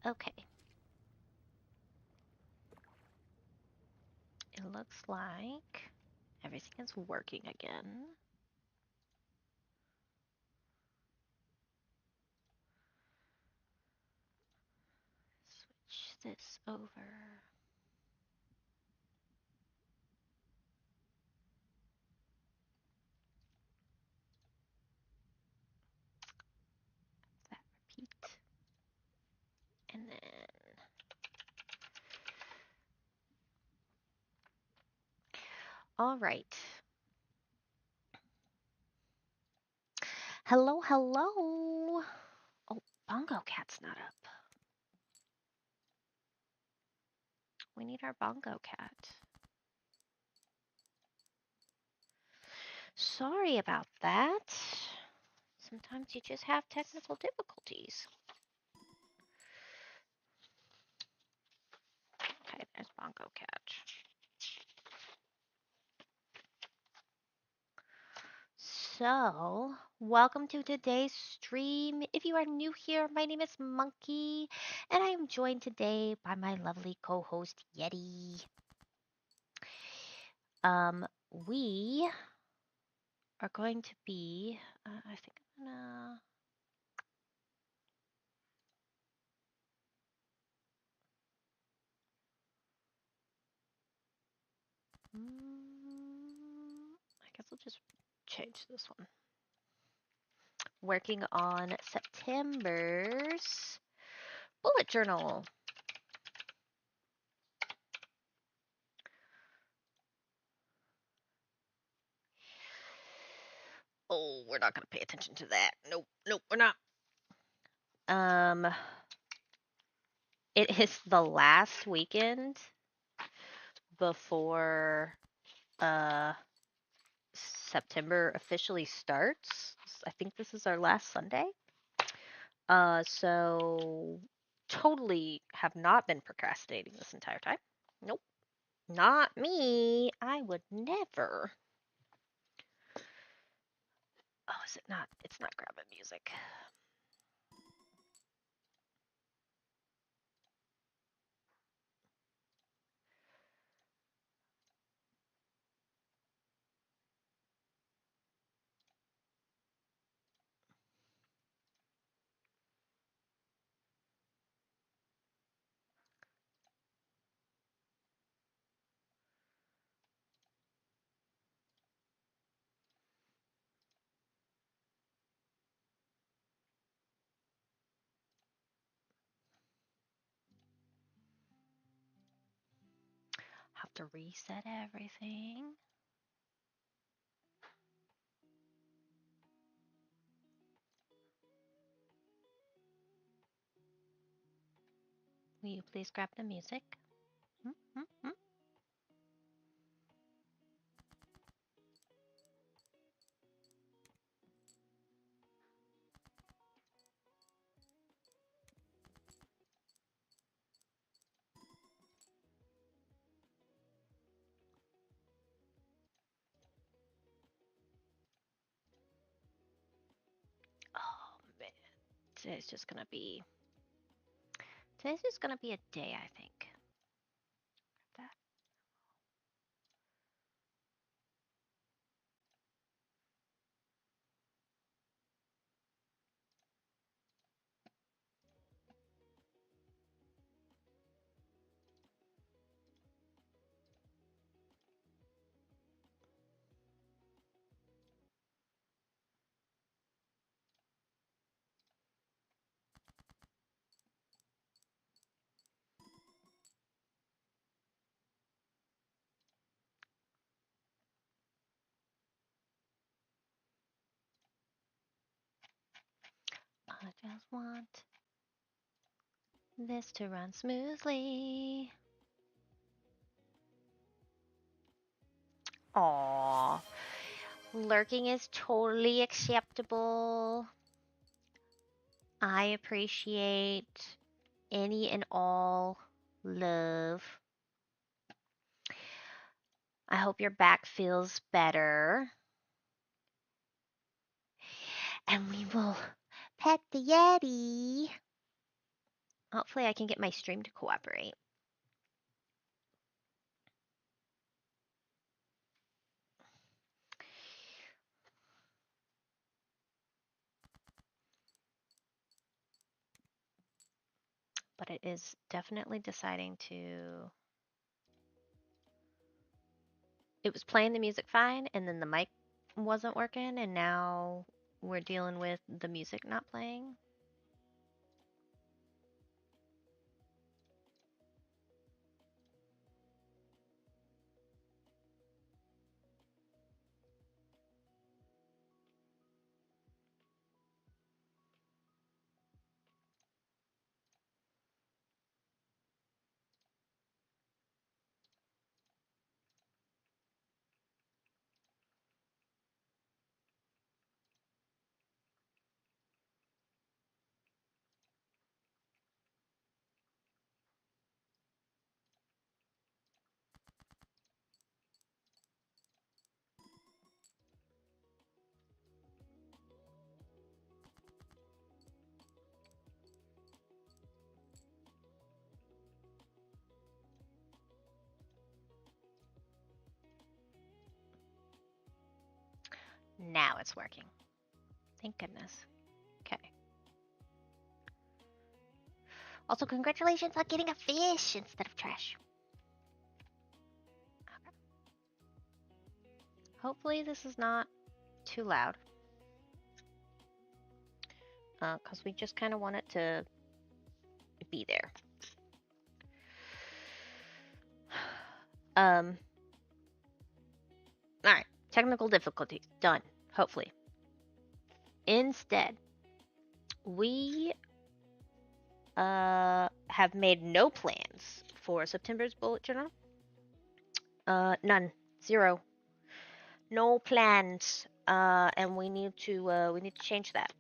Okay. It looks like everything is working again. Switch this over. That repeat. And then all right. Hello, hello. Oh, Bongo Cat's not up. We need our Bongo Cat. Sorry about that. Sometimes you just have technical difficulties. Okay, there's Bongo Cat. So, welcome to today's stream. If you are new here, my name is Monkey, and I am joined today by my lovely co-host Yeti. We are going to be, I think I'm gonna. I guess I'll just change this one. Working on September's bullet journal. Oh, we're not going to pay attention to that. Nope, nope, we're not. It is the last weekend before September officially starts. I think this is our last Sunday. So totally have not been procrastinating this entire time. Nope. Not me. I would never. Oh, is it not? It's not grabbing music. Have to reset everything. Will you please grab the music? Mm-hmm. Oh man, today's just gonna be a day, I think. That. I just want this to run smoothly. Aww. Lurking is totally acceptable. I appreciate any and all love. I hope your back feels better. And we will pet the Yeti. Hopefully I can get my stream to cooperate. But it is definitely deciding to... It was playing the music fine, and then the mic wasn't working, and now we're dealing with the music not playing. Now it's working. Thank goodness. Okay. Also, congratulations on getting a fish instead of trash. Okay. Hopefully this is not too loud. Because we just kind of want it to be there. Alright. Technical difficulties. Done. Hopefully. Instead, we have made no plans for September's bullet journal. None. Zero. No plans. And we need to change that.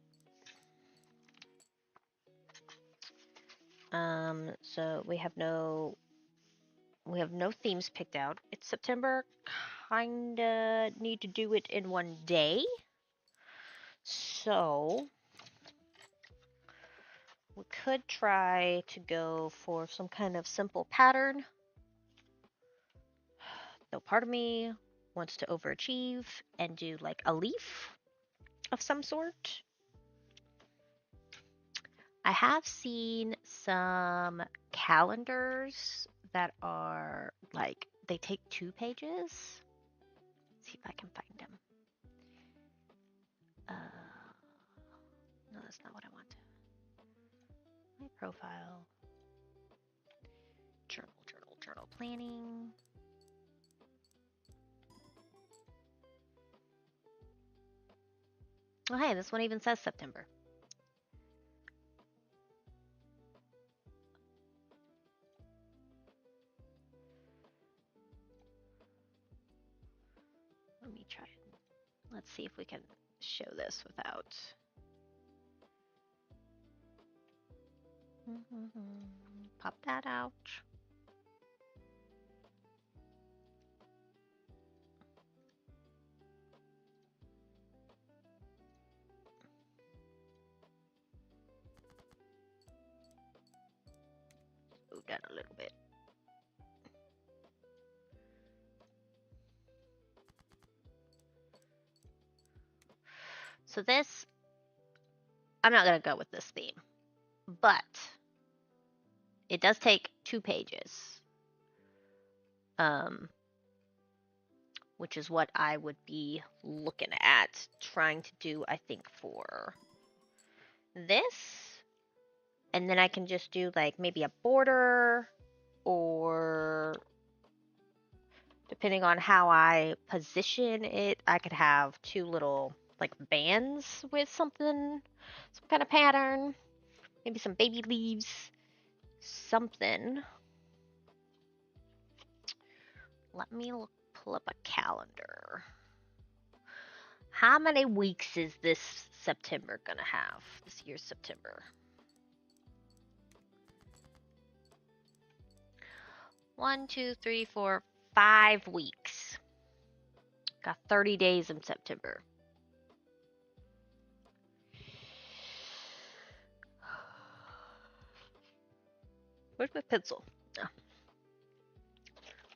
So we have no themes picked out. It's September. Kinda need to do it in one day. So we could try to go for some kind of simple pattern. Though part of me wants to overachieve and do like a leaf of some sort. I have seen some calendars that are like, they take 2 pages. Let's see if I can find them. No, that's not what I want. My profile. Journal planning. Oh, hey, this one even says September. Let me try it. Let's see if we can show this without... Pop that out. Move that a little bit. So this, I'm not going to go with this theme, but it does take 2 pages, which is what I would be looking at trying to do, I think, for this. And then I can just do like maybe a border, or depending on how I position it, I could have 2 little like bands with something, some kind of pattern, maybe some baby leaves, something. Let me pull up a calendar. How many weeks is this September gonna have? This year's September. 1, 2, 3, 4, 5 weeks. Got 30 days in September. Where's my pencil? Oh.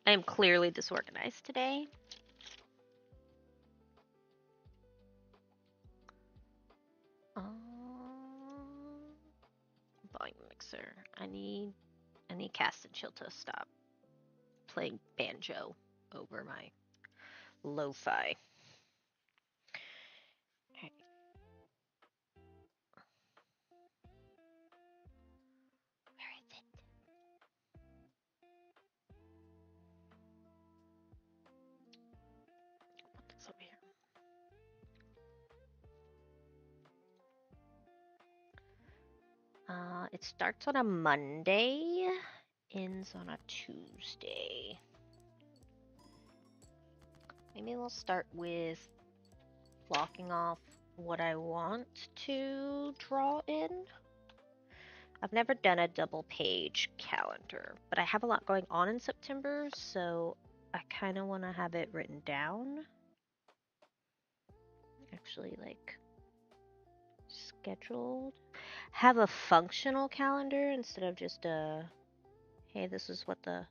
I am clearly disorganized today. Volume mixer. I need Cast and Chill to stop playing banjo over my lo-fi. Okay. Where is it? Put this over here. It starts on a Monday, ends on a Tuesday. Maybe we'll start with blocking off what I want to draw in. I've never done a double page calendar, but I have a lot going on in September, so I kind of want to have it written down. Actually, like, scheduled. Have a functional calendar instead of just a, hey, this is what the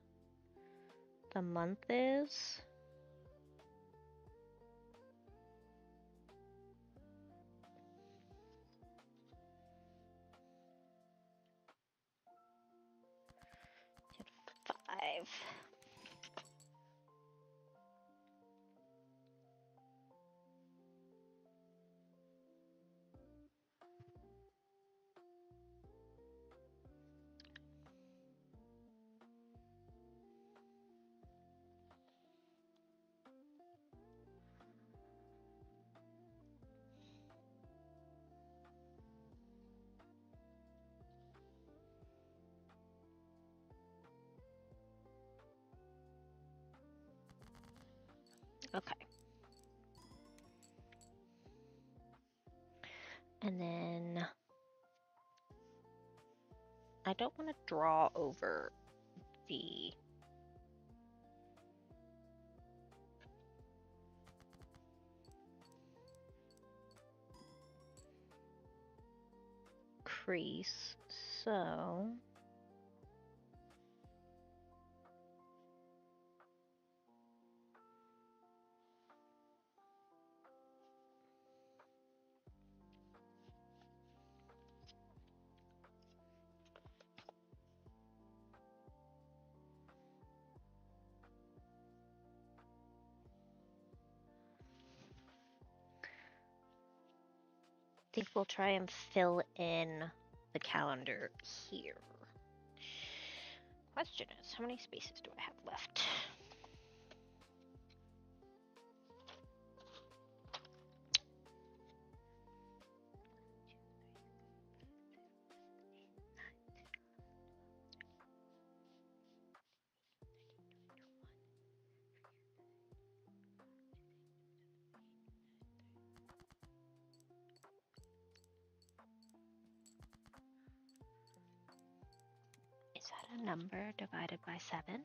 month is. Five. Okay. And then I don't want to draw over the crease, so I think we'll try and fill in the calendar here. Question is, how many spaces do I have left? Is that a number divided by 7?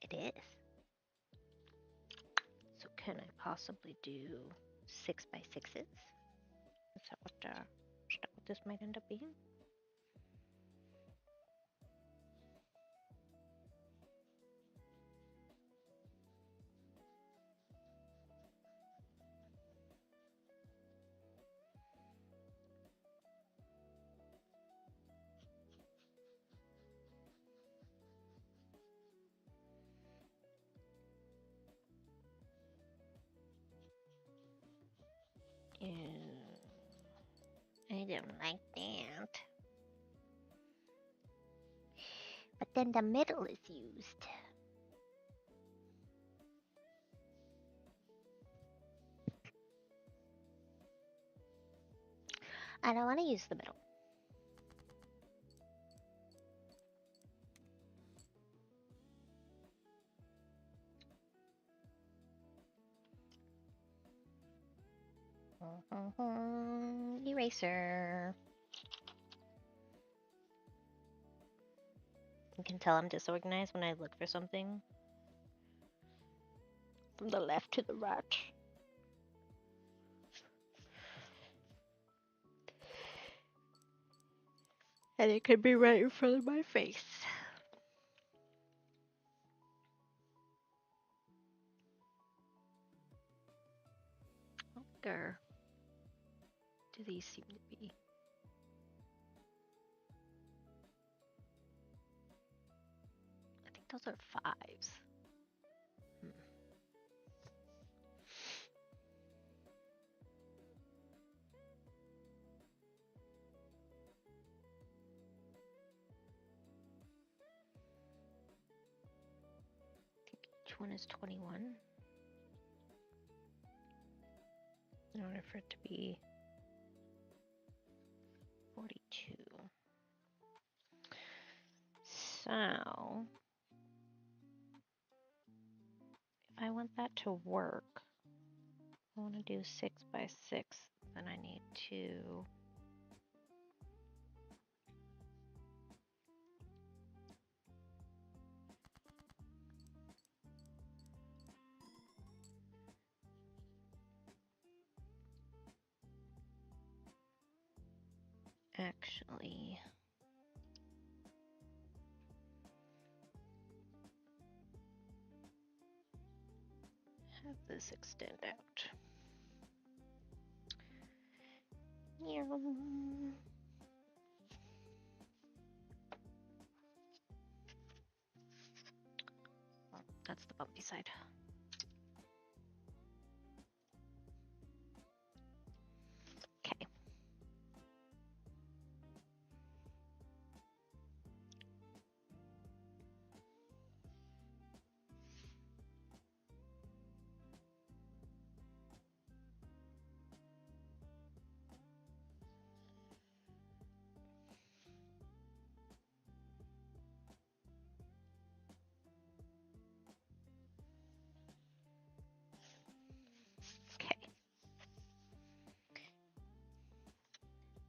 It is. So can I possibly do 6 by 6s? Is that what this might end up being? I don't like that. But then the middle is used. I don't want to use the middle. Eraser. You can tell I'm disorganized when I look for something. From the left to the right. And it could be right in front of my face. How bigger do these seem to be? I think those are 5s. 1 is 21. In order for it to be 42. So, if I want that to work, I want to do 6 by 6, then I need to actually have this extend out. Yeah. That's the bumpy side. Okay. Okay.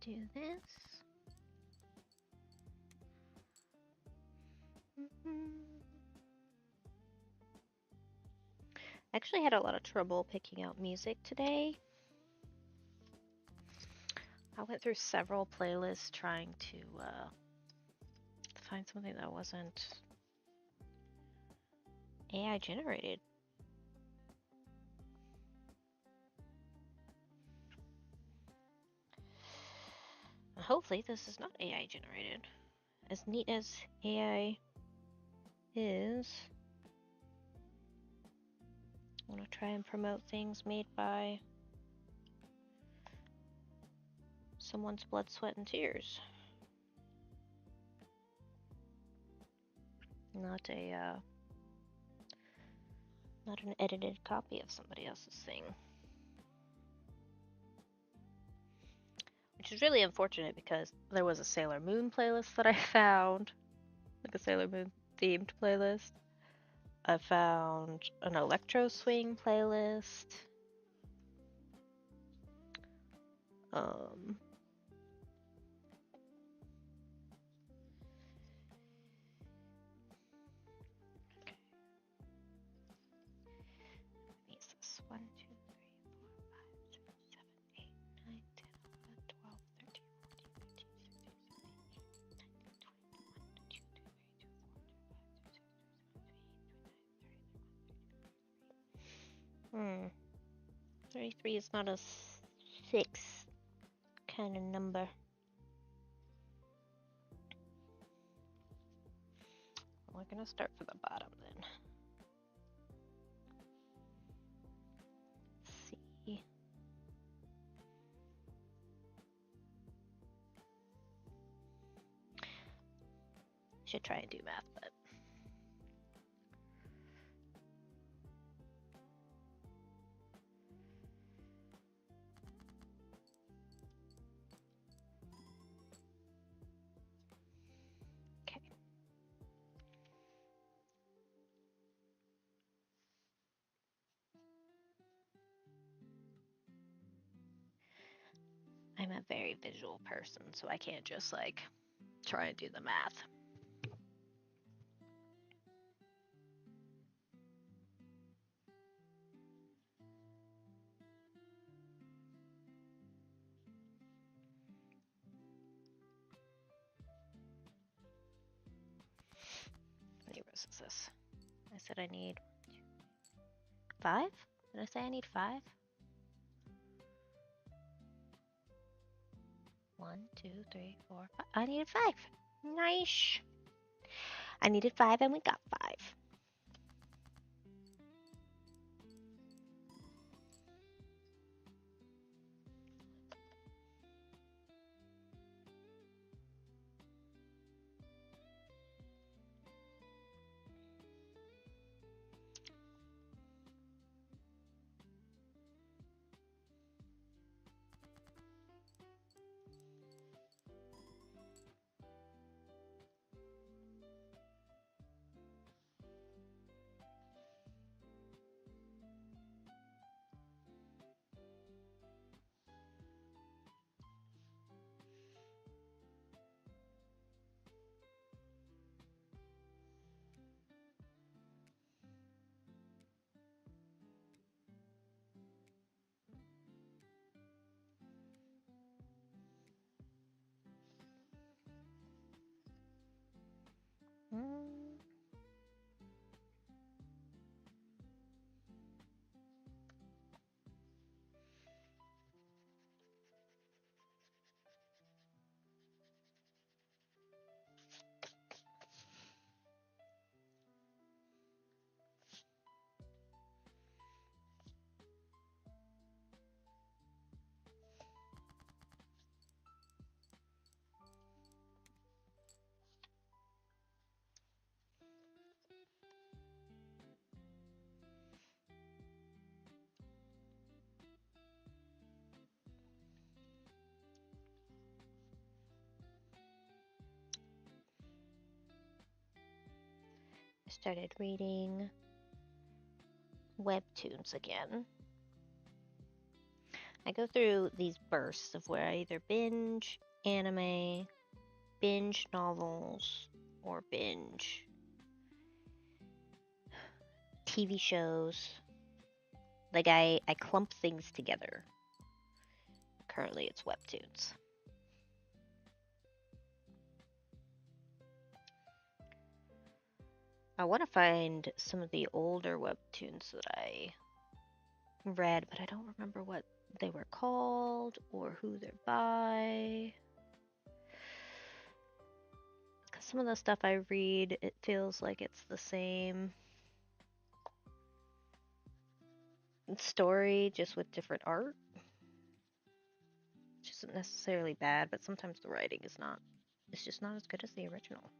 Do this. I actually had a lot of trouble picking out music today. I went through several playlists trying to find something that wasn't AI generated. Hopefully this is not AI generated. As neat as AI is, I want to try and promote things made by someone's blood, sweat, and tears. Not an edited copy of somebody else's thing. Which is really unfortunate because there was a Sailor Moon playlist that I found, like a Sailor Moon themed playlist. I found an electro swing playlist. Is this 1, 2, 3, 4, 5, 6, 7, 8, 9, 10, 11, 12, 13, 14, 15, 16, 17, 18, 19, 20, 21, 22, 23, 24, 25, 26, 27, 28, 29, 30, 31, 32, 33. 33 is not a 6 kind of number. We're gonna start from the bottom then. See. Should try and do math, but okay. a very visual person, so I can't just like try and do the math. How many rows is this? I said I need 5? Did I say I need 5? 1, 2, 3, 4, 5. I needed 5. Nice. I needed 5 and we got 5. I started reading webtoons again. I go through these bursts of where I either binge anime, binge novels, or binge TV shows. Like I clump things together. Currently it's webtoons. I want to find some of the older webtoons that I read, but I don't remember what they were called or who they're by. Because some of the stuff I read, it feels like it's the same story, just with different art. Which isn't necessarily bad, but sometimes the writing is not. It's just not as good as the original.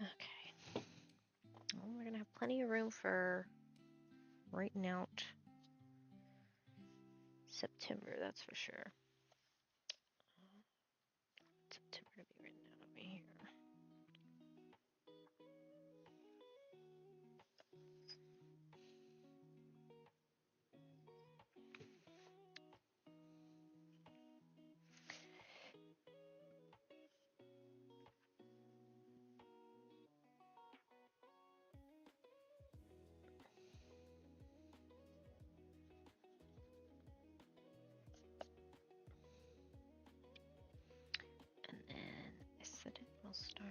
Okay. Well, we're going to have plenty of room for writing out September, that's for sure. September to be written out over here. And then I said it will start.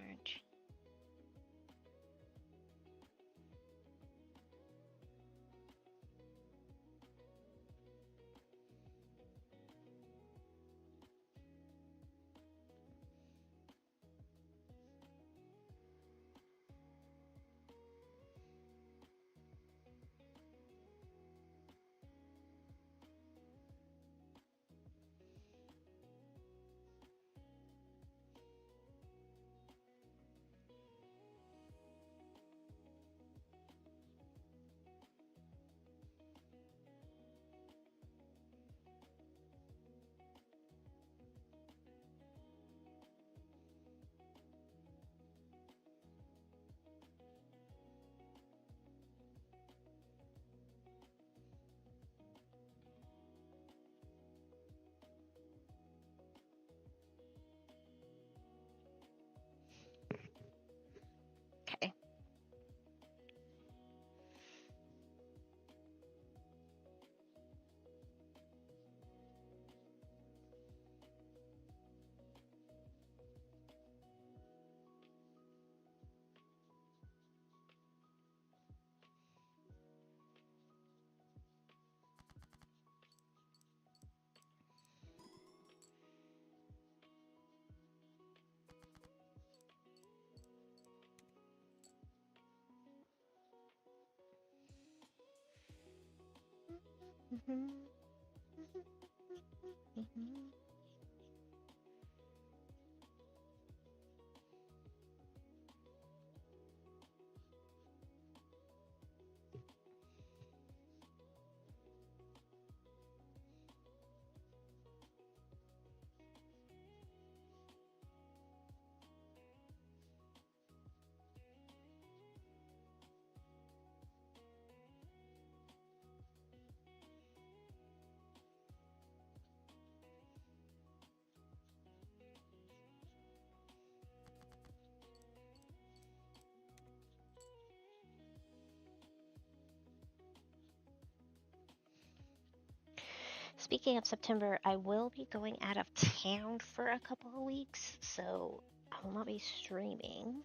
Speaking of September, I will be going out of town for a couple of weeks, so I will not be streaming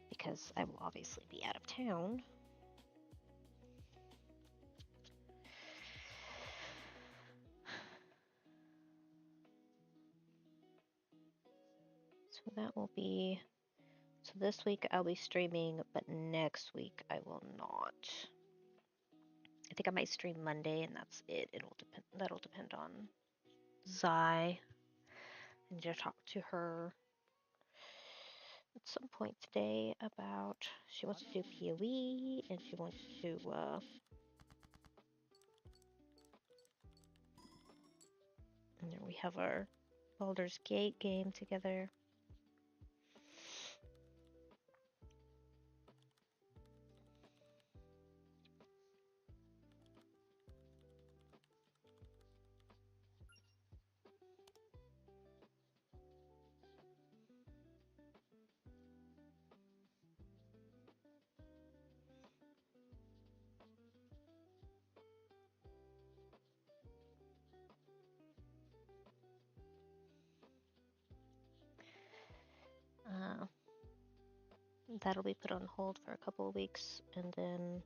because I will obviously be out of town. So that will be, so this week I'll be streaming, but next week I will not. I think I might stream Monday and that's it. That'll depend on Zai. I need to talk to her at some point today about, she wants to do PoE and she wants to and then we have our Baldur's Gate game together. That'll be put on hold for a couple of weeks, and then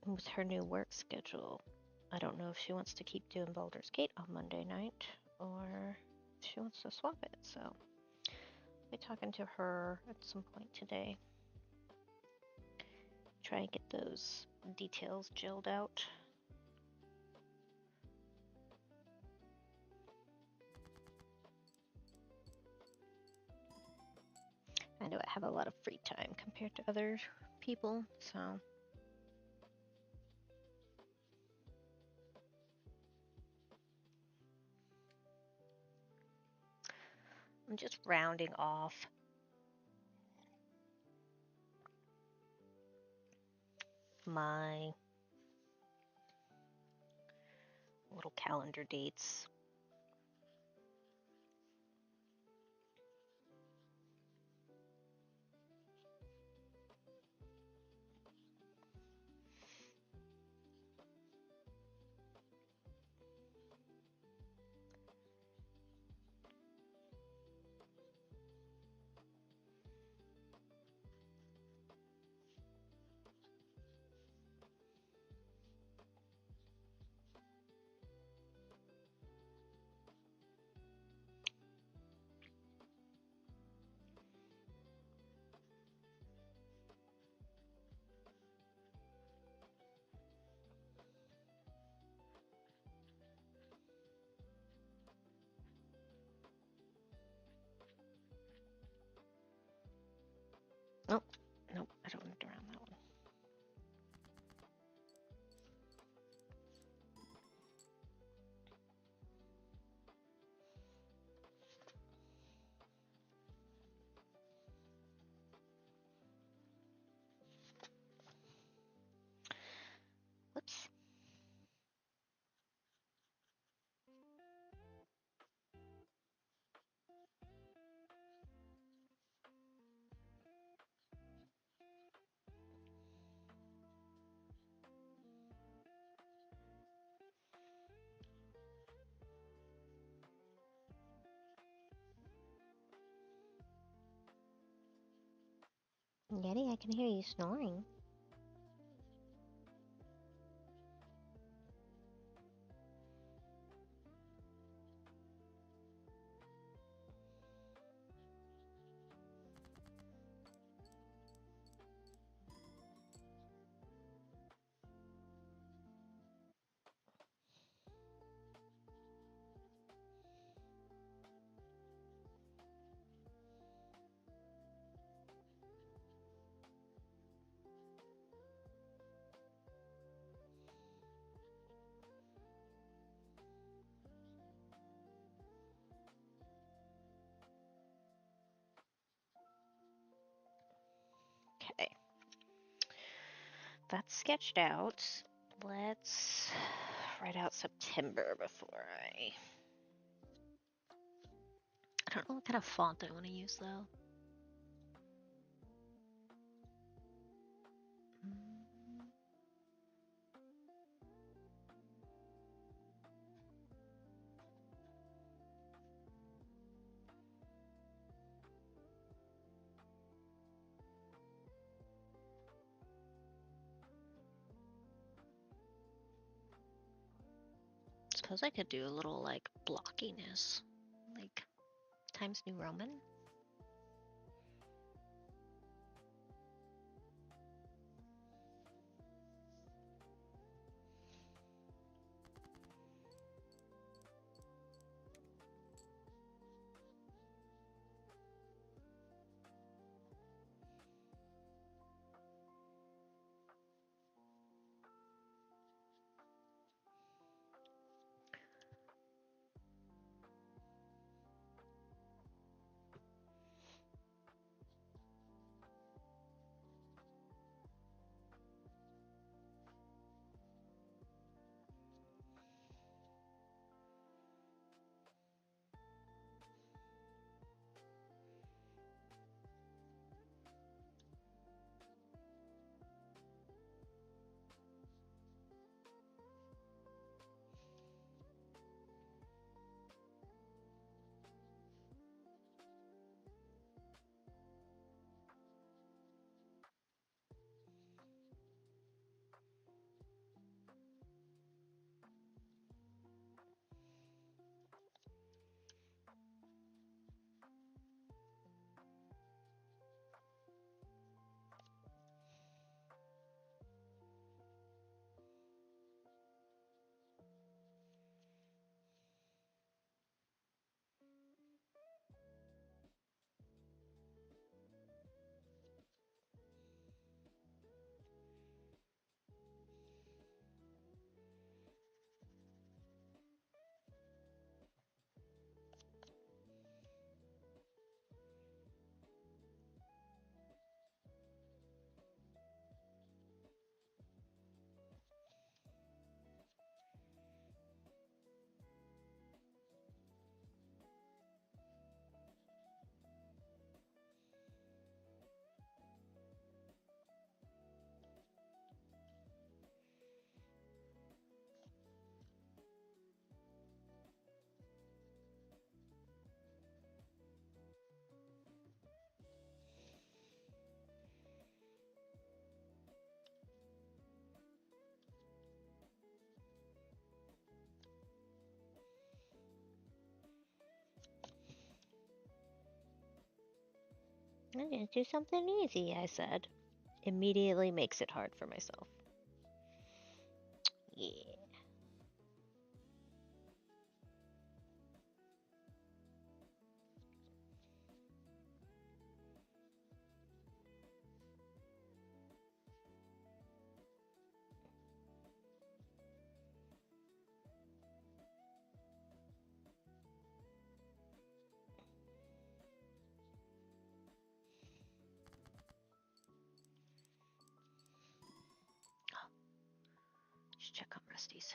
with her new work schedule, I don't know if she wants to keep doing Baldur's Gate on Monday night or if she wants to swap it. So I'll be talking to her at some point today. Try and get those details gelled out. I know I have a lot of free time compared to other people, so I'm just rounding off my little calendar dates. Oh, nope, I don't need to round that one. Whoops. Yeti, I can hear you snoring. that's sketched out. Let's write out September before I don't know what kind of font I want to use though. Suppose I could do a little like blockiness, like Times New Roman. I'm gonna do something easy, I said. Immediately makes it hard for myself. Yeah. Just check on Rusty's.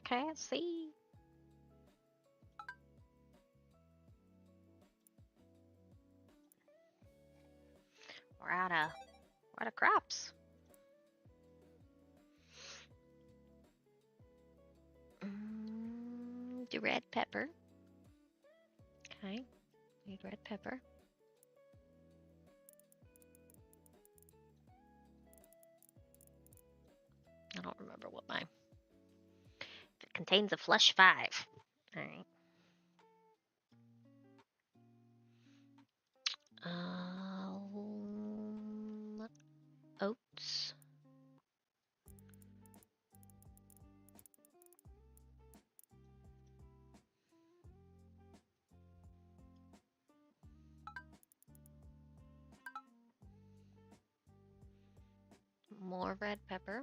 Okay, I see. We're out of crops. Do red pepper. Okay, need red pepper. I don't remember what my... If it contains a flush 5. Alright. Oats. More red pepper.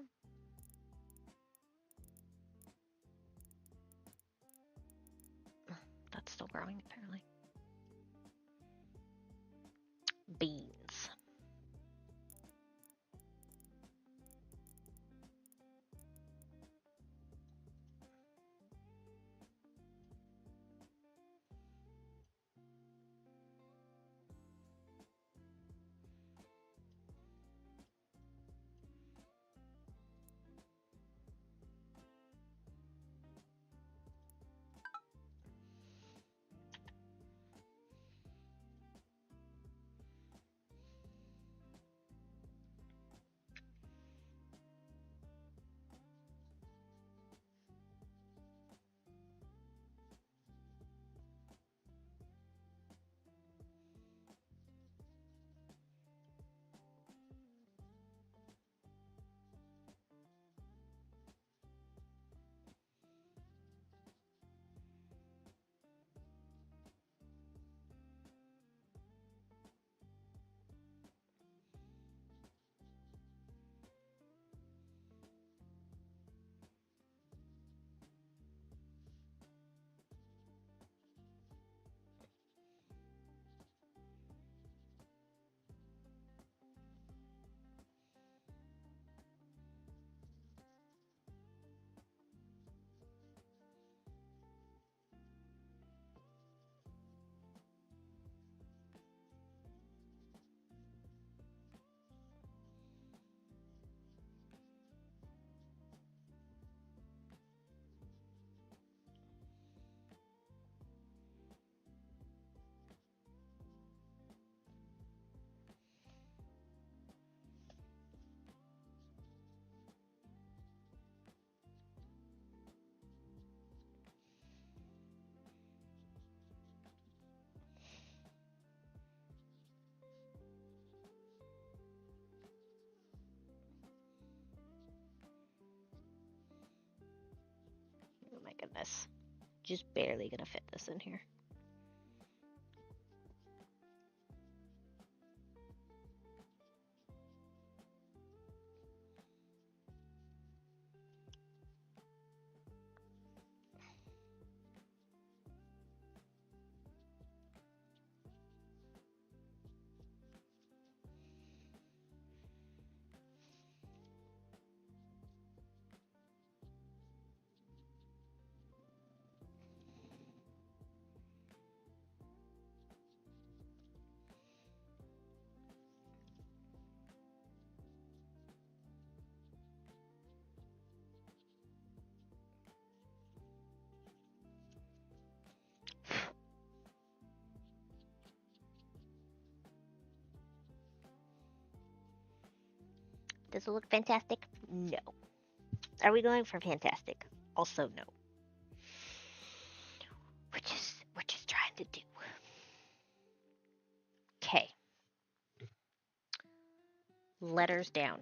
growing, apparently. Beans. Oh my goodness. Just barely gonna fit this in here. Does it look fantastic? No. Are we going for fantastic? Also no. We're just trying to do. Okay. Letters down.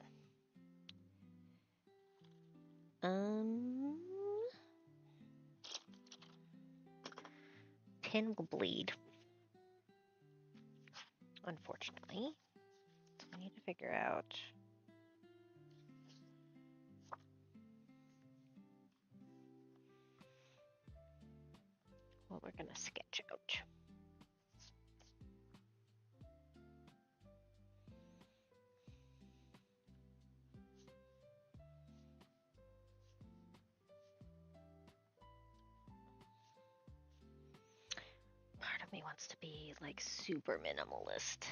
Pin will bleed. Unfortunately. So I need to figure out what we're gonna sketch out. Part of me wants to be like super minimalist.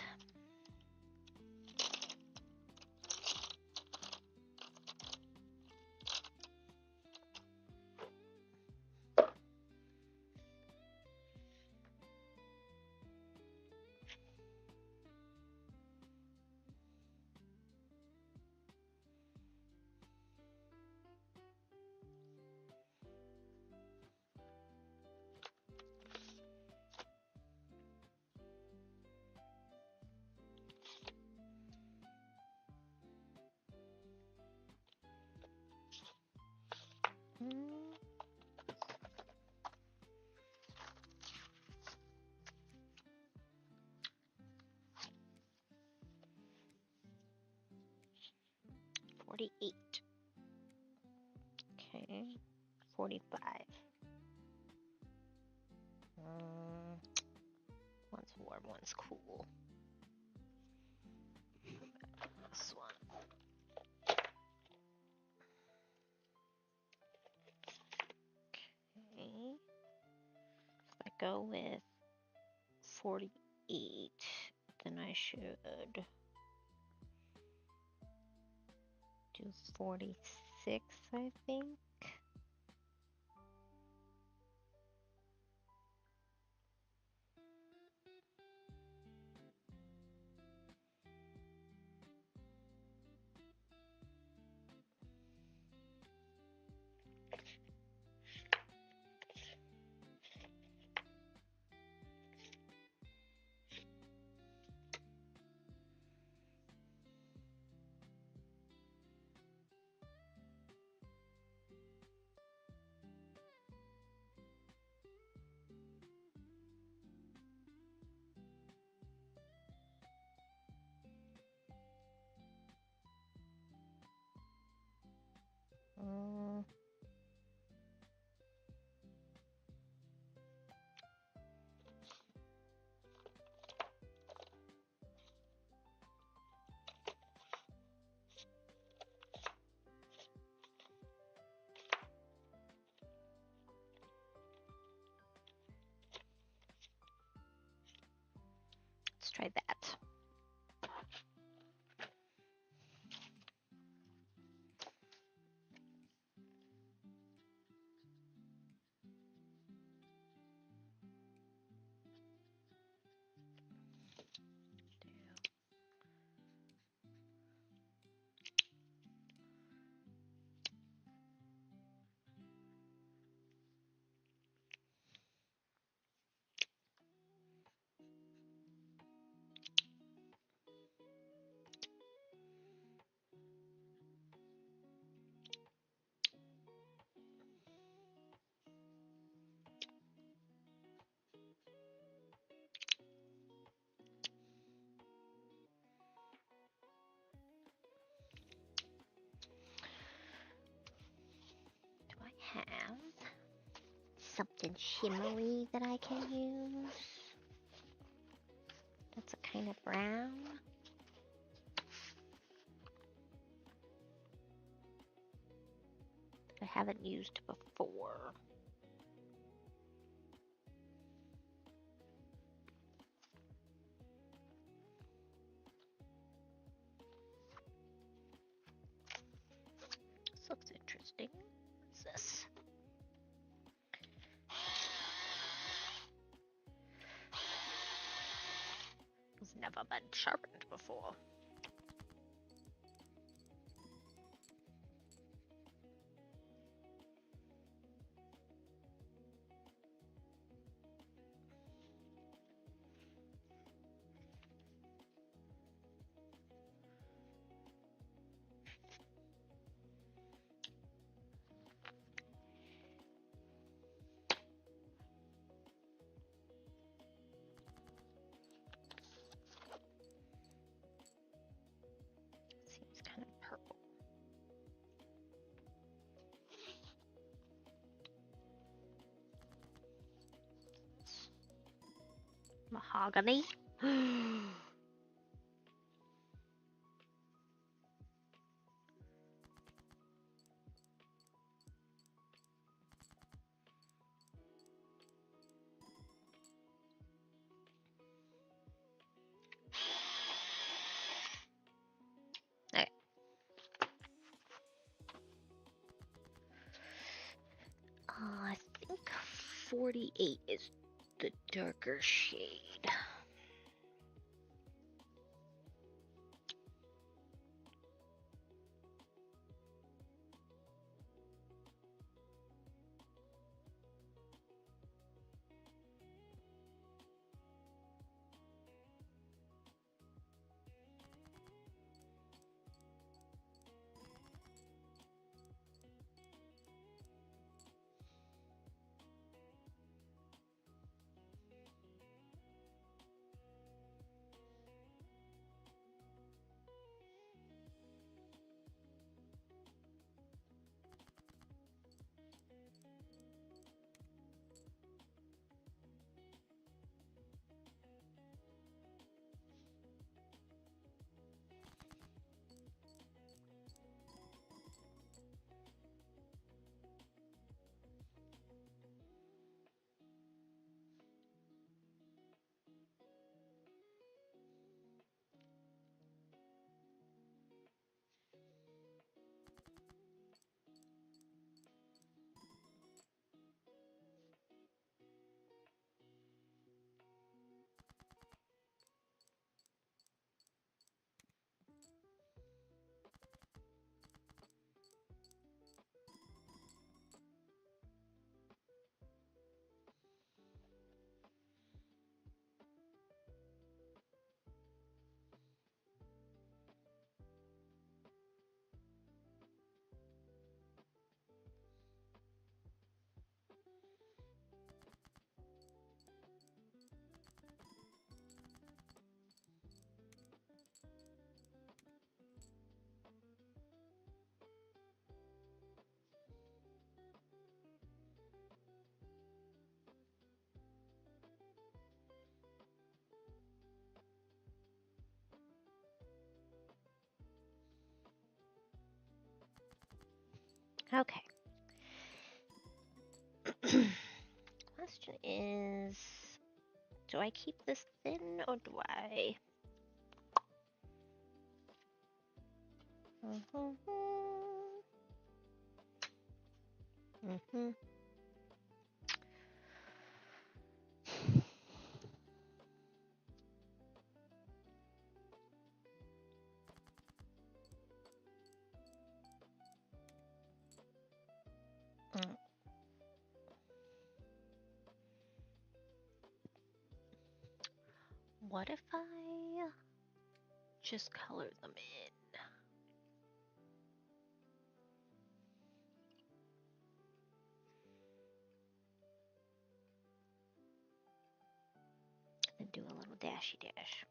$48. Okay. 45. warm one's cool. This one. Okay. If I go with 48, then I should do 46, I think. Let's try that. Have something shimmery that I can use. That's a kind of brown. That I haven't used before. This looks interesting. What's this? It's never been sharpened before. Seems kind of purple. Mahogany. Okay. I think 48 is the darker shade. Okay. Question is, do I keep this thin or do I? What if I just color them in? And do a little dashy dash.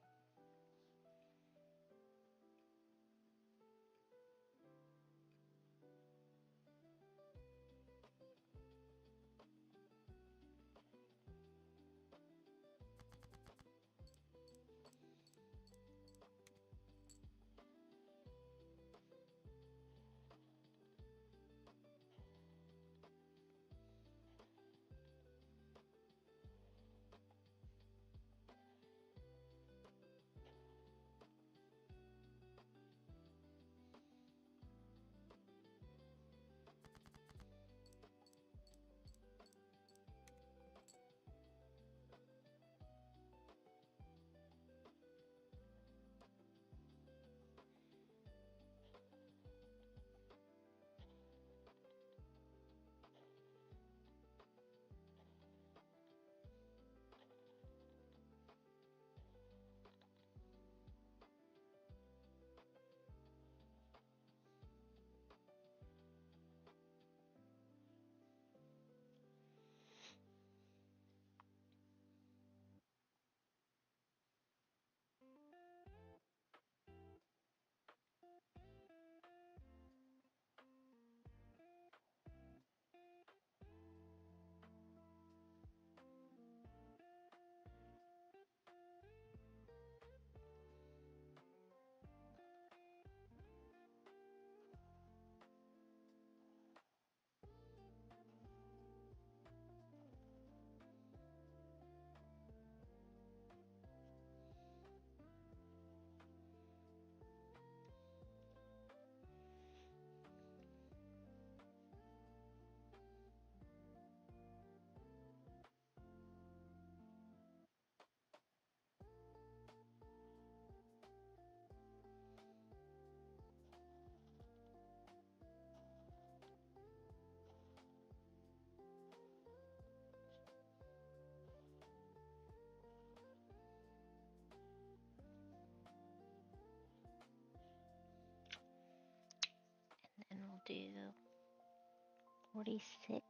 And we'll do 46.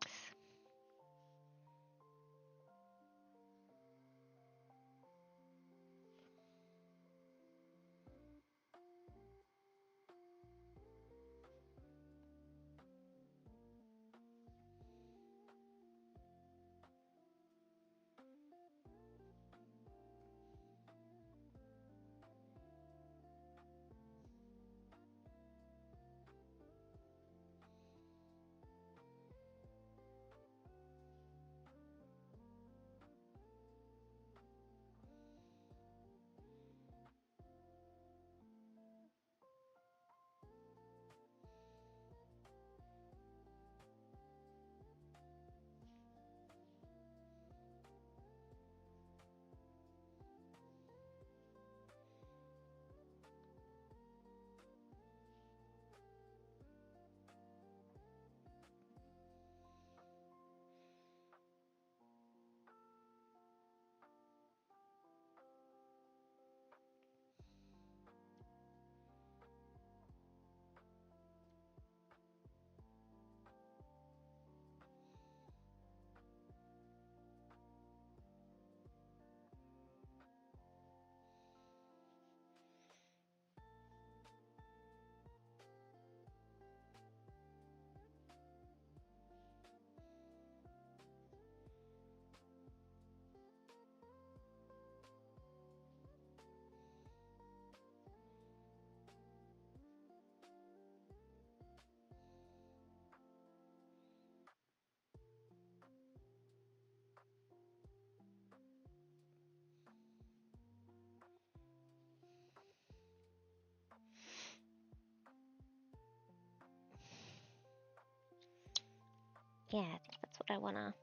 Yeah, I think that's what I wanna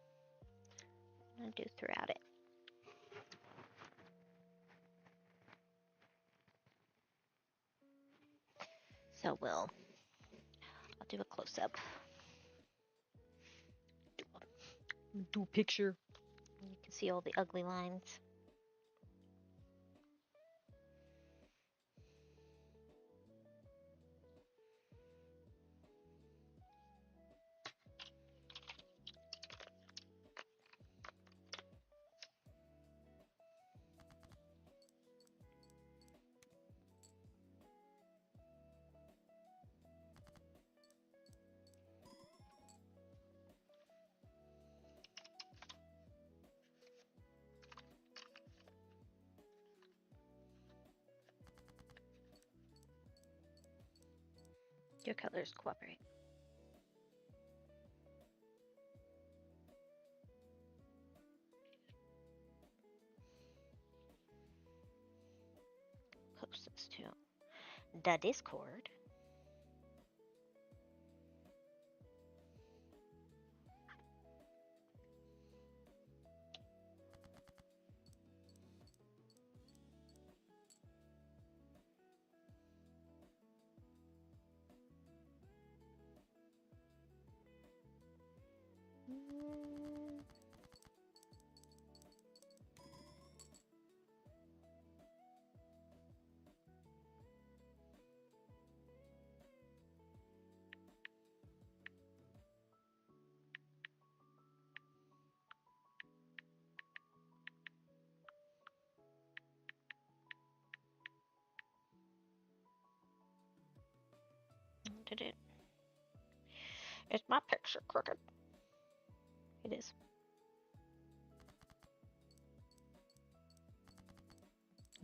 do throughout it. So I'll do a close-up. Do a picture. You can see all the ugly lines. Your colors cooperate. Post this to the Discord. Did it? Is my picture crooked? It is.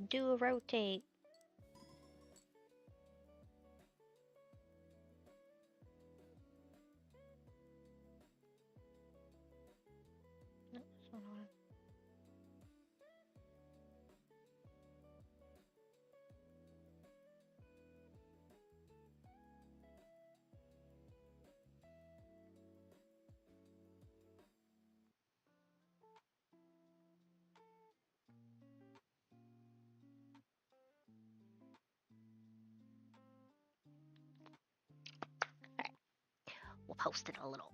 Do a rotate. No, that's not what Alright. We'll post a little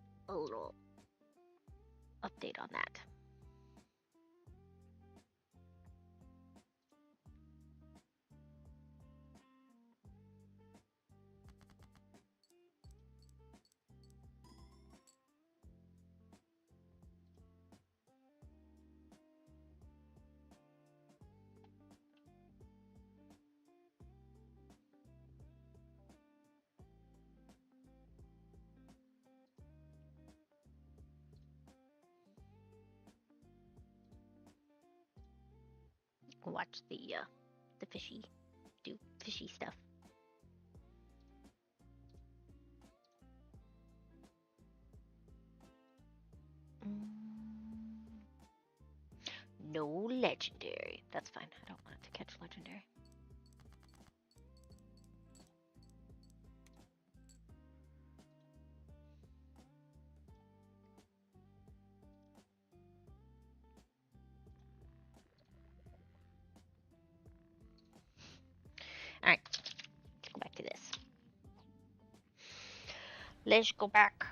update on that. Watch the fishy do fishy stuff. No legendary. That's fine. I don't want it to catch legendary. Alright. Let's go back to this. Let's go back.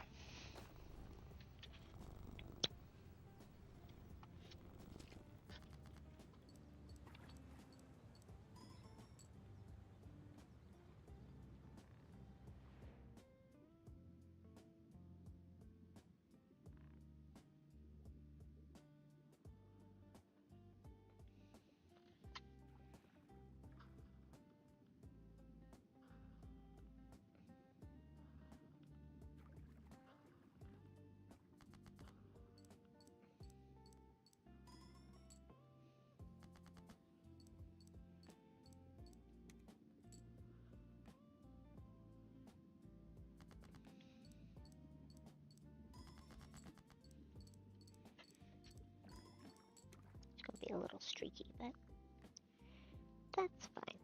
It's gonna be a little streaky, but that's fine.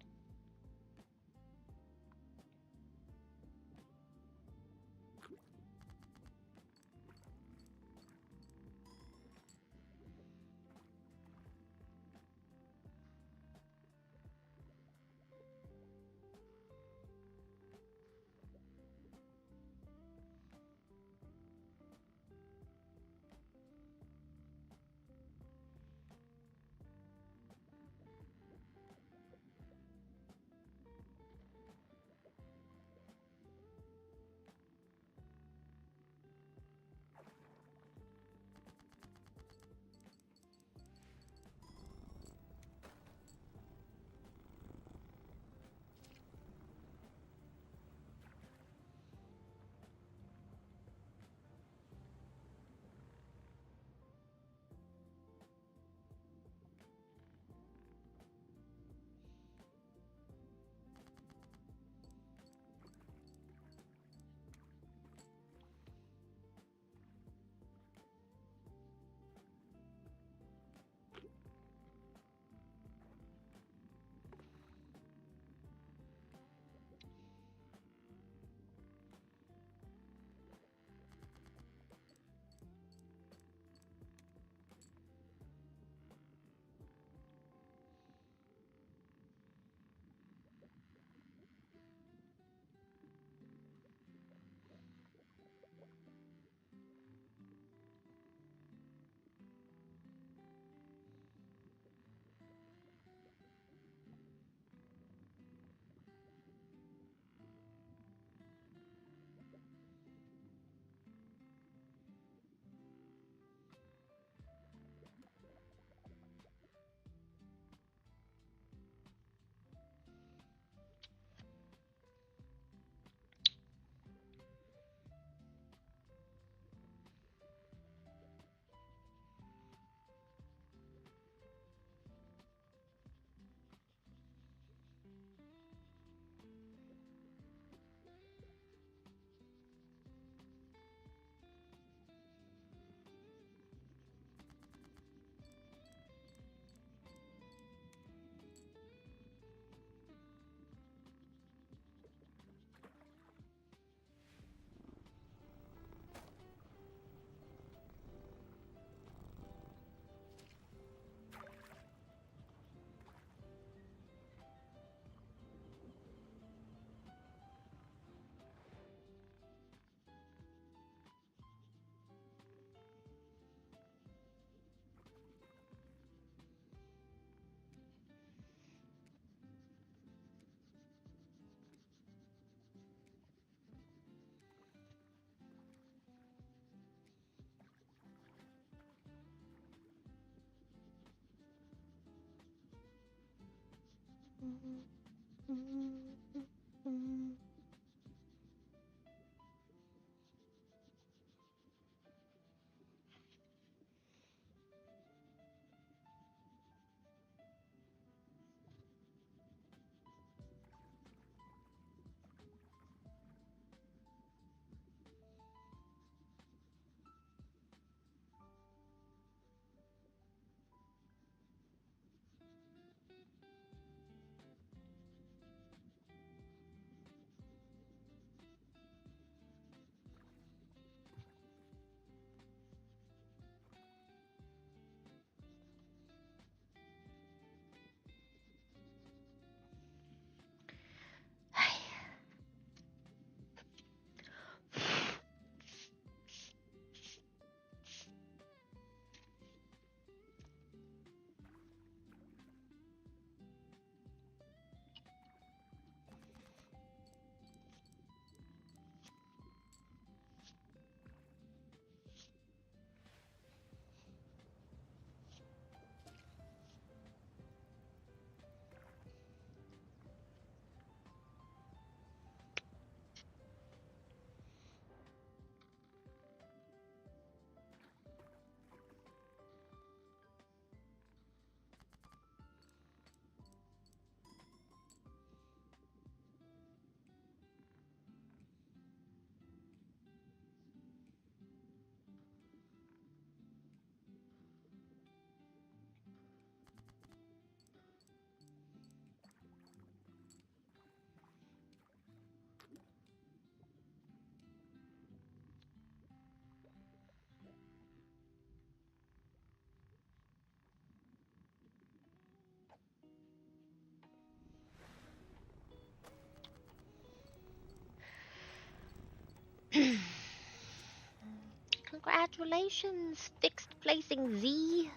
Congratulations, fixed placing Z.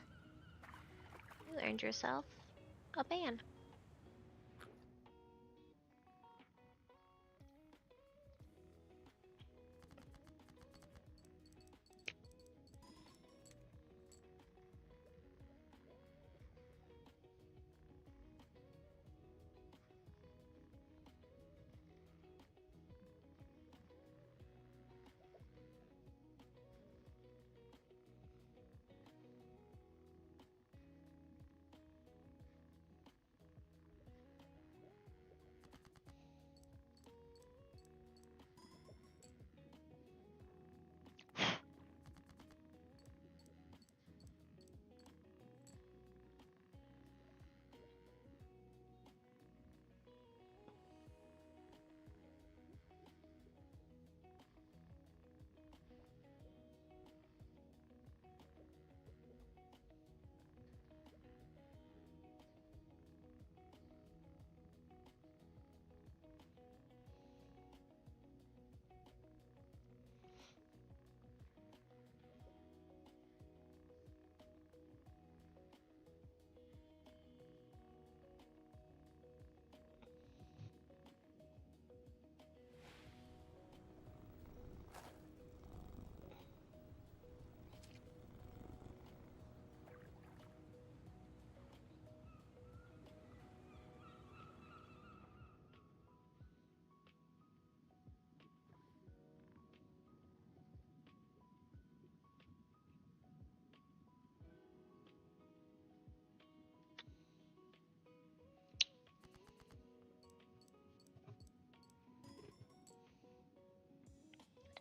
You earned yourself a ban.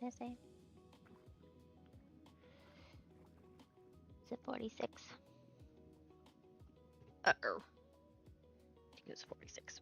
What did I say? Is it 46? Uh-oh. I think it was 46.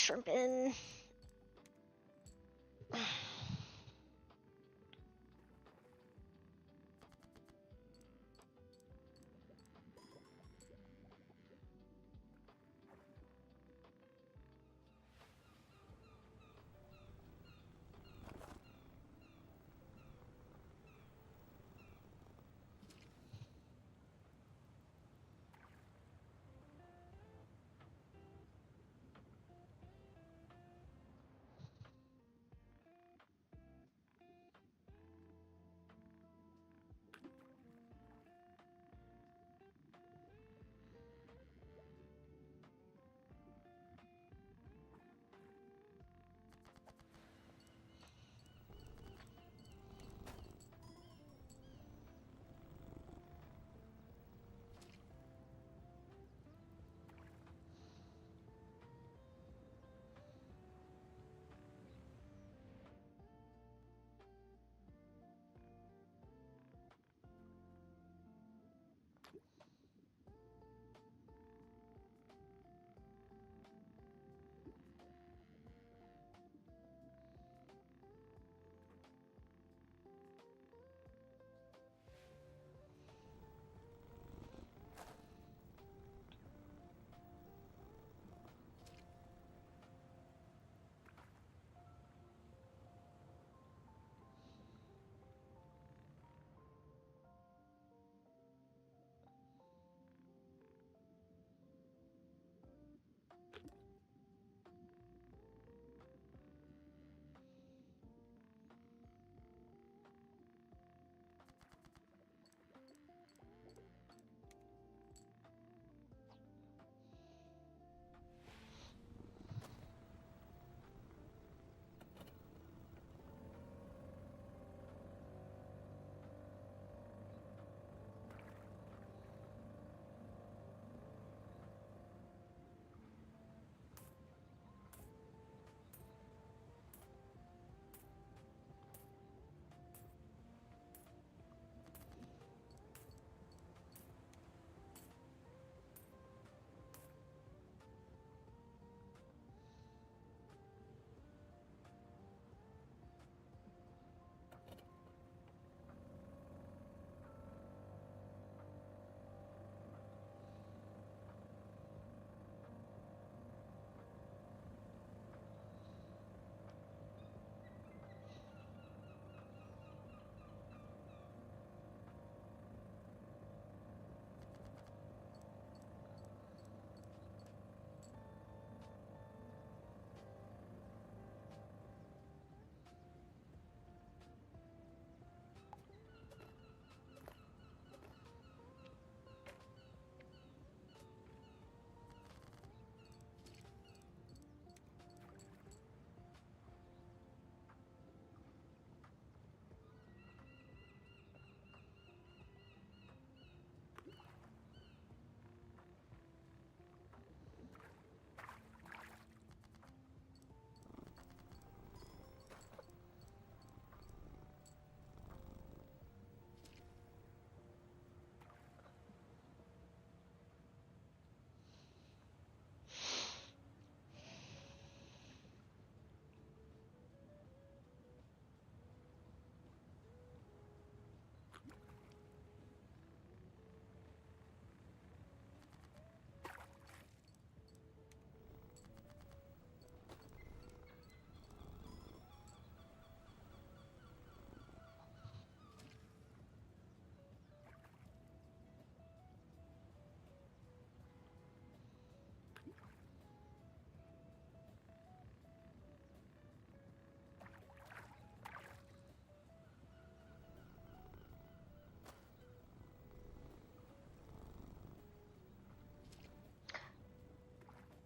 shrimp in.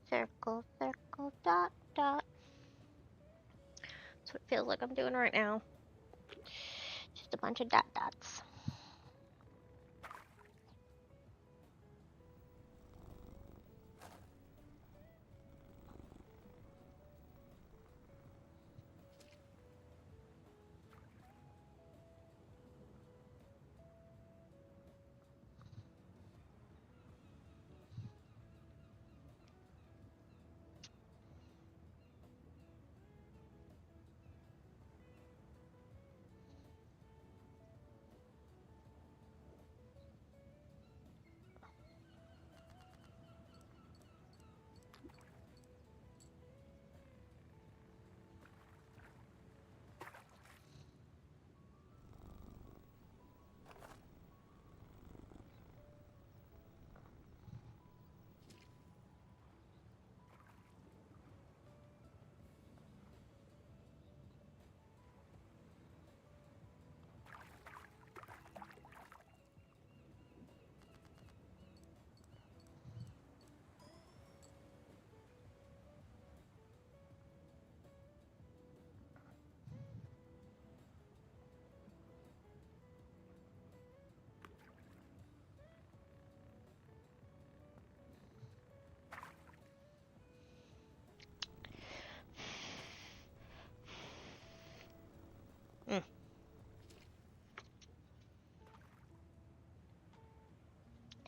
Circle, circle, dot, dot. That's what it feels like I'm doing right now. Just a bunch of dot dots.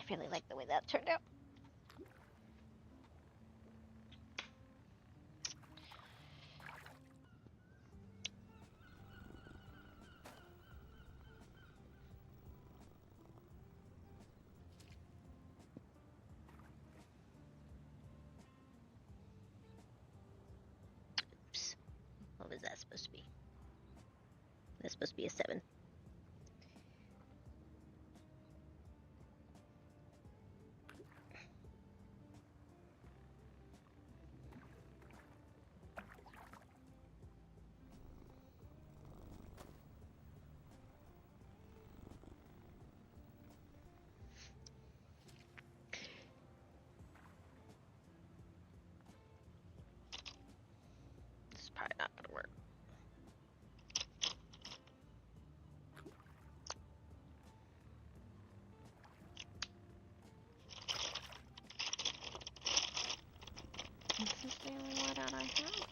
really like the way that turned out. Oops. What was that supposed to be? That's supposed to be a 7. This is probably not gonna work. This is the only whiteout I have.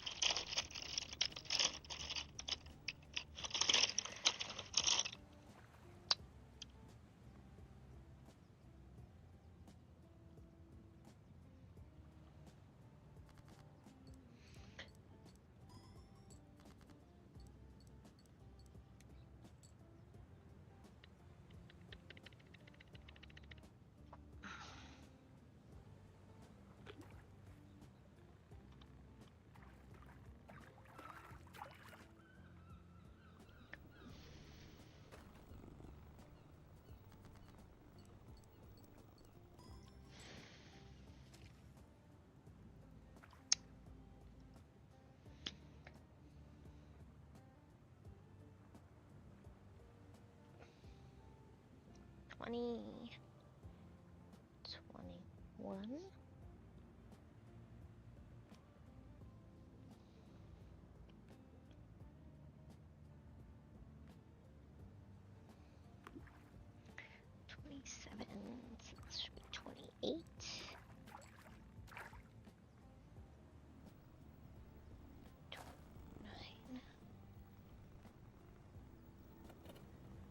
$20, $21. $27, so this should be 28. $29,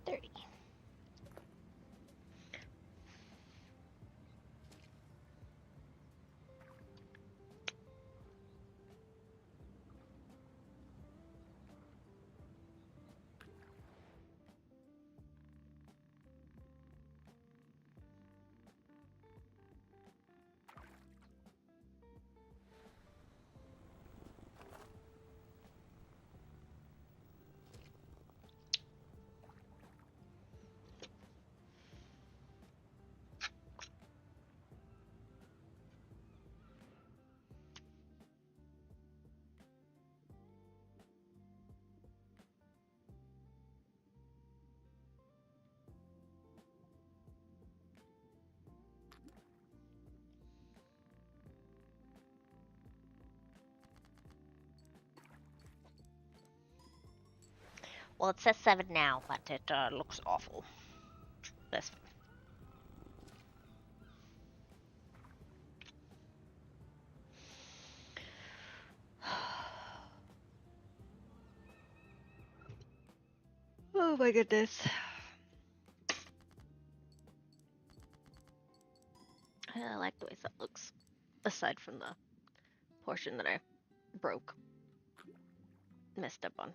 $30. Well, it says 7 now, but it looks awful. This. Oh my goodness. I like the way that looks, aside from the portion that I broke, messed up on.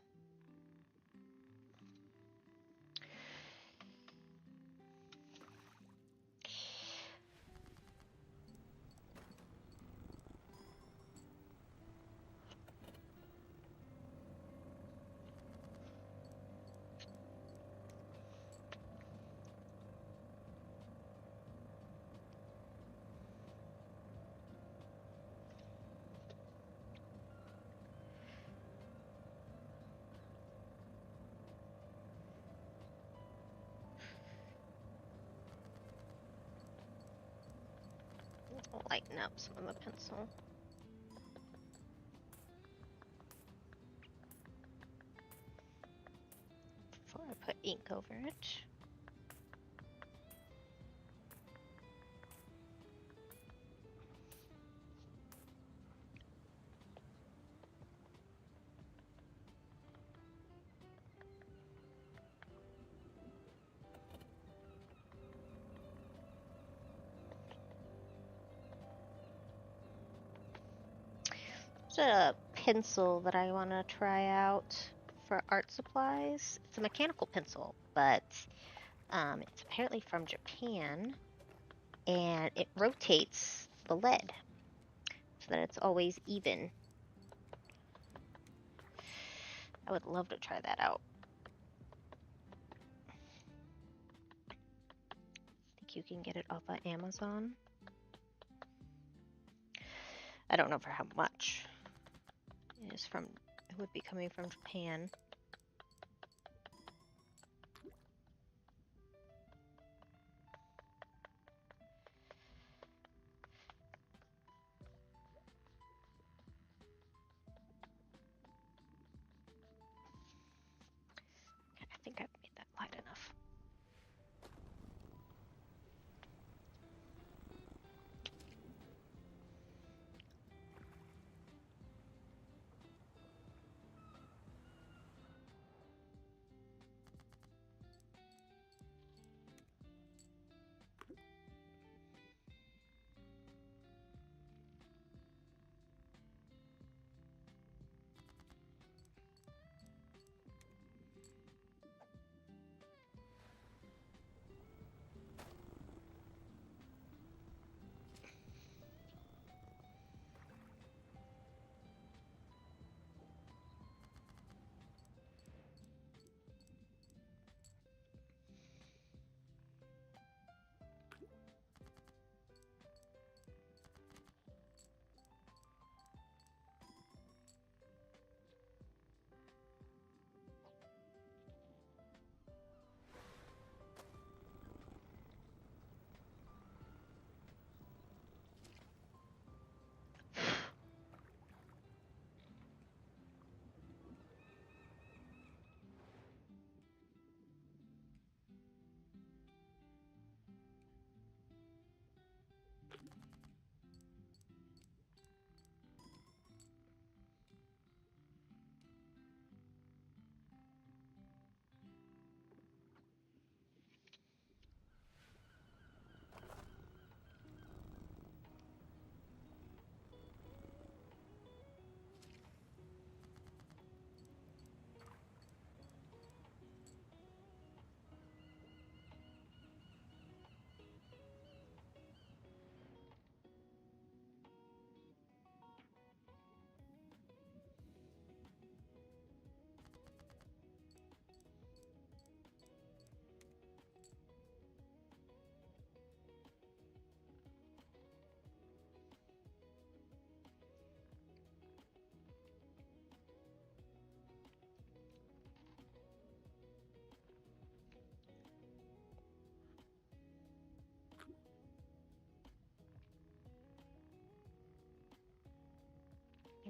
I'll lighten up some of the pencil. Before I put ink over it. a pencil that I want to try out for art supplies. It's a mechanical pencil, but it's apparently from Japan, and it rotates the lead so that it's always even. I would love to try that out. Think you can get it off of Amazon? I don't know for how much. It would be coming from Japan. I think I've made that light enough.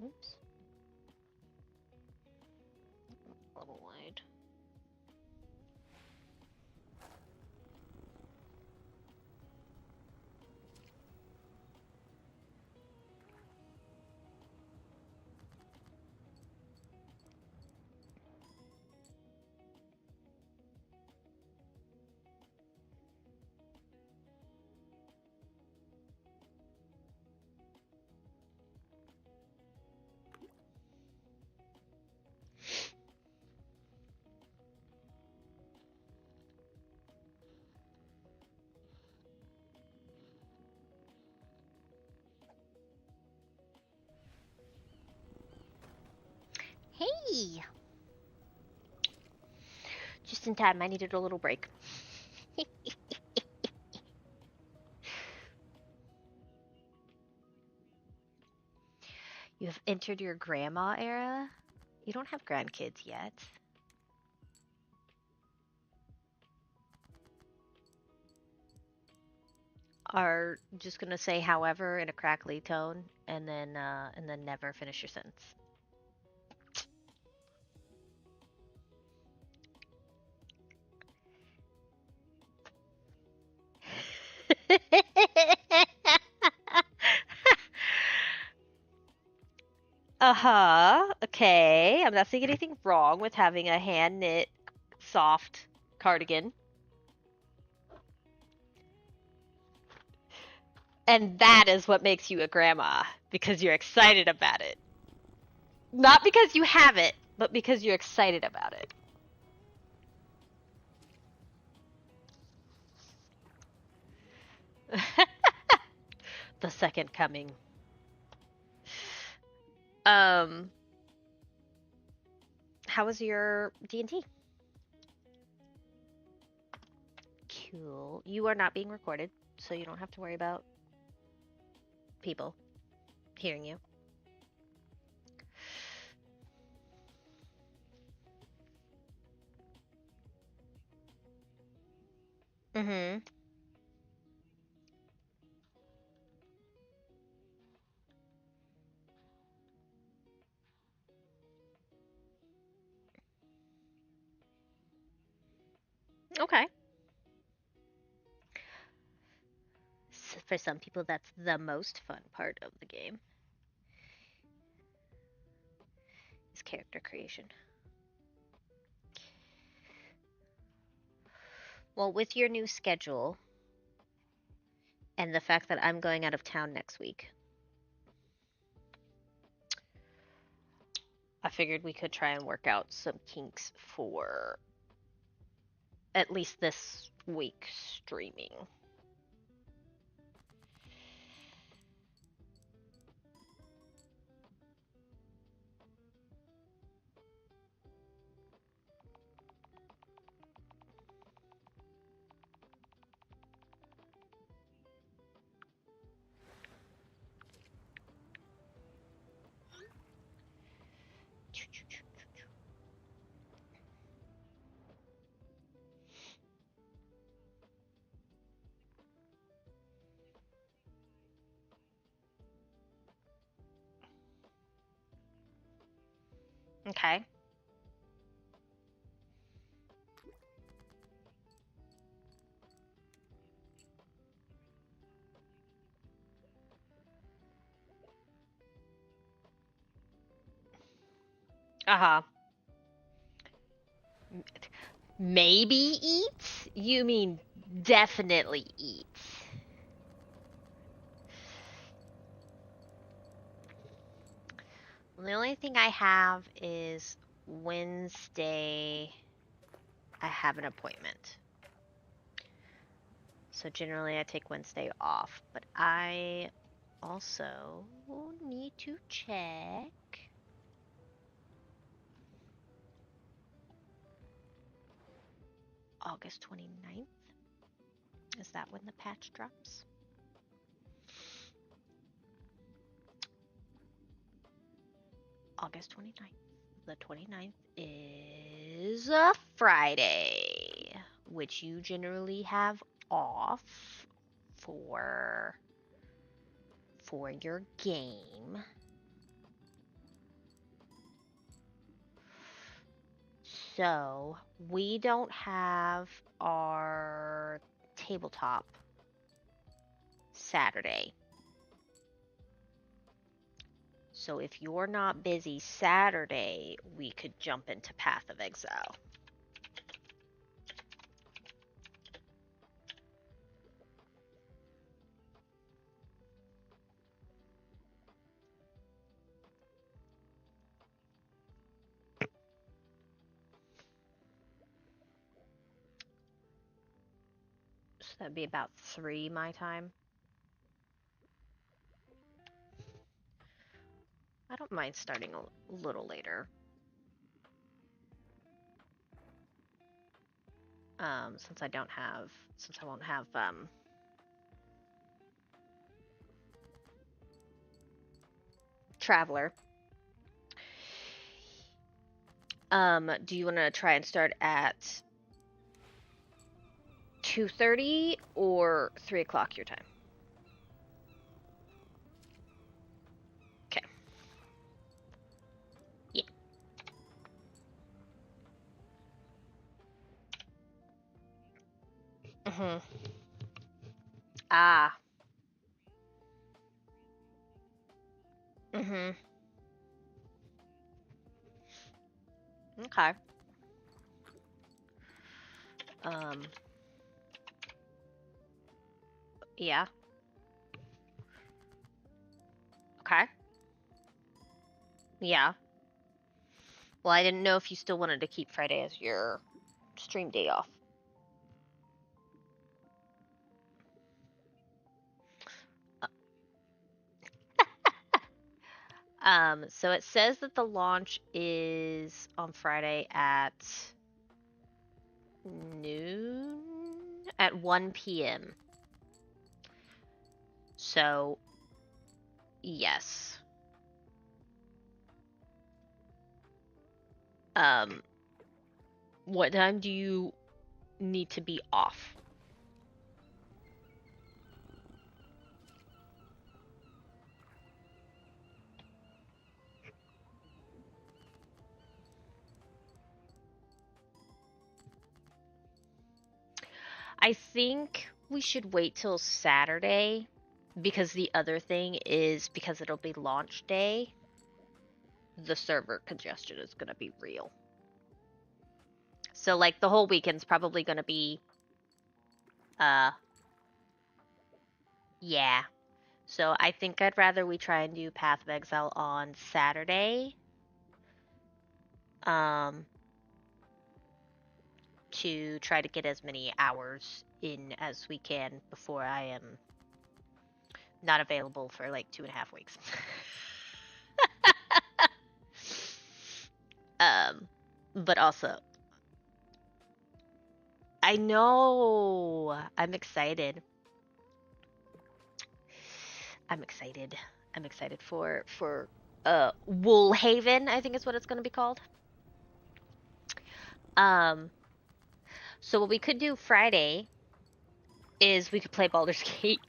Oops. A little wide. Hey! Just in time, I needed a little break. You have entered your grandma era? You don't have grandkids yet. Are just gonna say however in a crackly tone and then never finish your sentence. Uh-huh. Okay. I'm not seeing anything wrong with having a hand knit soft cardigan. And that is what makes you a grandma, because you're excited about it. Not because you have it, but because you're excited about it. The second coming. Um, how was your D&T? Cool. You are not being recorded, so you don't have to worry about people hearing you. Mm-hmm. Okay. For some people, that's the most fun part of the game, is character creation. Well, with your new schedule and the fact that I'm going out of town next week, I figured we could try and work out some kinks for at least this week streaming. Okay. Uh-huh. Maybe eats? You mean definitely eats. The only thing I have is Wednesday. I have an appointment. So generally I take Wednesday off, but I also need to check. August 29th? Is that when the patch drops? August 29th. The 29th is a Friday, which you generally have off for your game. So, we don't have our tabletop Saturday. So if you're not busy Saturday, we could jump into Path of Exile. So that'd be about 3 my time. I don't mind starting a little later. Since I won't have Traveler. Do you want to try and start at 2:30 or 3 o'clock your time? Okay. Yeah. Mhm. Ah. Mhm. Okay. Um. Yeah. Okay. Yeah. Well, I didn't know if you still wanted to keep Friday as your stream day off. So it says that the launch is on Friday at noon, at 1 p.m. So, yes. What time do you need to be off? I think we should wait till Saturday because the other thing is because it'll be launch day, the server congestion is going to be real. So like the whole weekend's probably going to be yeah. So I think I'd rather we try and do Path of Exile on Saturday. To try to get as many hours in as we can before I am not available for like 2.5 weeks. But also, I know I'm excited. I'm excited. I'm excited for Woolhaven, I think is what it's going to be called. Um, so what we could do Friday is we could play Baldur's Gate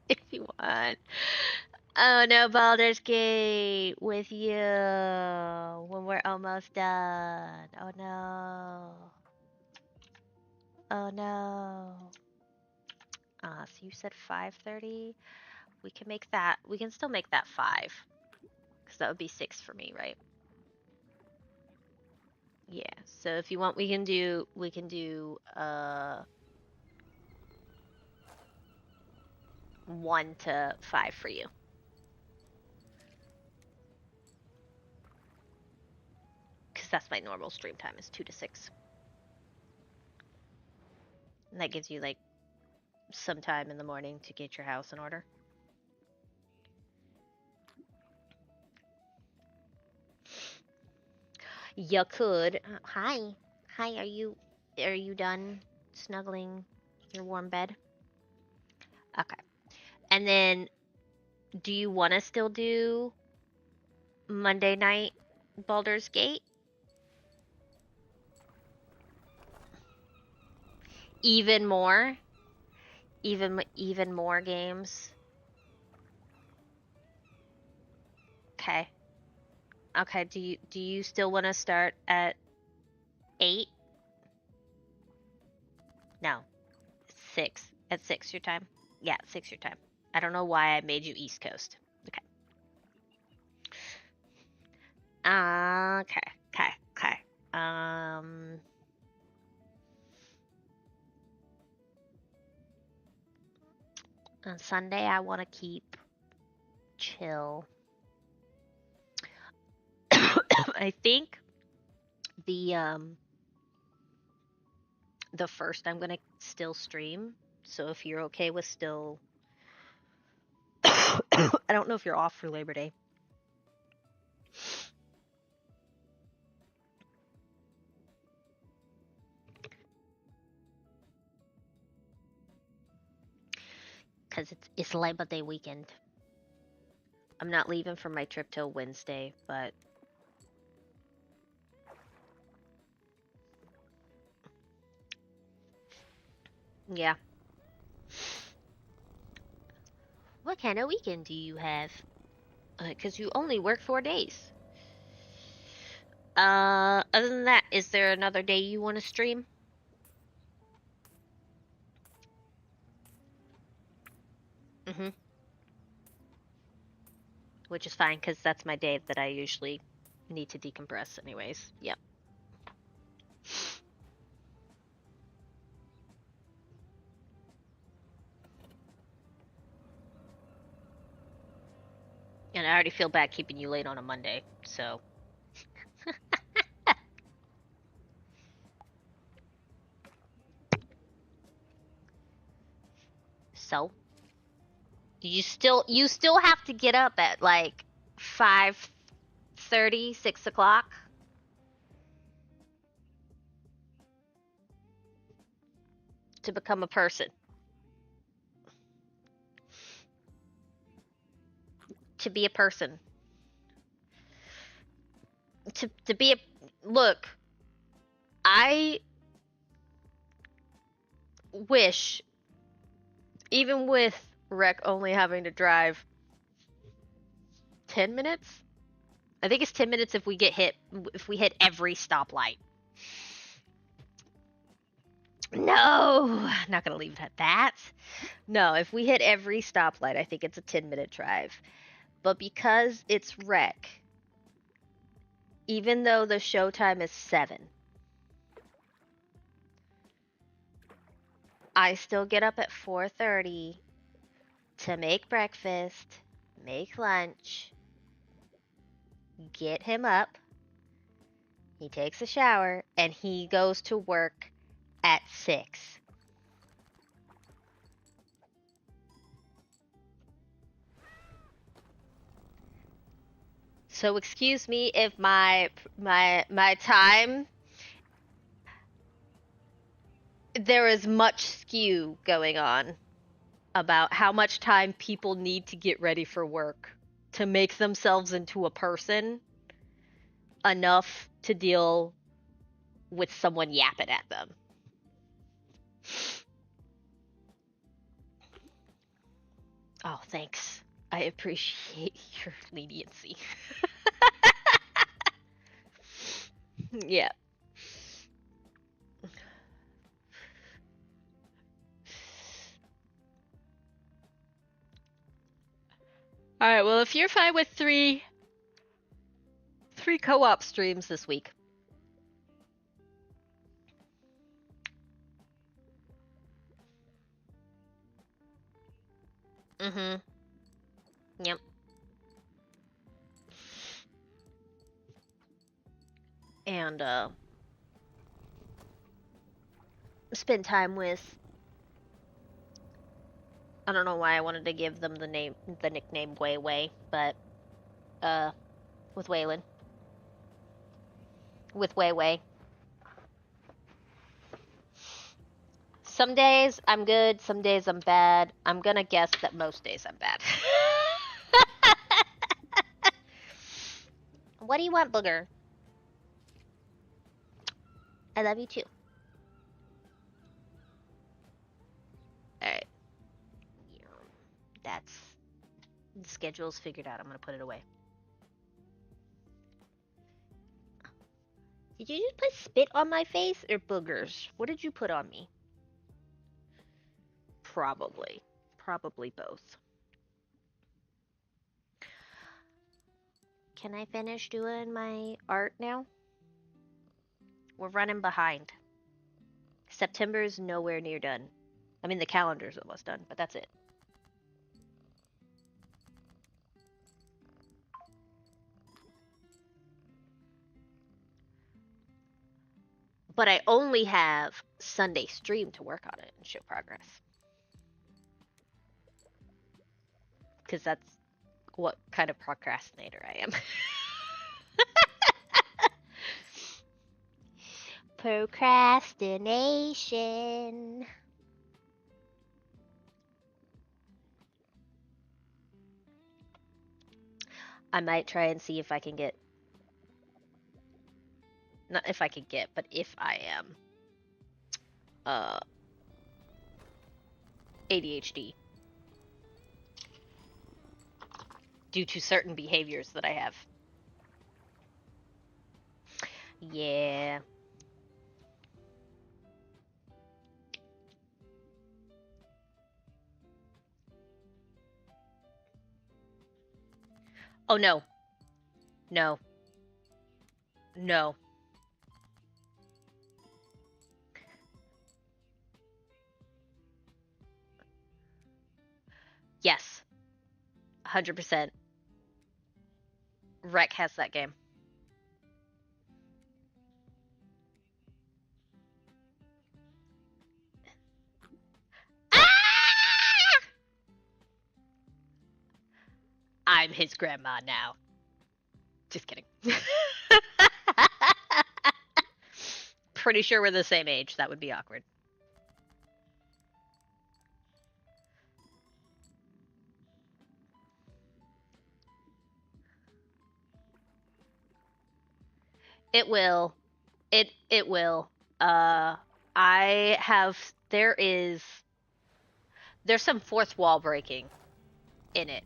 if you want. Oh no, Baldur's Gate with you when we're almost done. Oh no. Oh no. So you said 5:30? We can make that. We can still make that 5. Because that would be 6 for me, right? Yeah. So if you want, we can do 1 to 5 for you. Because that's my normal stream time is 2 to 6. And that gives you like some time in the morning to get your house in order. You could. Hi. Hi, are you done snuggling your warm bed? Okay. And then do you want to still do Monday night Baldur's Gate? Even more? Even more games? Okay. Okay, do you still want to start at 8? No. 6. At 6 your time? Yeah, 6 your time. I don't know why I made you East Coast. Okay. Okay. On Sunday I want to keep chill. I think the first I'm gonna still stream. So if you're okay with still I don't know if you're off for Labor Day. Cause it's Labor Day weekend. I'm not leaving for my trip till Wednesday, but yeah. What kind of weekend do you have? Cause you only work 4 days. Other than that, is there another day you want to stream? Mm-hmm. Which is fine, cause that's my day that I usually need to decompress anyways. Yep. And I already feel bad keeping you late on a Monday, so So you still have to get up at like 5:30, 6 o'clock. To become a person. To be a person. To be a look. I wish, even with Rec only having to drive 10 minutes. I think it's 10 minutes if we hit every stoplight. No, not gonna leave it at that. No, if we hit every stoplight, I think it's a 10-minute drive. But because it's Rec, even though the show time is 7, I still get up at 4:30 to make breakfast, make lunch, get him up. He takes a shower, and he goes to work at 6. So excuse me if my time, there is much skew going on about how much time people need to get ready for work to make themselves into a person enough to deal with someone yapping at them. Oh, thanks. I appreciate your leniency. Yeah. Alright, well, if you're fine with three co-op streams this week. Mm-hmm. Yep. And, spend time with, I don't know why I wanted to give them the nickname Wei Wei, but, with Waylon. With Wei Wei. Some days I'm good, some days I'm bad. I'm gonna guess that most days I'm bad. What do you want, Booger? I love you too. Alright. That's... The schedule's figured out. I'm gonna put it away. Did you just put spit on my face or boogers? What did you put on me? Probably. Probably both. Can I finish doing my art now? We're running behind. September is nowhere near done. I mean, the calendar's almost done, but that's it. But I only have Sunday stream to work on it and show progress. Because that's what kind of procrastinator I am. Procrastination. I might try and see if I can get... Not if I can get, but if I am... ADHD. Due to certain behaviors that I have. Yeah. Oh, no. No. No. Yes. 100%. Rec has that game. Ah! his grandma now. Just kidding. Pretty sure we're the same age. That would be awkward. It will. It will. I have there's some fourth wall breaking in it.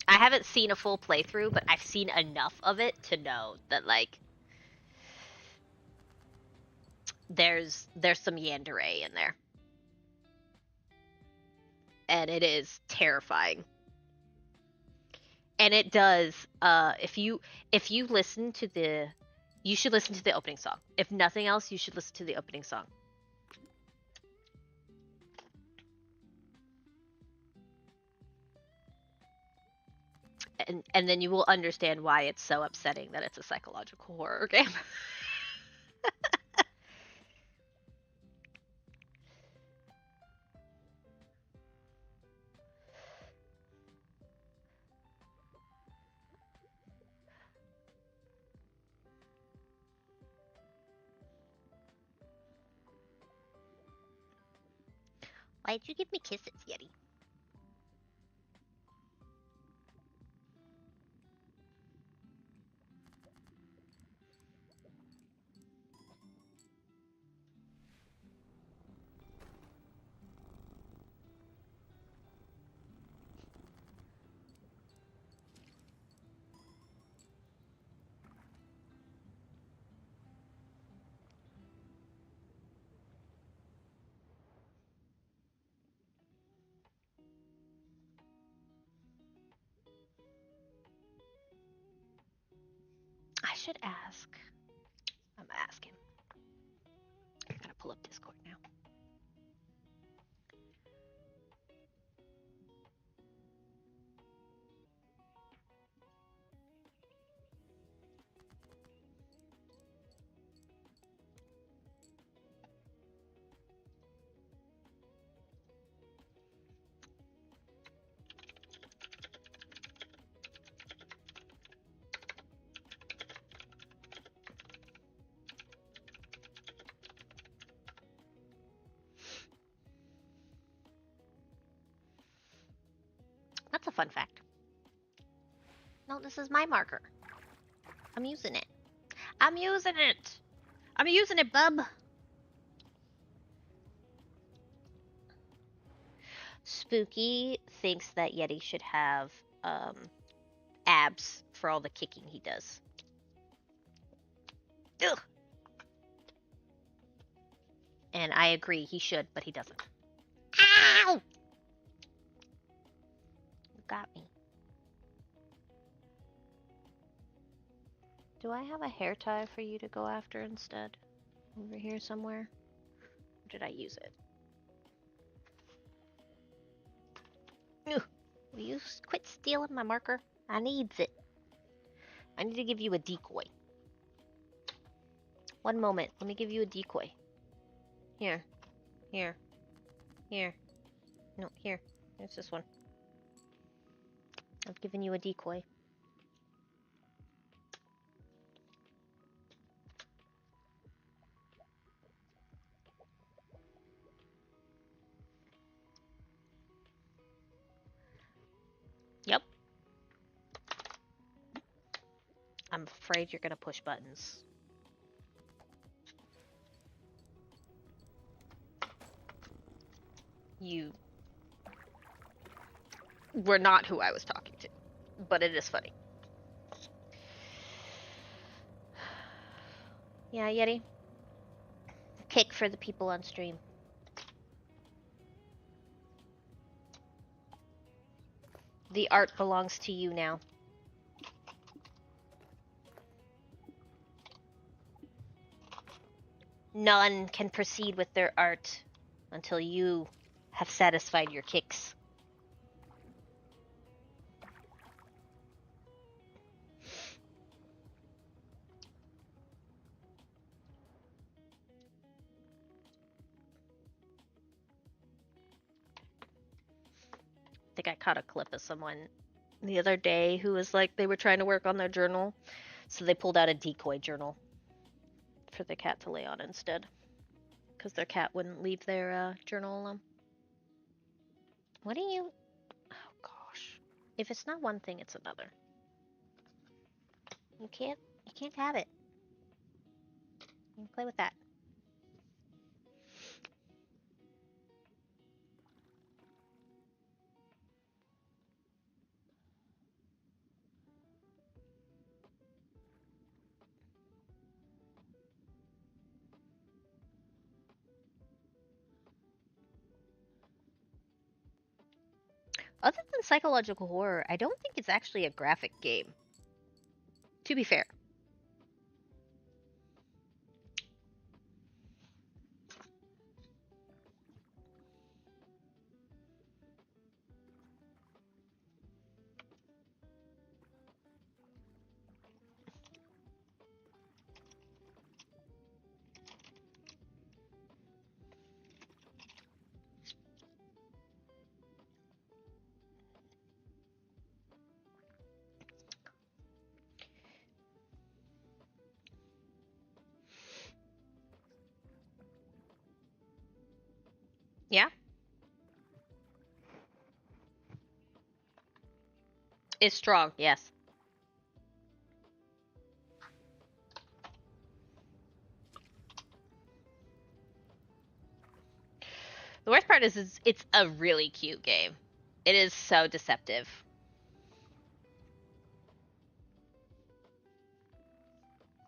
I haven't seen a full playthrough, but I've seen enough of it to know that like there's some yandere in there. And it is terrifying. And it does if you listen to you should listen to the opening song. If nothing else, you should listen to the opening song. And then you will understand why it's so upsetting that it's a psychological horror game. Why'd you give me kisses, Yeti? I should ask. I'm asking. I gotta pull up Discord now. That's a fun fact. No, this is my marker. I'm using it. I'm using it. I'm using it, bub. Spooky thinks that Yeti should have abs for all the kicking he does. Ugh. And I agree, he should, but he doesn't. Ow! You got me. Do I have a hair tie for you to go after instead? Over here somewhere? Or did I use it? Ugh. Will you quit stealing my marker? I needs it. I need to give you a decoy. One moment. Let me give you a decoy. Here. Here. Here. No, here. There's this one. I've given you a decoy. Yep. I'm afraid you're gonna push buttons. You were not who I was talking to, but it is funny. Yeah, Yeti. Kick for the people on stream. The art belongs to you now. None can proceed with their art until you have satisfied your kicks. I think I caught a clip of someone the other day who was like they were trying to work on their journal, so they pulled out a decoy journal for the cat to lay on instead, because their cat wouldn't leave their journal alone. What do you? Oh gosh! If it's not one thing, it's another. You can't have it. You can play with that. Other than psychological horror, I don't think it's actually a graphic game. To be fair. Yeah, it's strong. Yes. The worst part is it's a really cute game. It is so deceptive.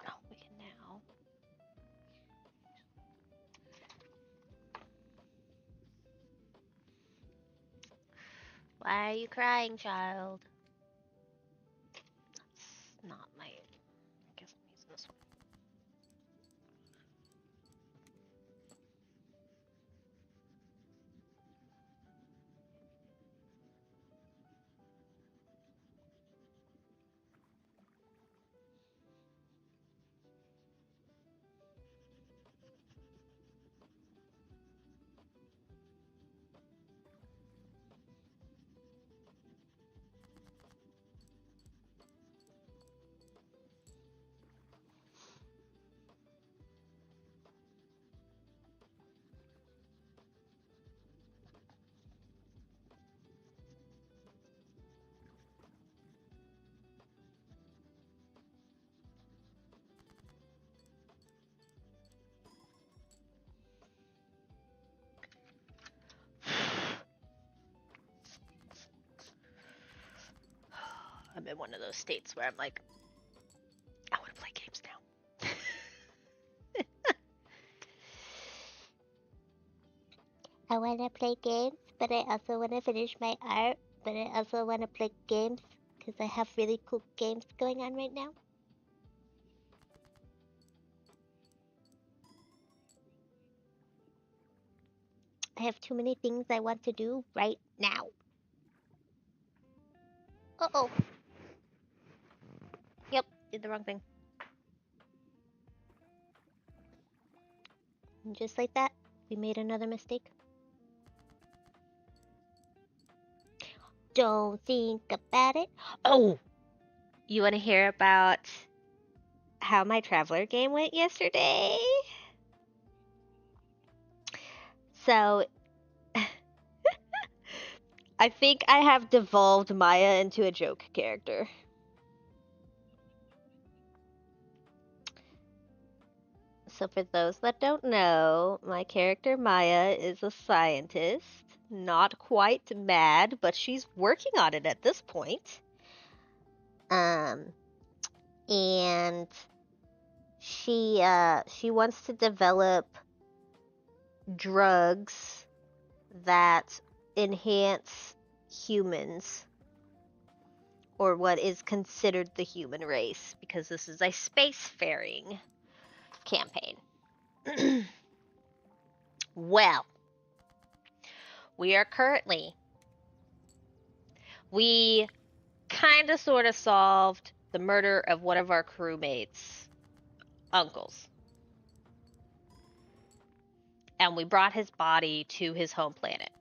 Oh, we can now. Why are you crying, child? That's not my. I guess I'm using this one. I'm in one of those states where I'm like, I want to play games now. I want to play games, but I also want to finish my art, but I also want to play games because I have really cool games going on right now. I have too many things I want to do right now. Uh-oh. Yep, did the wrong thing. And just like that, we made another mistake. Don't think about it. Oh! You want to hear about how my Traveler game went yesterday? So, I think I have devolved Maya into a joke character. So, for those that don't know, my character Maya is a scientist. Not quite mad, but she's working on it at this point. And she wants to develop drugs that enhance humans, or what is considered the human race, because this is a spacefaring campaign. Well, we kind of sort of solved the murder of one of our crewmates' uncles. And we brought his body to his home planet.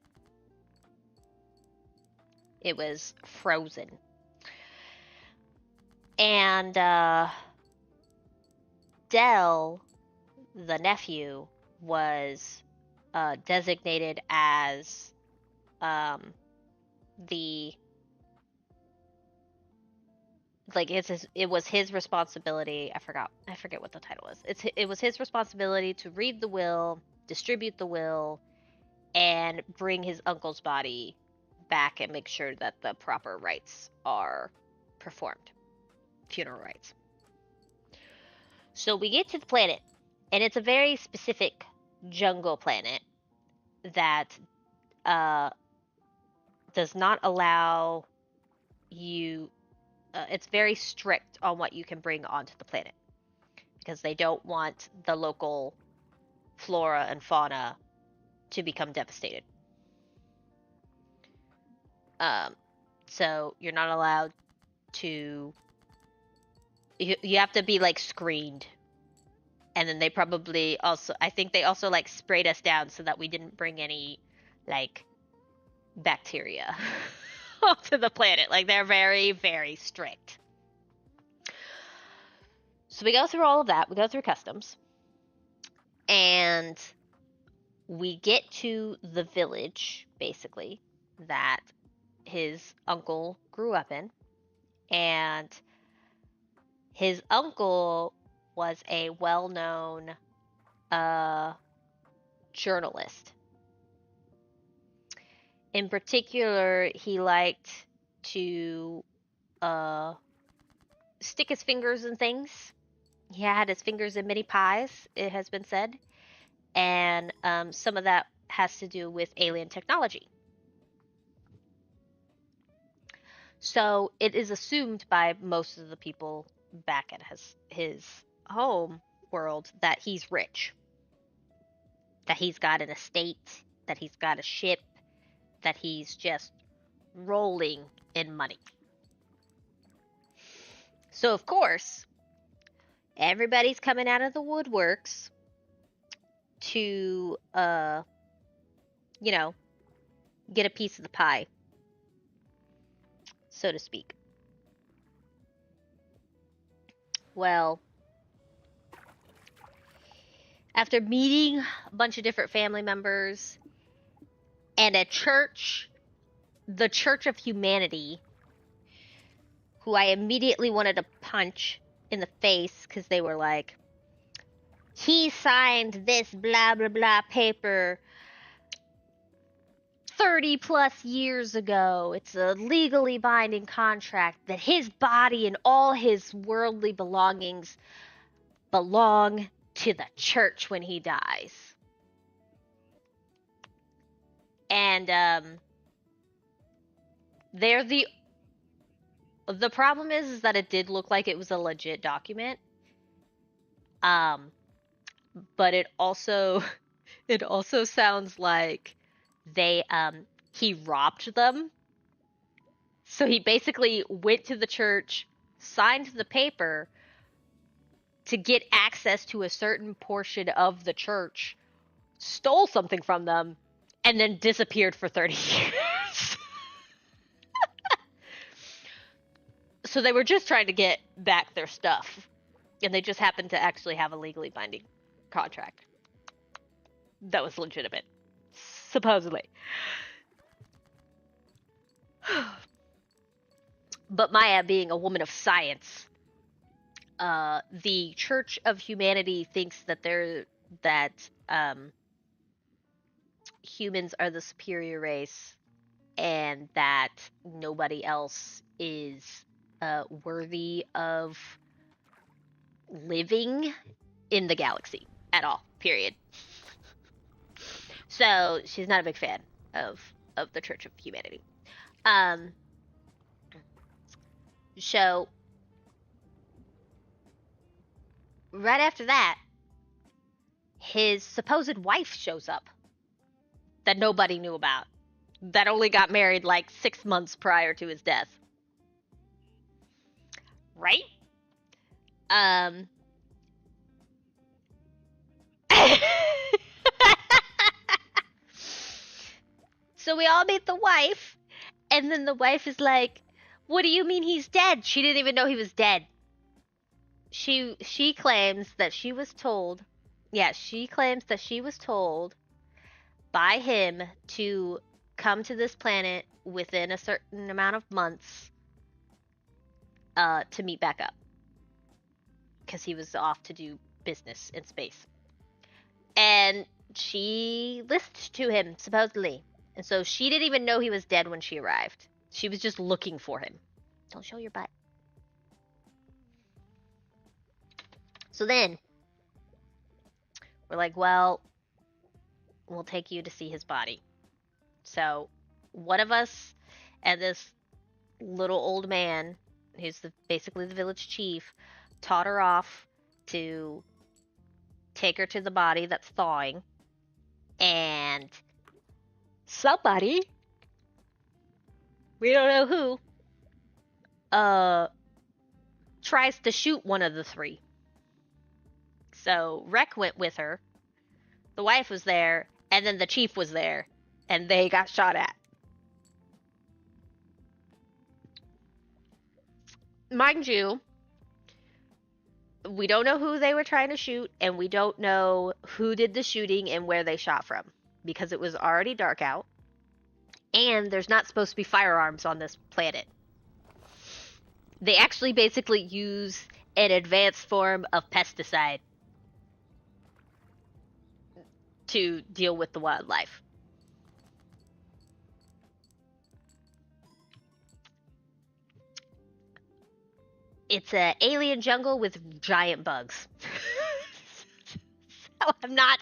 It was frozen. And Dell, the nephew, was designated as the like it was his responsibility. I forget what the title is. It was his responsibility to read the will, distribute the will, and bring his uncle's body back and make sure that the proper rites are performed, funeral rites. So we get to the planet, and it's a very specific jungle planet that does not allow you. It's very strict on what you can bring onto the planet because they don't want the local flora and fauna to become devastated. So you're not allowed to. You have to be like screened, and then they probably also. I think they also like sprayed us down so that we didn't bring any like bacteria onto the planet. Like they're very, very strict. So we go through all of that. We go through customs, and we get to the village basically that his uncle grew up in, and his uncle was a well-known journalist. In particular, he liked to stick his fingers in things. He had his fingers in many pies, it has been said, and some of that has to do with alien technology. So it is assumed by most of the people back at his home world that he's rich, that he's got an estate, that he's got a ship, that he's just rolling in money. So of course, everybody's coming out of the woodworks to get a piece of the pie, so to speak. Well, after meeting a bunch of different family members and a church, the Church of Humanity, who I immediately wanted to punch in the face because they were like, he signed this blah blah blah paper 30 plus years ago. It's a legally binding contract that his body and all his worldly belongings belong to the church when he dies. And they're the problem is that it did look like it was a legit document. But it also sounds like he robbed them. So he basically went to the church, signed the paper to get access to a certain portion of the church, stole something from them, and then disappeared for 30 years. So they were just trying to get back their stuff, and they just happened to actually have a legally binding contract that was legitimate, supposedly. But Maya, being a woman of science, the Church of Humanity thinks that humans are the superior race, and that nobody else is worthy of living in the galaxy at all. Period. So she's not a big fan of the Church of Humanity. So right after that, his supposed wife shows up that nobody knew about, that only got married like 6 months prior to his death. Right? So we all meet the wife, and then the wife is like, what do you mean he's dead? She didn't even know he was dead. she claims that she was told, yeah, she claims that she was told by him to come to this planet within a certain amount of months to meet back up because he was off to do business in space. And she listened to him, supposedly. And so she didn't even know he was dead when she arrived. She was just looking for him. Don't show your butt. So then, we're like, well, we'll take you to see his body. So, one of us and this little old man, who's basically the village chief, taught her off to take her to the body that's thawing. And somebody, we don't know who, tries to shoot one of the three. So Rec went with her, the wife was there, and then the chief was there, and they got shot at. Mind you, we don't know who they were trying to shoot, and we don't know who did the shooting and where they shot from, because it was already dark out, and there's not supposed to be firearms on this planet. They actually basically use an advanced form of pesticide to deal with the wildlife. It's an alien jungle with giant bugs. So I'm not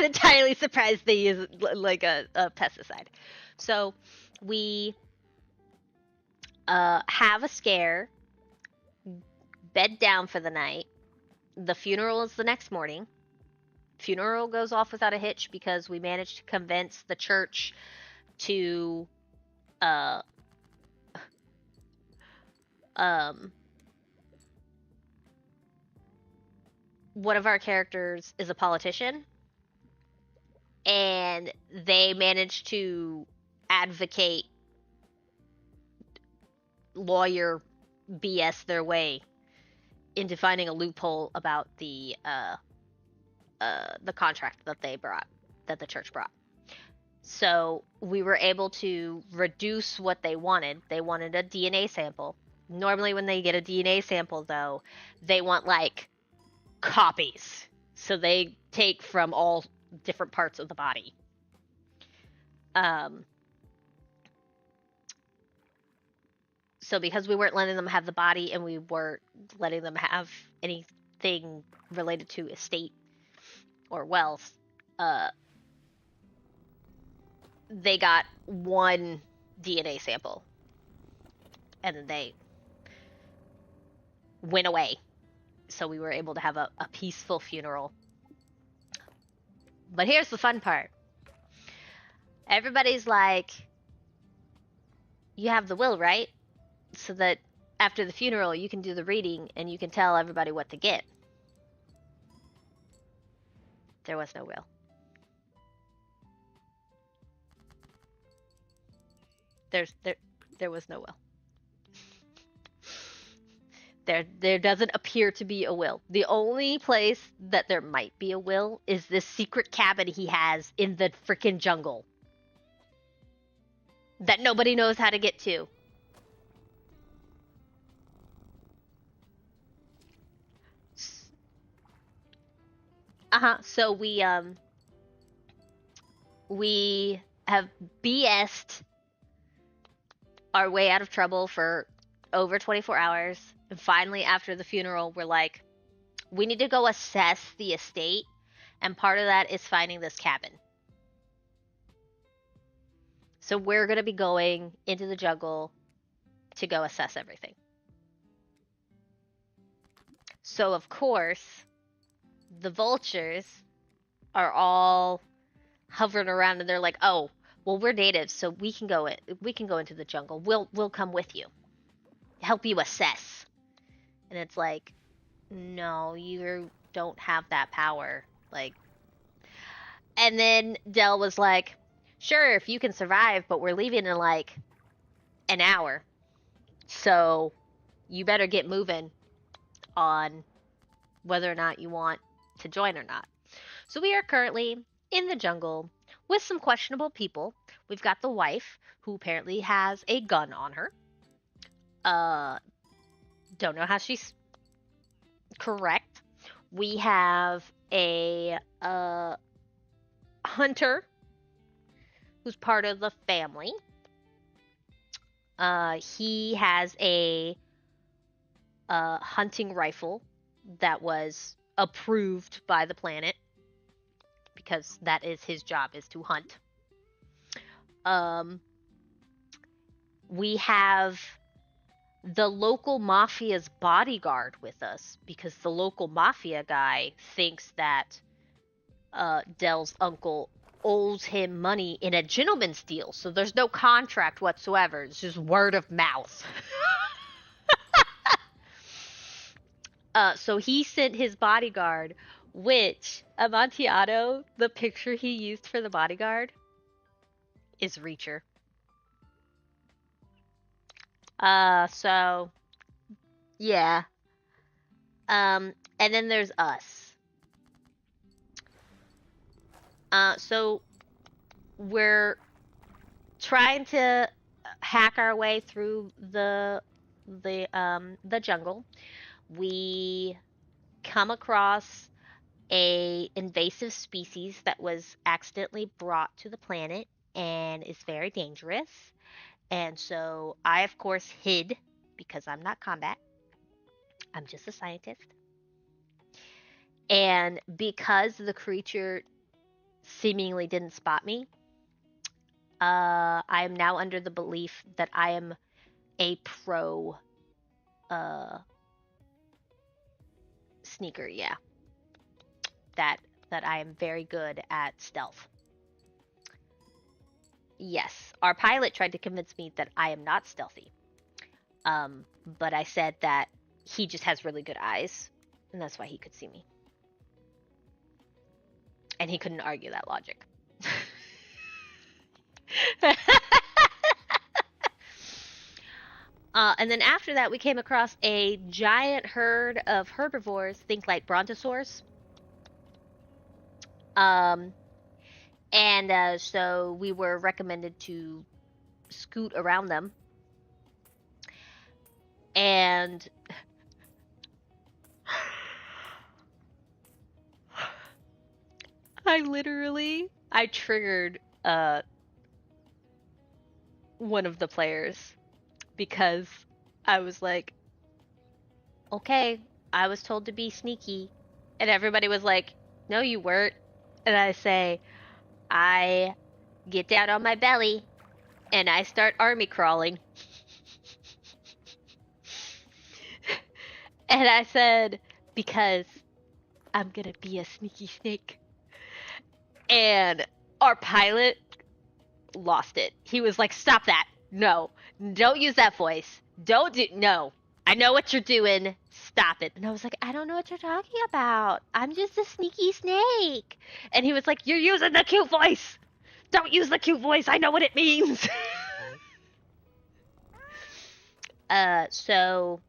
entirely surprised they use like a pesticide. So we have a scare, bed down for the night. The funeral is the next morning. Funeral goes off without a hitch because we managed to convince the church to one of our characters is a politician, and they managed to advocate lawyer BS their way into finding a loophole about the contract that the church brought. So we were able to reduce what they wanted. They wanted a DNA sample. Normally when they get a DNA sample, though, they want like copies. So they take from all different parts of the body. So because we weren't letting them have the body and we weren't letting them have anything related to estate or wealth, they got one DNA sample. And then they went away. So we were able to have a peaceful funeral. But here's the fun part. Everybody's like, you have the will, right? So that after the funeral, you can do the reading and you can tell everybody what to get. There was no will. There was no will. There doesn't appear to be a will. The only place that there might be a will is this secret cabin he has in the freaking jungle that nobody knows how to get to. So we have BS'd our way out of trouble for over 24 hours. And finally, after the funeral, we're like, we need to go assess the estate. And part of that is finding this cabin. So we're going to be going into the jungle to go assess everything. So, of course, the vultures are all hovering around and they're like, oh, well, we're natives, so we can go into the jungle. We'll come with you. Help you assess. And it's like, no, you don't have that power. Like, and then Del was like, sure, if you can survive, but we're leaving in like an hour. So you better get moving on whether or not you want to join or not. So we are currently in the jungle with some questionable people. We've got the wife, who apparently has a gun on her. Uh, don't know how she's correct. We have a hunter who's part of the family. He has a hunting rifle that was approved by the planet because that is his job, is to hunt. We have the local mafia's bodyguard with us because the local mafia guy thinks that Dell's uncle owes him money in a gentleman's deal. So there's no contract whatsoever. It's just word of mouth. So he sent his bodyguard, which Amontillado, the picture he used for the bodyguard, is Reacher. So yeah. And then there's us. So we're trying to hack our way through the jungle. We come across a invasive species that was accidentally brought to the planet and is very dangerous. And so I, of course, hid because I'm not combat. I'm just a scientist. And because the creature seemingly didn't spot me, I am now under the belief that I am a pro sneaker, yeah. That I am very good at stealth. Yes, our pilot tried to convince me that I am not stealthy. But I said that he just has really good eyes, and that's why he could see me. And he couldn't argue that logic. And then after that, we came across a giant herd of herbivores, think like brontosaurs. And so we were recommended to scoot around them. And I triggered one of the players because I was like, okay, I was told to be sneaky. And everybody was like, no, you weren't. And I say, I get down on my belly and I start army crawling. And I said, because I'm gonna be a sneaky snake. And our pilot lost it. He was like, stop that. No, don't use that voice. No. I know what you're doing. Stop it. And I was like, I don't know what you're talking about. I'm just a sneaky snake. And he was like, you're using the cute voice. Don't use the cute voice. I know what it means. So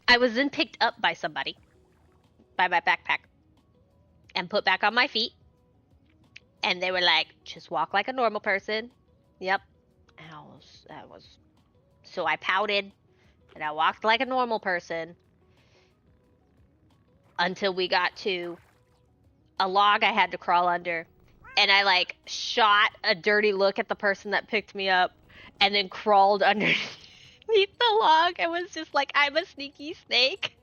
I was then picked up by somebody, by my backpack, and put back on my feet. And they were like, just walk like a normal person. Yep. And I was. So I pouted and I walked like a normal person until we got to a log I had to crawl under. And I like shot a dirty look at the person that picked me up and then crawled underneath the log and was just like, I'm a sneaky snake.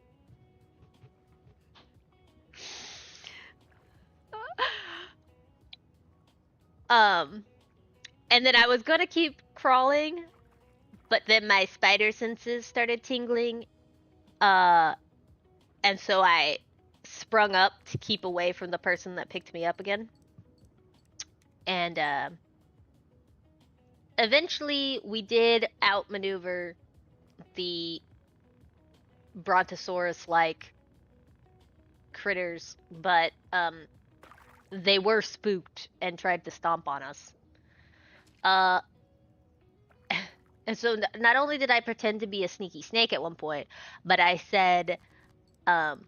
And then I was gonna keep crawling, but then my spider senses started tingling, and so I sprung up to keep away from the person that picked me up again. And eventually we did outmaneuver the brontosaurus-like critters, but they were spooked and tried to stomp on us. And so not only did I pretend to be a sneaky snake at one point, but I said, Um,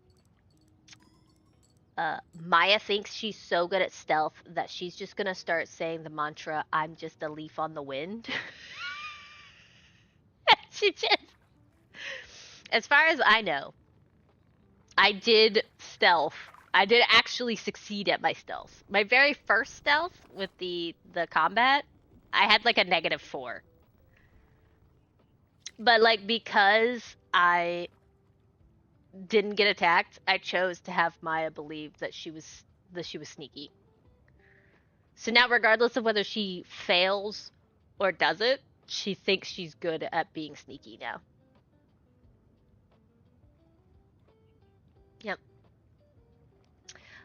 Maya thinks she's so good at stealth that she's just gonna start saying the mantra, "I'm just a leaf on the wind." She just, as far as I know, I did stealth. I did actually succeed at my stealth. My very first stealth with the combat, I had like a -4. But like because I didn't get attacked, I chose to have Maya believe that she was sneaky. So now regardless of whether she fails or does it, she thinks she's good at being sneaky now. Yep.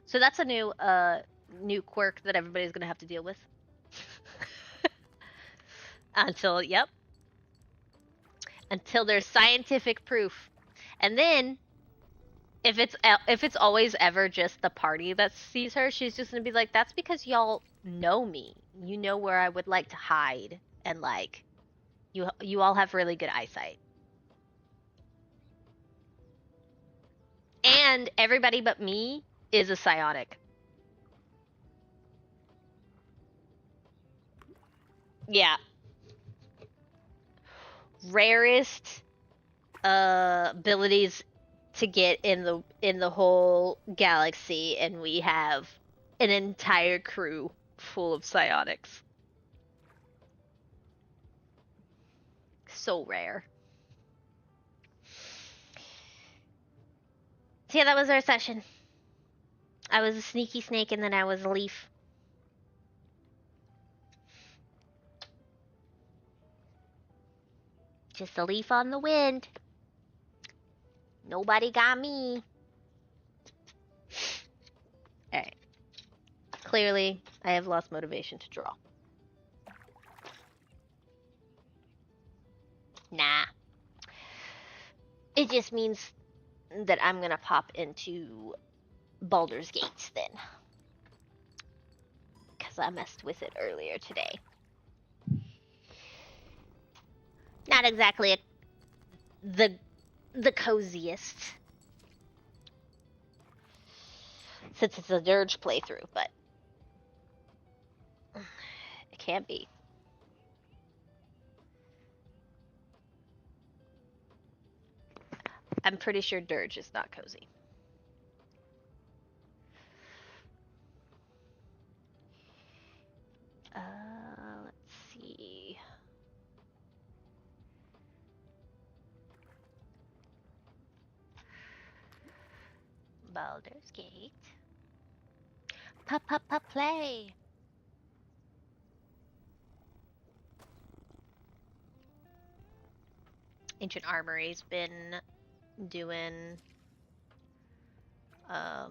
So that's a new quirk that everybody's gonna have to deal with. Yep, until there's scientific proof. And then if it's always ever just the party that sees her, she's just gonna be like, "That's because y'all know me. You know where I would like to hide, and like you all have really good eyesight." And everybody but me is a psionic. Yeah, rarest abilities to get in the whole galaxy, and we have an entire crew full of psionics. So rare. So yeah, that was our session. I was a sneaky snake, and then I was a leaf. Just a leaf on the wind. Nobody got me. Alright. Clearly, I have lost motivation to draw. Nah. It just means that I'm gonna pop into Baldur's Gates then. Because I messed with it earlier today. Not exactly the coziest. Since it's a dirge playthrough, but it can be. I'm pretty sure dirge is not cozy. Let's see. Baldur's Gate. Play. Ancient Armory's been doing uh,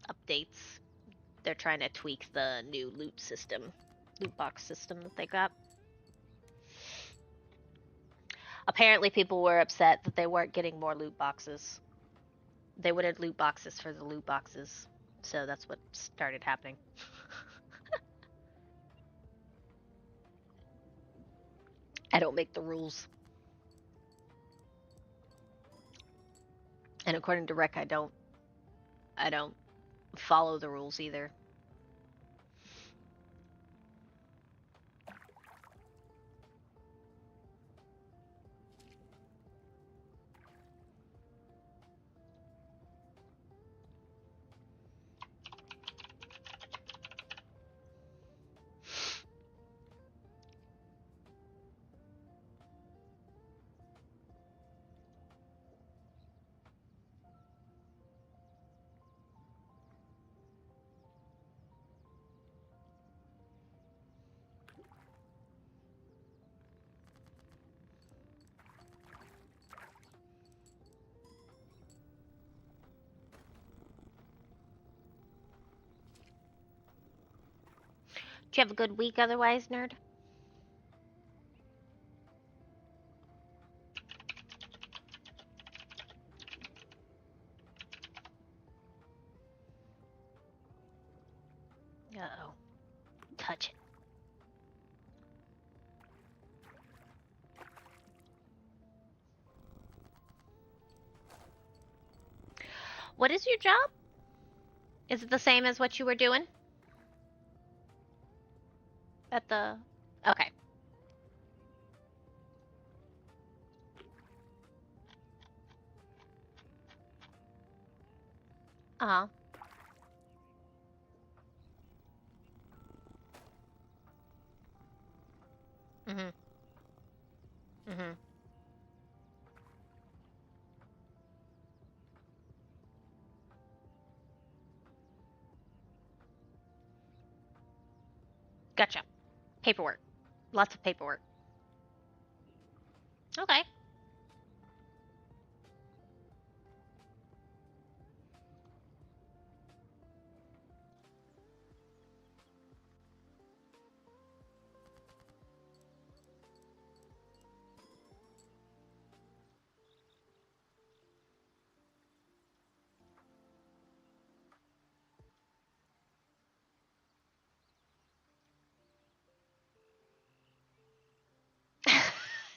updates. They're trying to tweak the new loot box system that they got. Apparently, people were upset that they weren't getting more loot boxes. They wanted loot boxes for the loot boxes, so that's what started happening. I don't make the rules. And according to Rec, I don't follow the rules either. Do you have a good week otherwise, nerd? Uh-oh. Touch it. What is your job? Is it the same as what you were doing at the? Okay. Uh-huh. Mhm. Mhm. Gotcha. Paperwork. Lots of paperwork. Okay.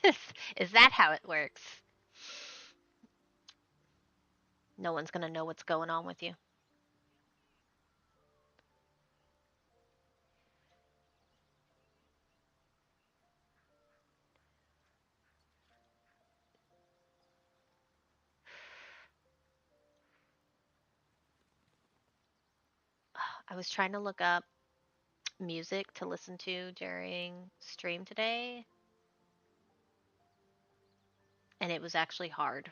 is, is that how it works? No one's gonna know what's going on with you. I was trying to look up music to listen to during stream today, and it was actually hard.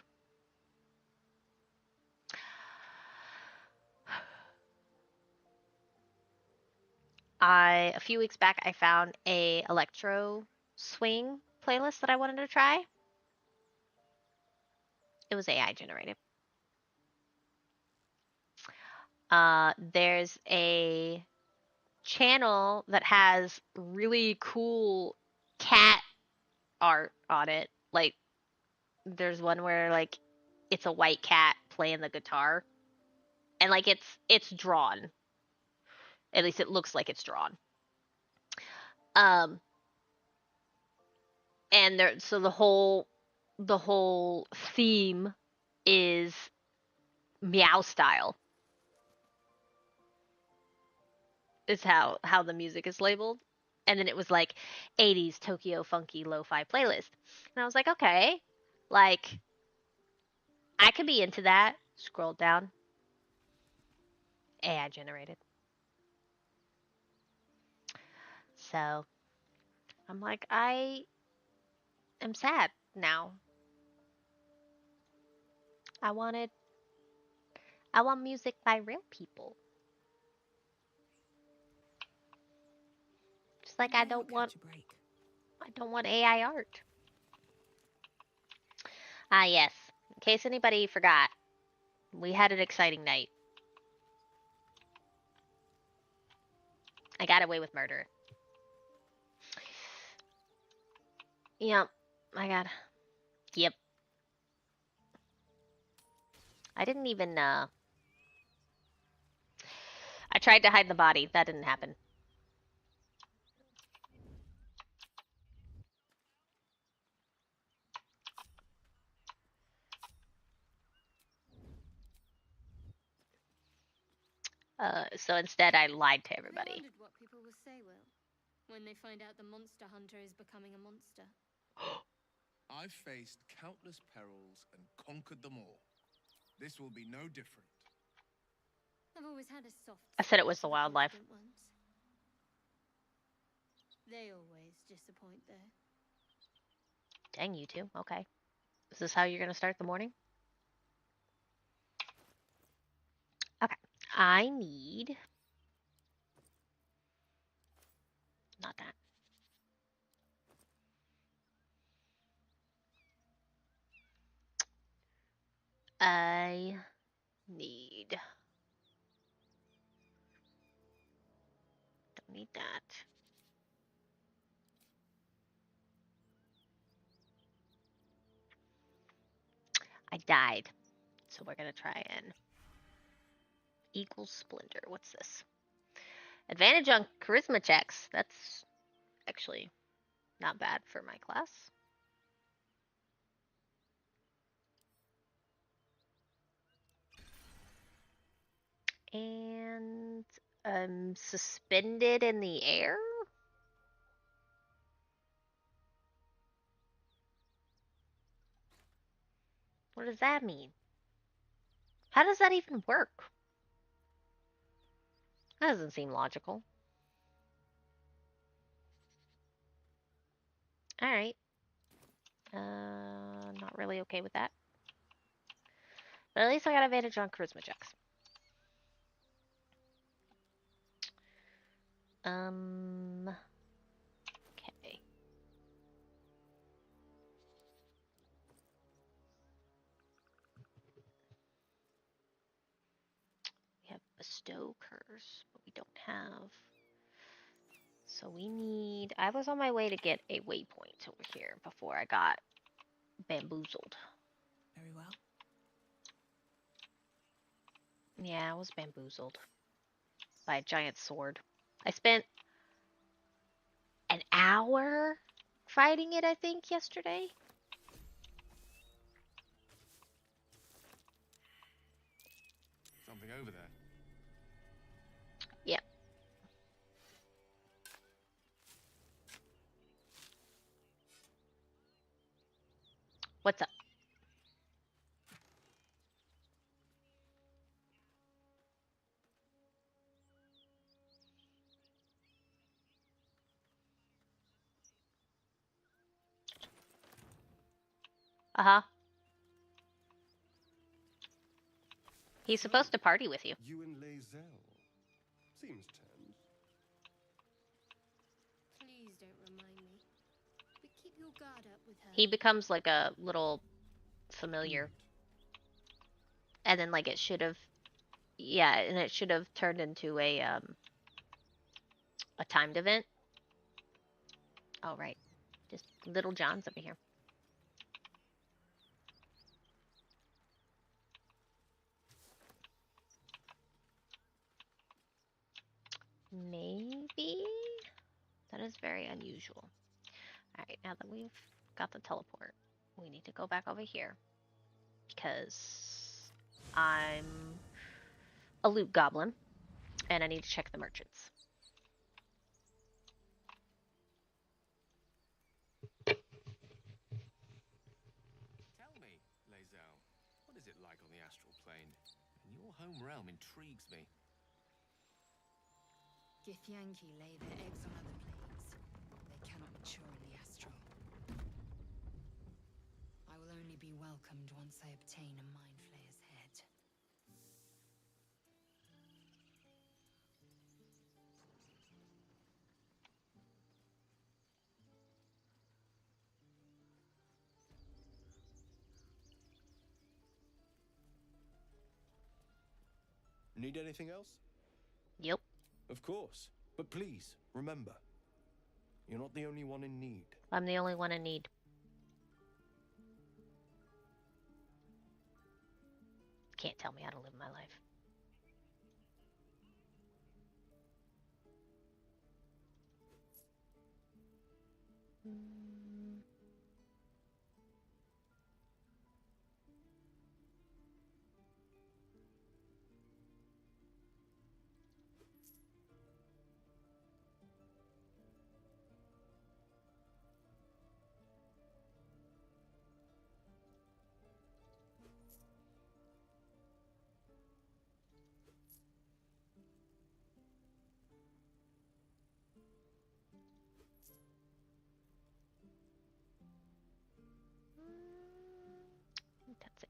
A few weeks back I found a electro swing playlist that I wanted to try. It was AI generated. There's a channel that has really cool cat art on it. Like there's one where like it's a white cat playing the guitar and like it's drawn. At least it looks like it's drawn. Um and there so the whole theme is meow style. Is how the music is labeled. And then it was like 80s Tokyo funky lo-fi playlist. And I was like, okay, like I could be into that. Scroll down, AI generated. So I'm like, I am sad now. I wanted, I want music by real people. Just like I don't want AI art. Ah, yes. In case anybody forgot, we had an exciting night. I got away with murder. Yep. I got. Yep. I didn't even. I tried to hide the body. That didn't happen. So instead, I lied to everybody. I wondered what people will say, Will, when they find out the monster hunter is becoming a monster. I've faced countless perils and conquered them all. This will be no different. I've always had a soft I said it was spot the for wildlife. confident ones. They always disappoint, though. Dang, you two. Okay. Is this how you're gonna start the morning? Okay. I need. Not that. I need. Don't need that. I died. So we're gonna try and equals Splinter. What's this? Advantage on charisma checks. That's actually not bad for my class. And suspended in the air? What does that mean? How does that even work? That doesn't seem logical. Alright. Not really okay with that. But at least I got advantage on charisma checks. Okay. We have bestow curse, but we don't have. So we need. I was on my way to get a waypoint over here before I got bamboozled. Very well. Yeah, I was bamboozled by a giant sword. I spent an hour fighting it, I think, yesterday. Something over there. Yep. What's up? Uh-huh. He's supposed to party with you. You and Lae'zel. Seems tense. Please don't remind me. But keep your guard up with her. He becomes like a little familiar. And then like it should have and it should have turned into a timed event. Oh right. Just little John's over here. Maybe? That is very unusual. Alright, now that we've got the teleport, we need to go back over here. Because I'm a loot goblin, and I need to check the merchants. Tell me, Lae'zel, what is it like on the astral plane? And your home realm intrigues me. Githyanki lay their eggs on other planes. They cannot mature in the astral. I will only be welcomed once I obtain a mind flayer's head. Need anything else? Yep. Of course. But please, remember, you're not the only one in need. I'm the only one in need. Can't tell me how to live my life. That's it.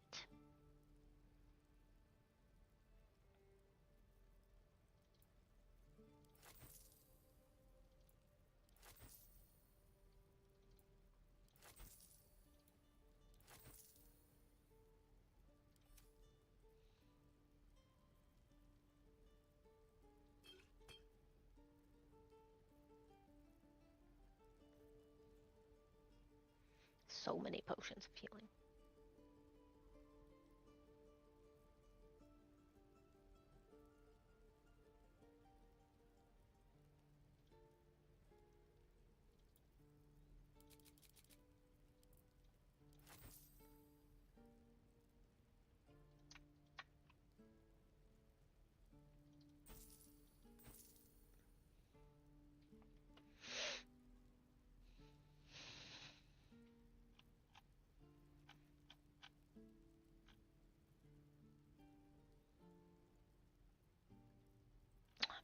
So many potions of healing.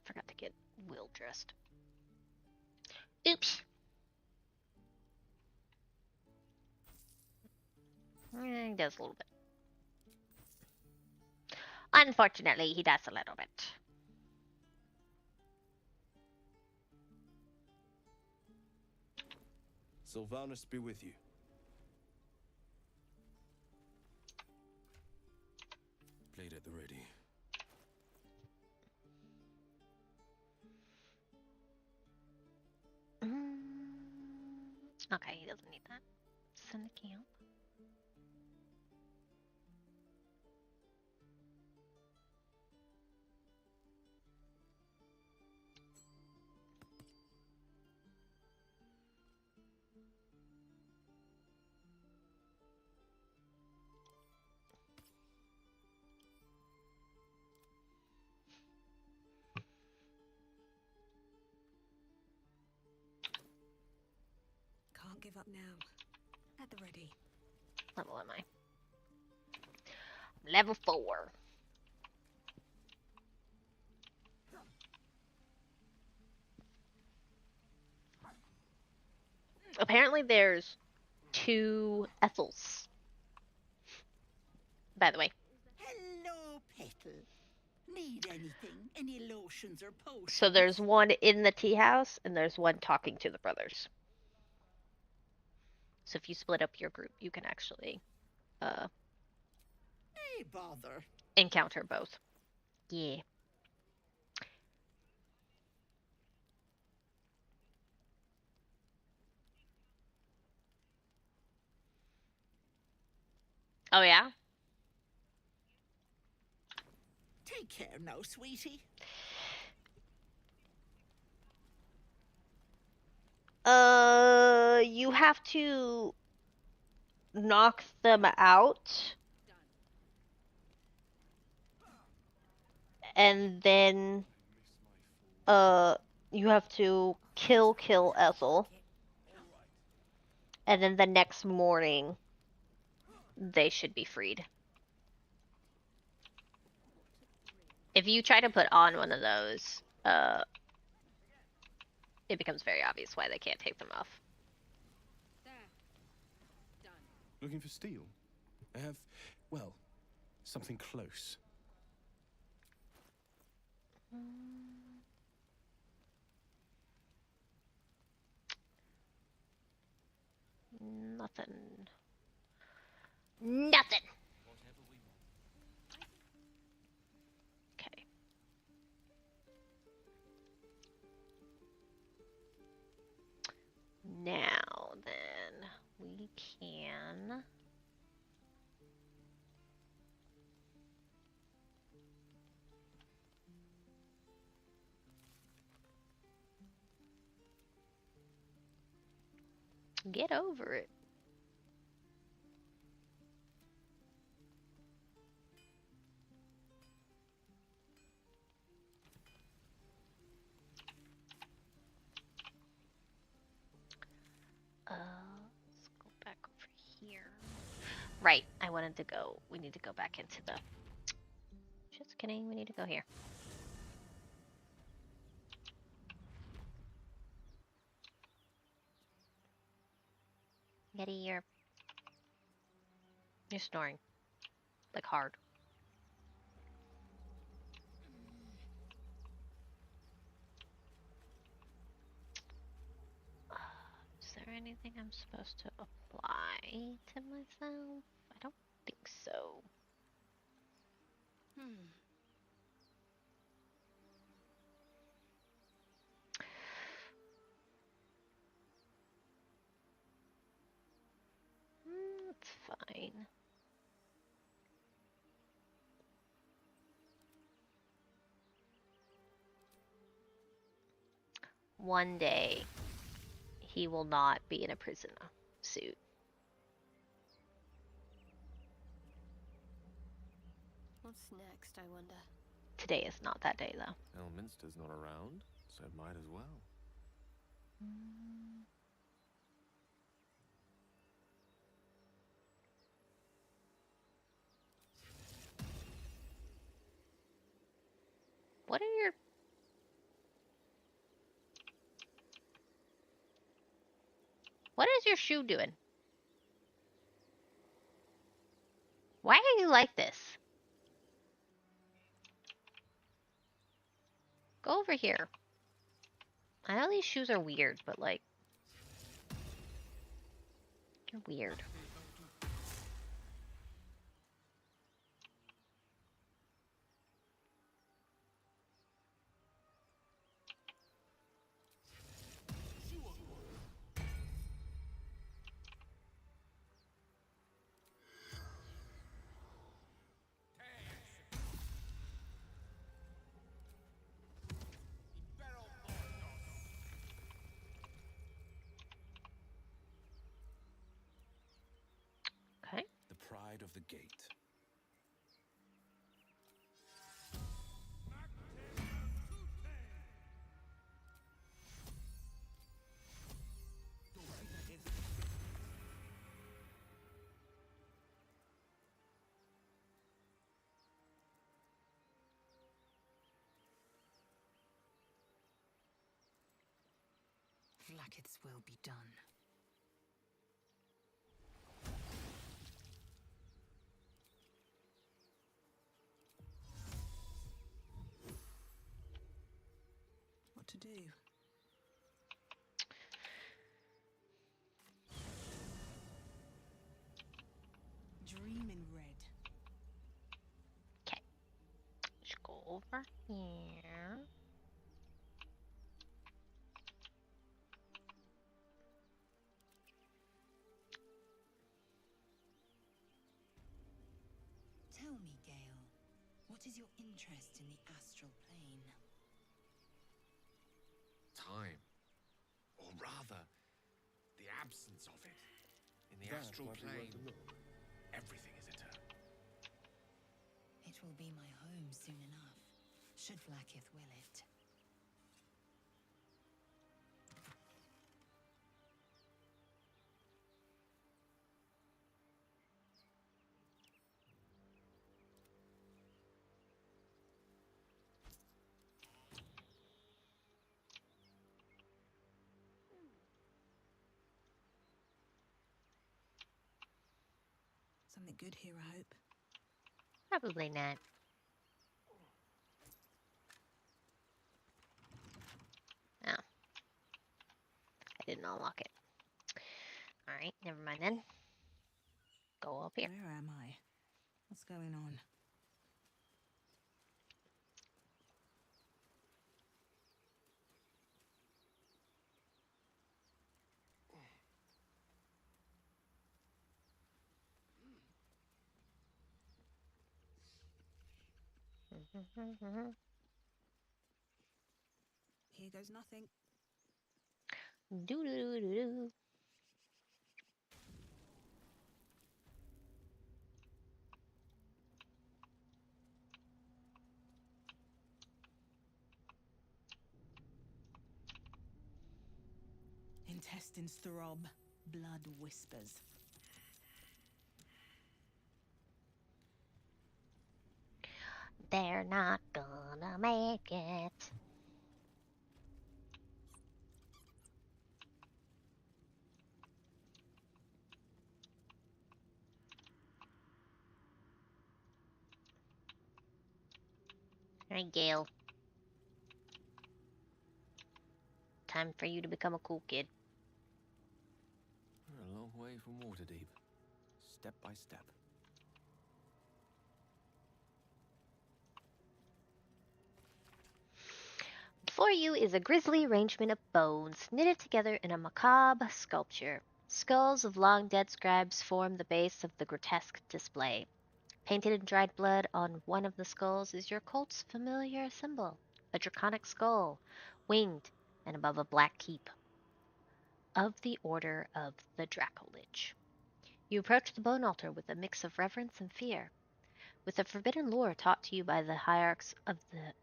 Forgot to get Will dressed. Oops. He does a little bit. Unfortunately, he does a little bit. Sylvanus be with you. Blade at the ready. Okay, he doesn't need that. Send the camp. Can't give up now. At the ready. Level am I? Level 4. Apparently there's 2 Ethels. By the way. Hello, Petal. Need anything? Any lotions or potions? So there's one in the tea house, and there's one talking to the brothers. So if you split up your group, you can actually Hey, bother. encounter both. Yeah. Oh yeah? Take care now, sweetie. You have to knock them out. And then you have to kill Ethel. And then the next morning they should be freed. If you try to put on one of those, it becomes very obvious why they can't take them off. There. Done. Looking for steel? I have, well, something close. Nothing. Nothing! Okay. Now then, we can... get over it. Let's go back over here. Right, I wanted to go. We need to go back into the. Just kidding, we need to go here. Yeti, you're snoring. Like hard. Is there anything I'm supposed to apply to myself? I don't think so. It's fine. One day, he will not be in a prison suit. What's next, I wonder? Today is not that day, though. Elminster's not around, so it might as well. What are your What is your shoe doing? Why are you like this? Go over here. I know these shoes are weird, but like, they're weird. Okay. The pride of the gate. Vlaakith's will be done. What to do? Dream in red. Okay. Just go over here. Tell me, Gale, what is your interest in the astral plane? Time. Or rather, the absence of it. In the That astral might be worth plane, a look. everything is eternal. It will be my home soon enough, should Vlaakith will it. Something good here, I hope. Probably not. Oh. I didn't unlock it. Alright, never mind then. Go up here. Where am I? What's going on? Here goes nothing. Do do do do do. Intestines throb, blood whispers. They're not gonna make it. Alright, Gale. Time for you to become a cool kid. We're a long way from Waterdeep. Step by step. Before you is a grisly arrangement of bones knitted together in a macabre sculpture. Skulls of long dead scribes form the base of the grotesque display. Painted in dried blood on one of the skulls is your cult's familiar symbol, a draconic skull, winged and above a black keep of the Order of the Dracolich. You approach the bone altar with a mix of reverence and fear. With the forbidden lore taught to you by the hierarchs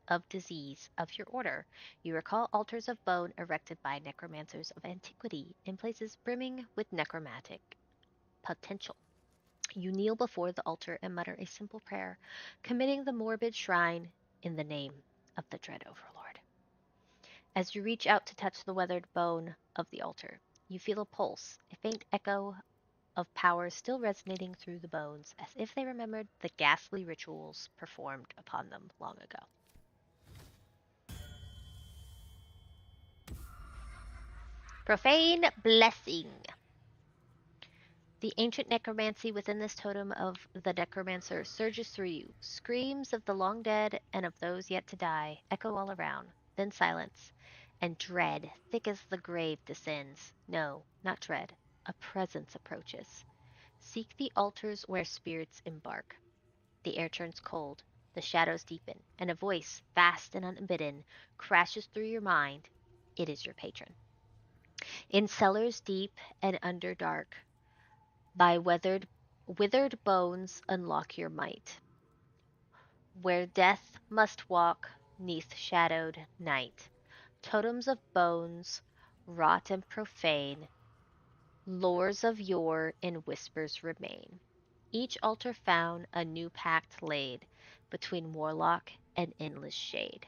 of disease of your order, you recall altars of bone erected by necromancers of antiquity in places brimming with necromantic potential. You kneel before the altar and mutter a simple prayer, committing the morbid shrine in the name of the dread overlord. As you reach out to touch the weathered bone of the altar, You feel a pulse, a faint echo of power still resonating through the bones, as if they remembered the ghastly rituals performed upon them long ago. Profane blessing. The ancient necromancy within this totem of the necromancer surges through you. Screams of the long dead and of those yet to die echo all around, then silence, and dread, thick as the grave, descends. No, not dread. A presence approaches. Seek the altars where spirits embark. The air turns cold, the shadows deepen, and a voice, vast and unbidden, crashes through your mind. It is your patron. In cellars deep and under dark, by withered bones unlock your might. Where death must walk 'neath shadowed night. Totems of bones, wrought and profane, lores of yore in whispers remain. Each altar found, a new pact laid between warlock and endless shade.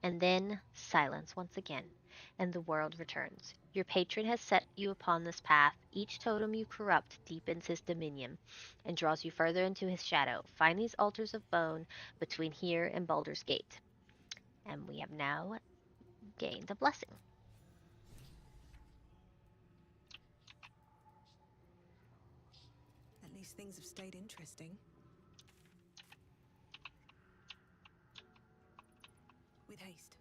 And then silence once again, and the world returns. Your patron has set you upon this path. Each totem you corrupt deepens his dominion and draws you further into his shadow. Find these altars of bone between here and Baldur's Gate. And we have now gained a blessing. At least things have stayed interesting. With haste.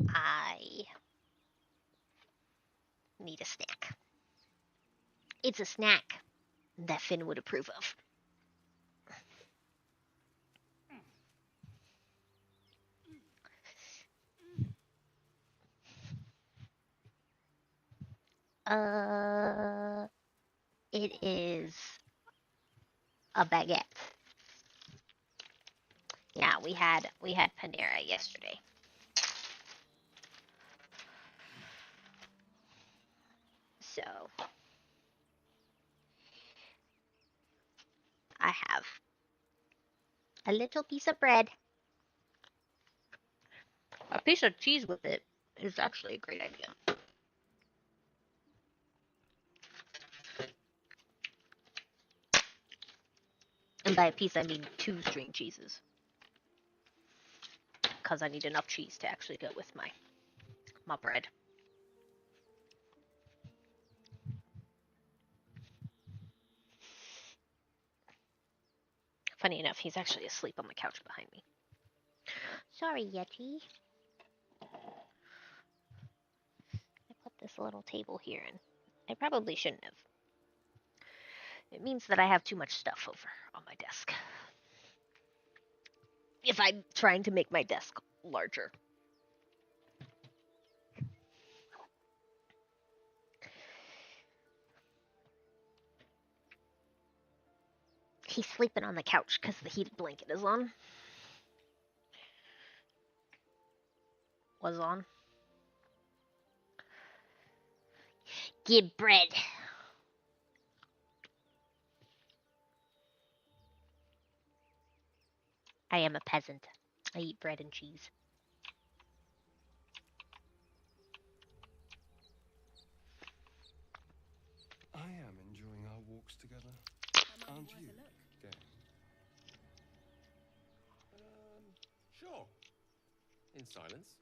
I need a snack. It's a snack that Finn would approve of. It is a baguette. Yeah, we had Panera yesterday. So I have a little piece of bread. A piece of cheese with it is actually a great idea. And by a piece, I mean 2 string cheeses. Because I need enough cheese to actually go with my bread. Funny enough, he's actually asleep on the couch behind me. Sorry, Yeti. I put this little table here, and I probably shouldn't have. It means that I have too much stuff over on my desk. If I'm trying to make my desk larger. He's sleeping on the couch because the heated blanket is on. Was on. Give bread. I am a peasant. I eat bread and cheese. I am enjoying our walks together. Aren't you, Game? Sure. In silence.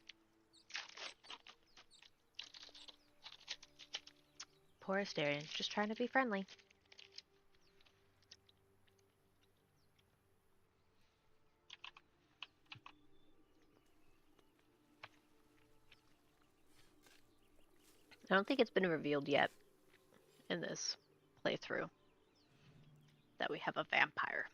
Poor Asterion, just trying to be friendly. I don't think it's been revealed yet in this playthrough that we have a vampire.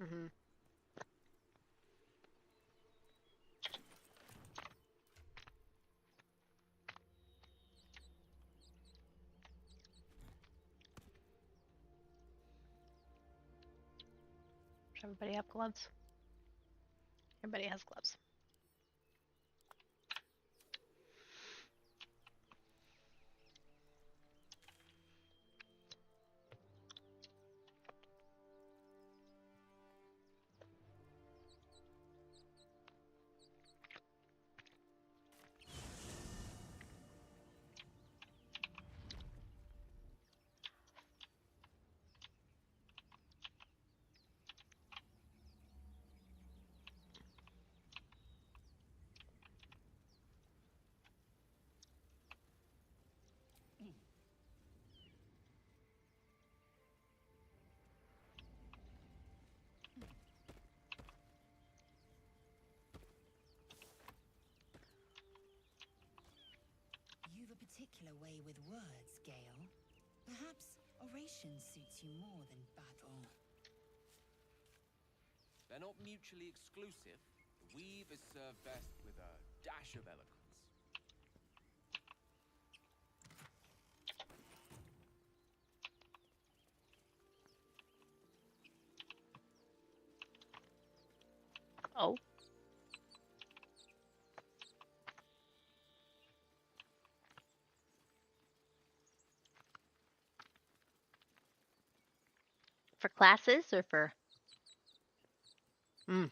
Mm-hmm. Does everybody have gloves? Everybody has gloves. You've a particular way with words, Gale. Perhaps oration suits you more than battle. They're not mutually exclusive. The weave is served best with a dash of eloquence. Oh. For classes or for? Mm.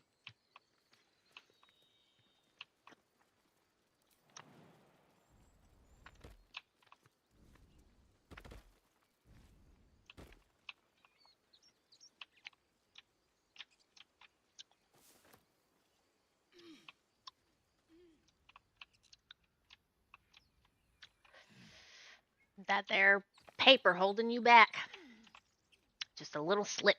That there paper holding you back. Just a little slip.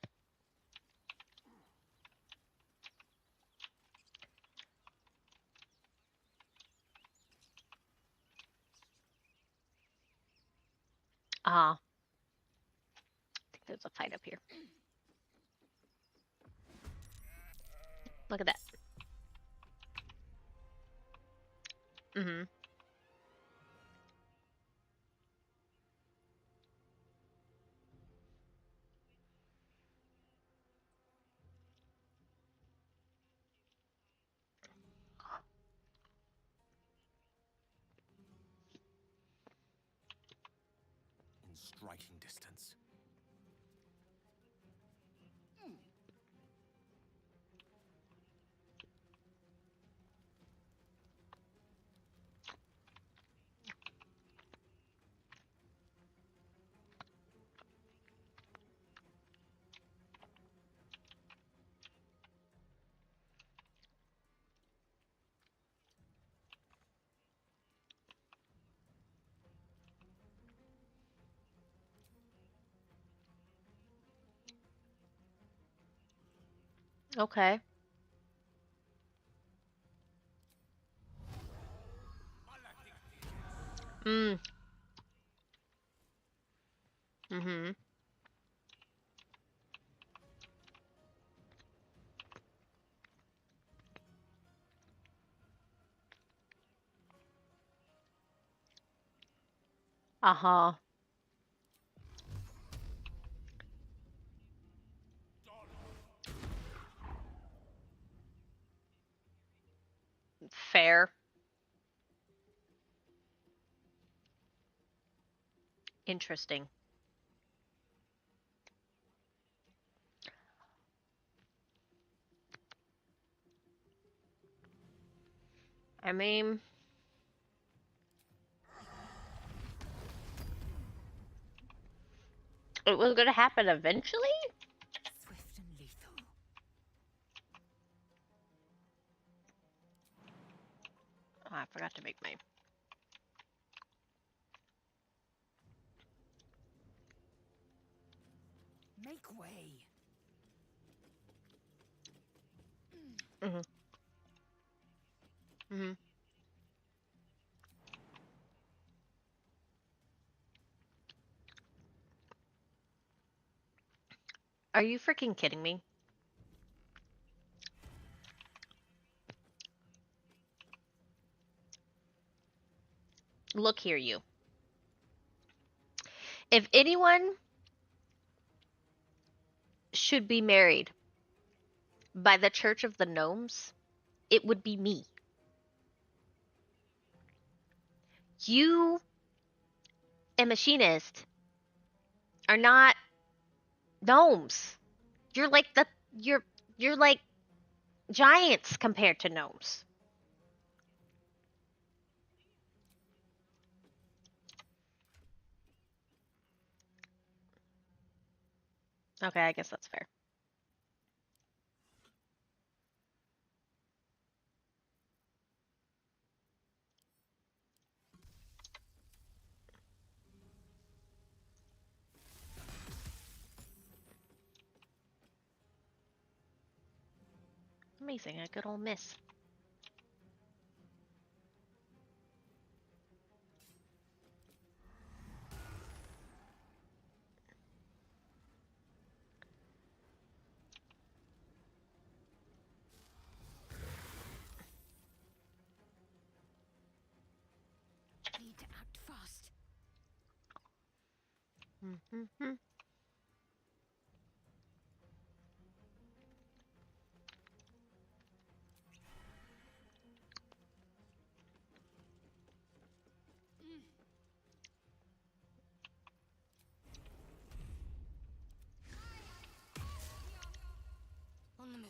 I think there's a fight up here. Look at that. Mm-hmm. In striking distance. Okay. Mm. Mm-hmm. Uh-huh. Fair. Interesting. I mean, it was gonna happen eventually? Swift and lethal. Oh, I forgot to make my... Make way. Mm-hmm. Mm-hmm. Are you freaking kidding me? Look here, you. If anyone should be married by the Church of the Gnomes, it would be me. You and Machinist are not gnomes. You're like you're like giants compared to gnomes. Okay, I guess that's fair. Amazing, a good old miss. Need to act fast. Mm-hmm. On the move.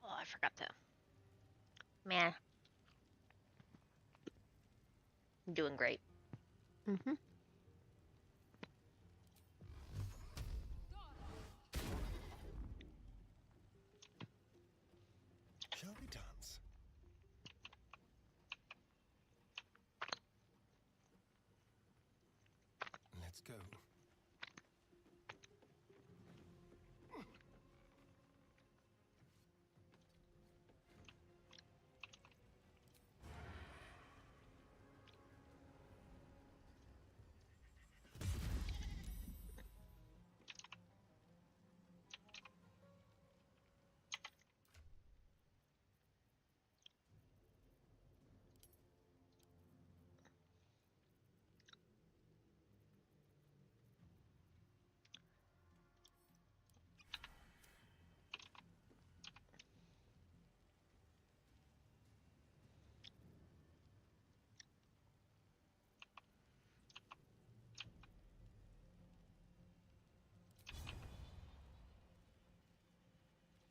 Oh, I forgot to. Man, I'm doing great. Mm-hmm. Shall we dance? Let's go.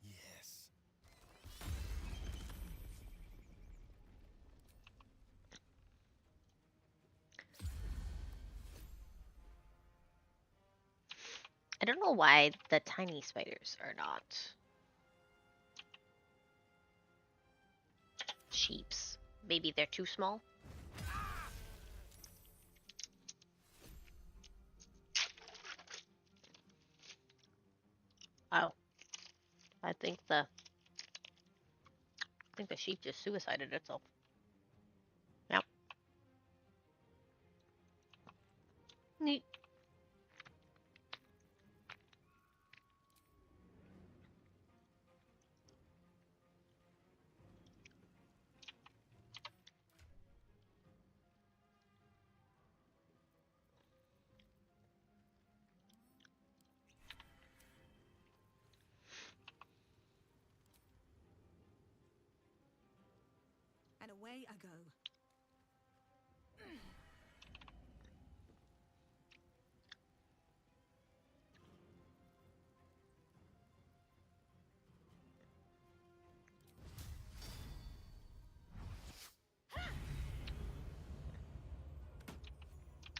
Yes. I don't know why the tiny spiders are not sheeps. Maybe they're too small. Oh, I think the sheep just suicided itself. Yep. Neat. And away I go.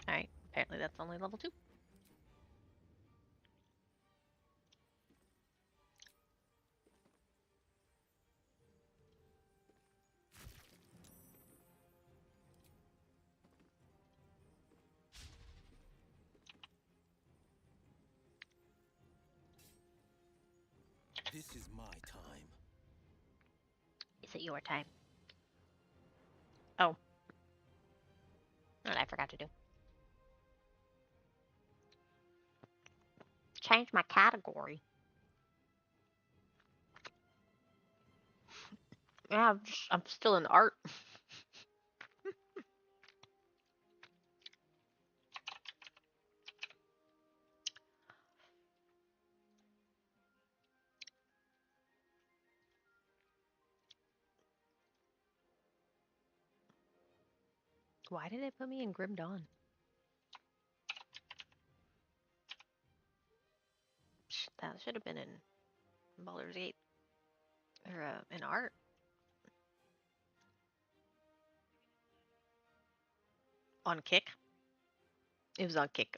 Alright, apparently that's only level 2. This is my time. Is it your time? Oh. What I forgot to do. Change my category. Yeah, I'm still in art. Why did it put me in Grim Dawn? That should have been in Baldur's Gate or in art. On Kick. It was on Kick.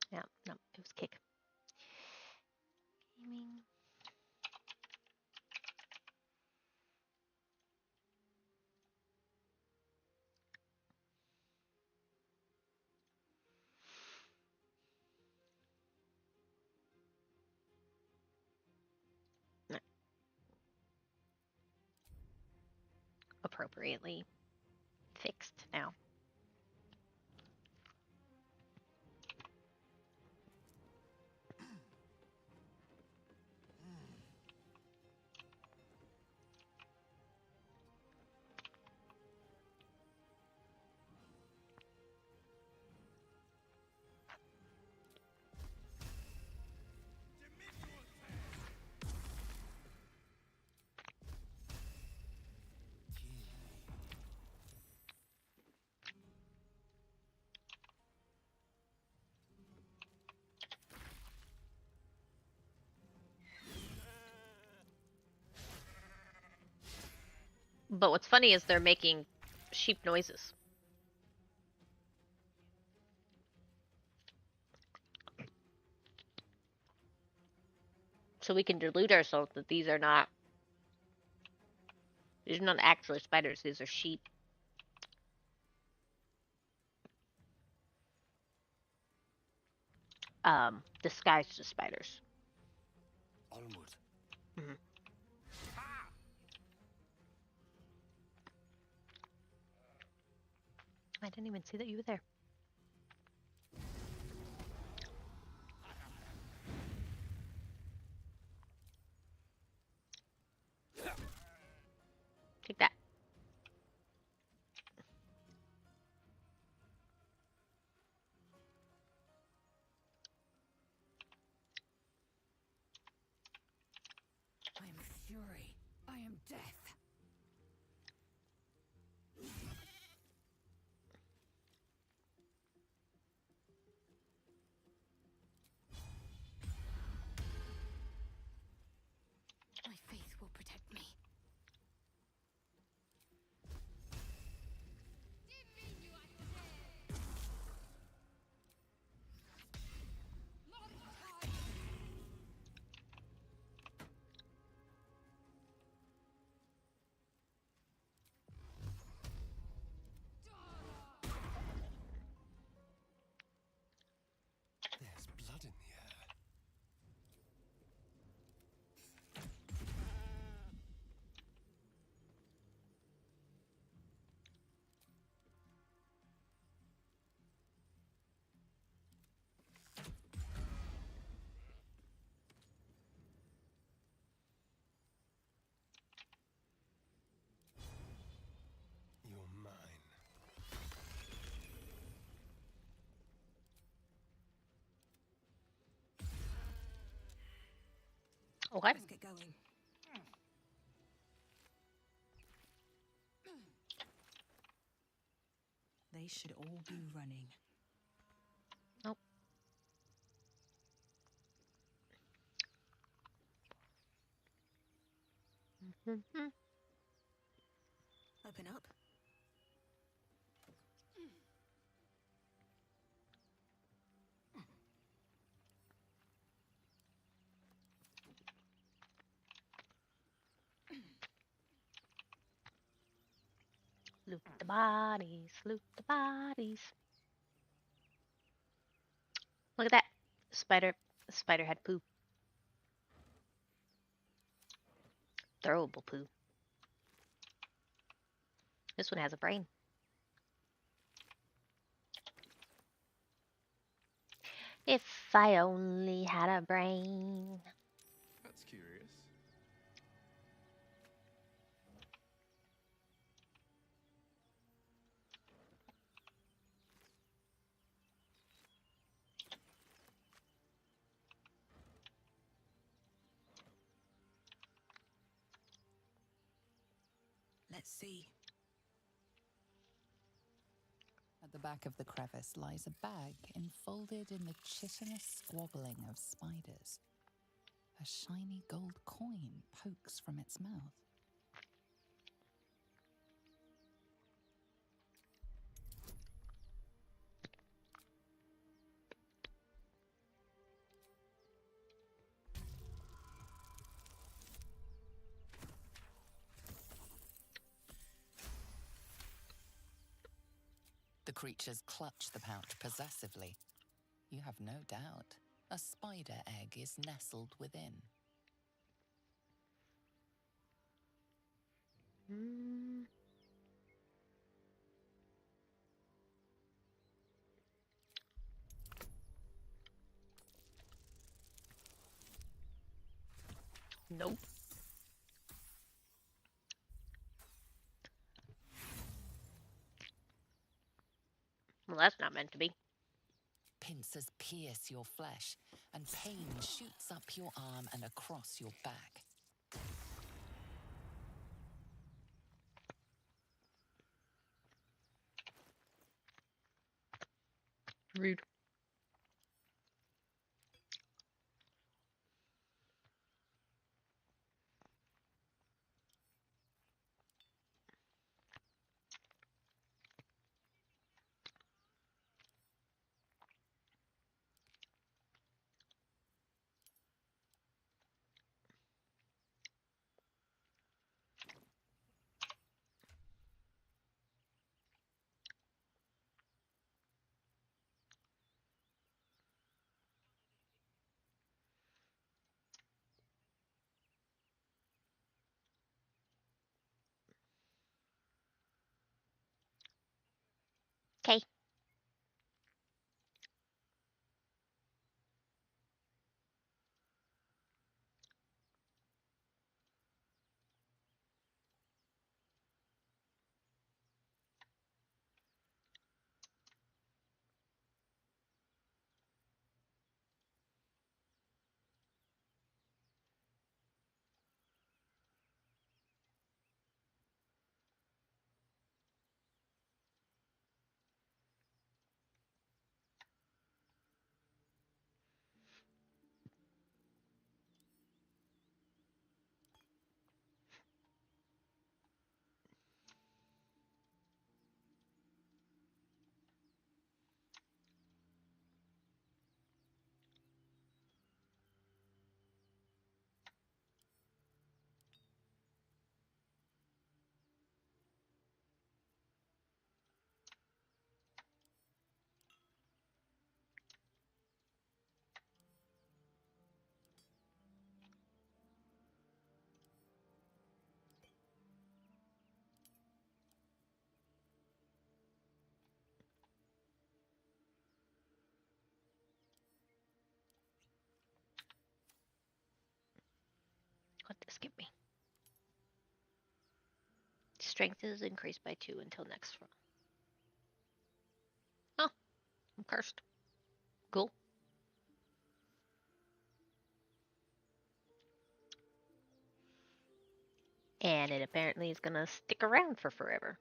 Yeah, no, it was Kick. Gaming. No. Appropriately fixed now. But what's funny is they're making sheep noises. So we can delude ourselves that these are not actually spiders, these are sheep. Disguised as spiders. Onward. Mm-hmm. I didn't even see that you were there. Take that. I am fury. I am death. My faith will protect me. There's blood in the air. You're mine. Okay. Let's get going. They should all be running. Nope. Mm-hmm. Open up. Loot the bodies, loot the bodies. Look at that. Spider had poo. Throwable poo. This one has a brain. If I only had a brain. That's curious. Let's see. At the back of the crevice lies a bag enfolded in the chitinous squabbling of spiders. A shiny gold coin pokes from its mouth. The creatures clutch the pouch possessively. You have no doubt a spider egg is nestled within. Nope. Well, that's not meant to be. Pincers pierce your flesh, and pain shoots up your arm and across your back. Rude. Okay. What this give me? Strength is increased by 2 until next round. Oh, I'm cursed. Cool. And it apparently is gonna stick around for forever.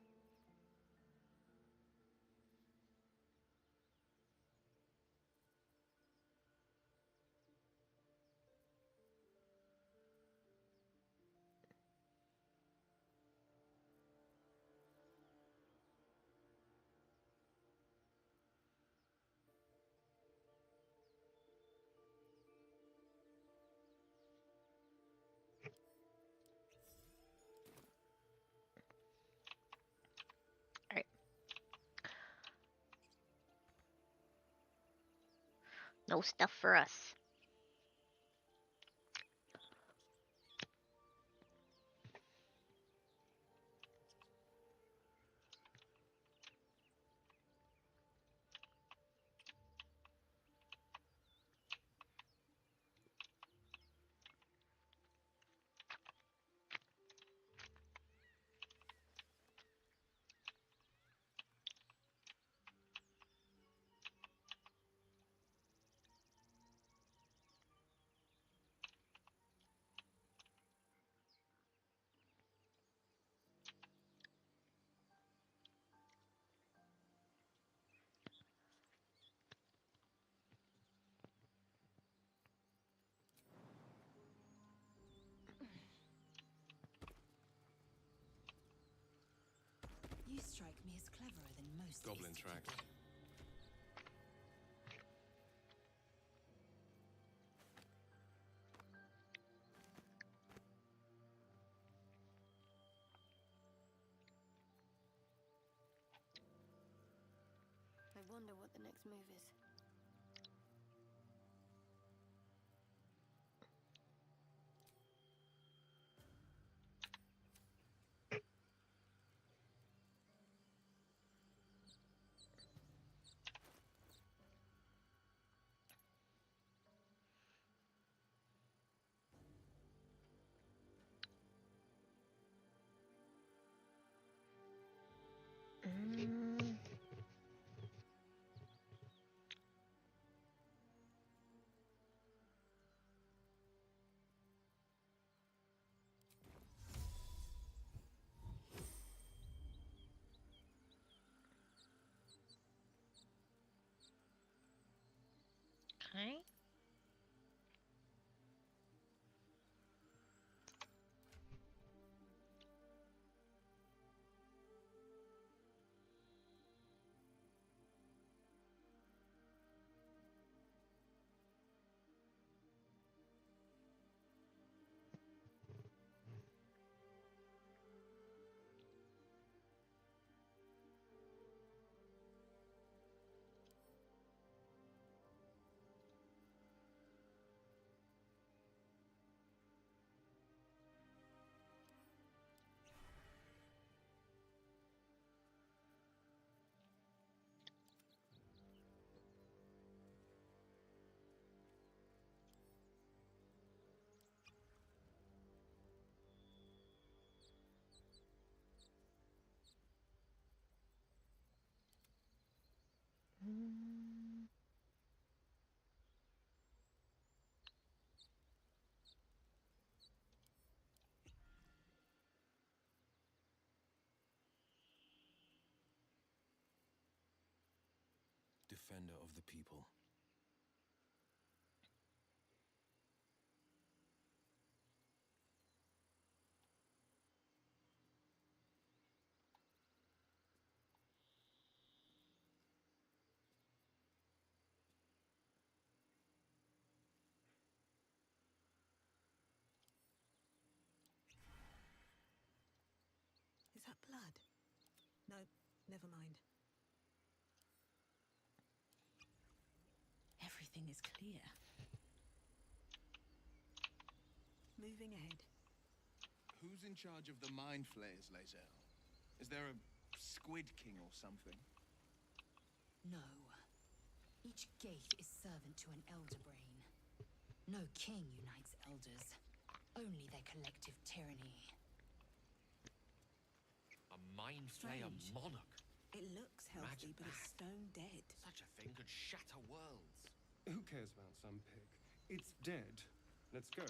Alright. No stuff for us. You strike me as cleverer than most. Goblin hasty tracks. people. I wonder what the next move is. Mm. Okay. Mm. Defender of the people. Is that blood? No, never mind. Everything is clear. Moving ahead. Who's in charge of the mind flayers, Lae'zel? Is there a squid king or something? No. Each gate is servant to an elder brain. No king unites elders, only their collective tyranny. A mind flayer Strange. monarch. It looks healthy, Imagine but it's that. stone dead. Such a thing could shatter worlds. Who cares about some pig? It's dead. Let's go.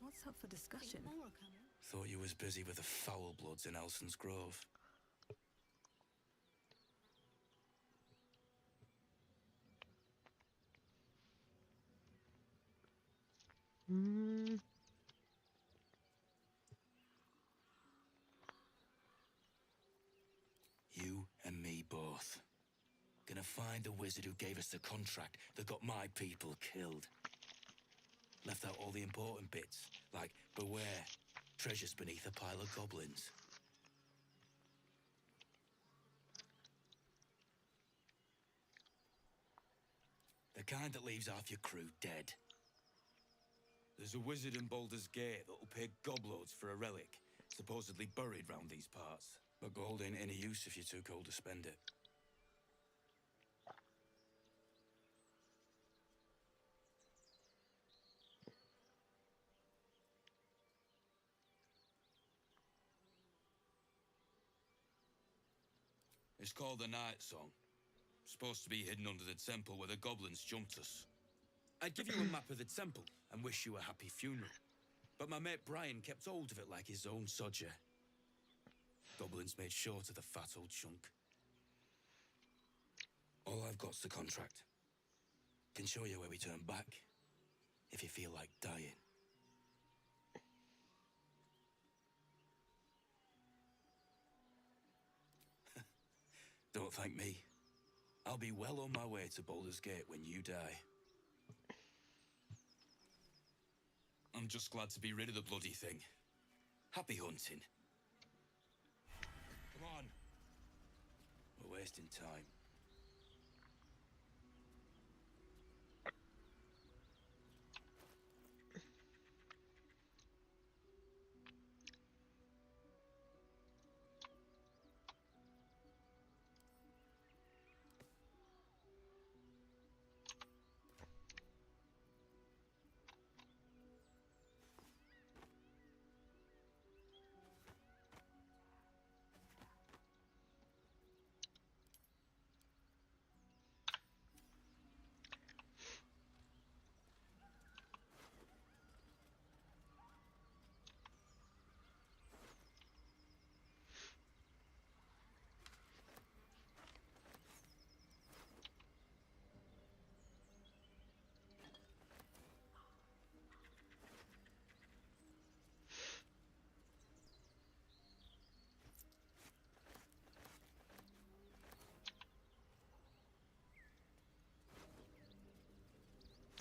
What's up for discussion? Think more are coming. Thought you was busy with the foul bloods in Elson's Grove. Mm. You and me both. Gonna find the wizard who gave us the contract that got my people killed. Left out all the important bits, like beware, treasures beneath a pile of goblins. The kind that leaves half your crew dead. There's a wizard in Baldur's Gate that'll pay gobloads for a relic, supposedly buried round these parts. But gold ain't any use if you're too cold to spend it. It's called the Night Song. Supposed to be hidden under the temple where the goblins jumped us. I'd give you a map of the temple and wish you a happy funeral. But my mate Brian kept hold of it like his own sodger. Goblins made short of the fat old chunk. All I've got's the contract. Can show you where we turn back, if you feel like dying. Don't thank me. I'll be well on my way to Baldur's Gate when you die. I'm just glad to be rid of the bloody thing. Happy hunting. Come on. We're wasting time.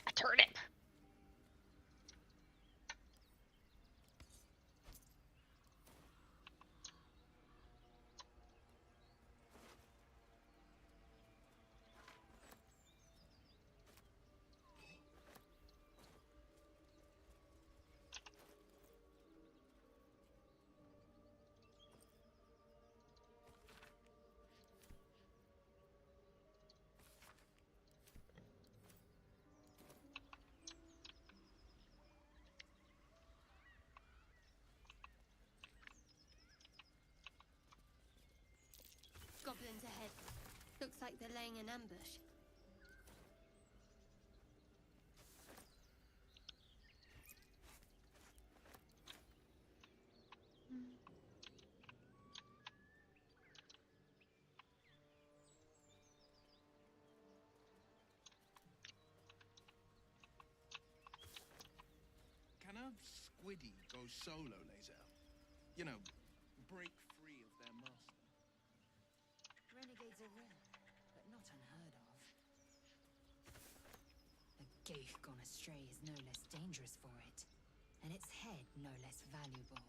A turnip. Goblins ahead. Looks like they're laying an ambush. Can a squiddy go solo, Lae'zel? You know, break free of their master. Renegades are rare, but not unheard of. A ghaik gone astray is no less dangerous for it, and its head no less valuable.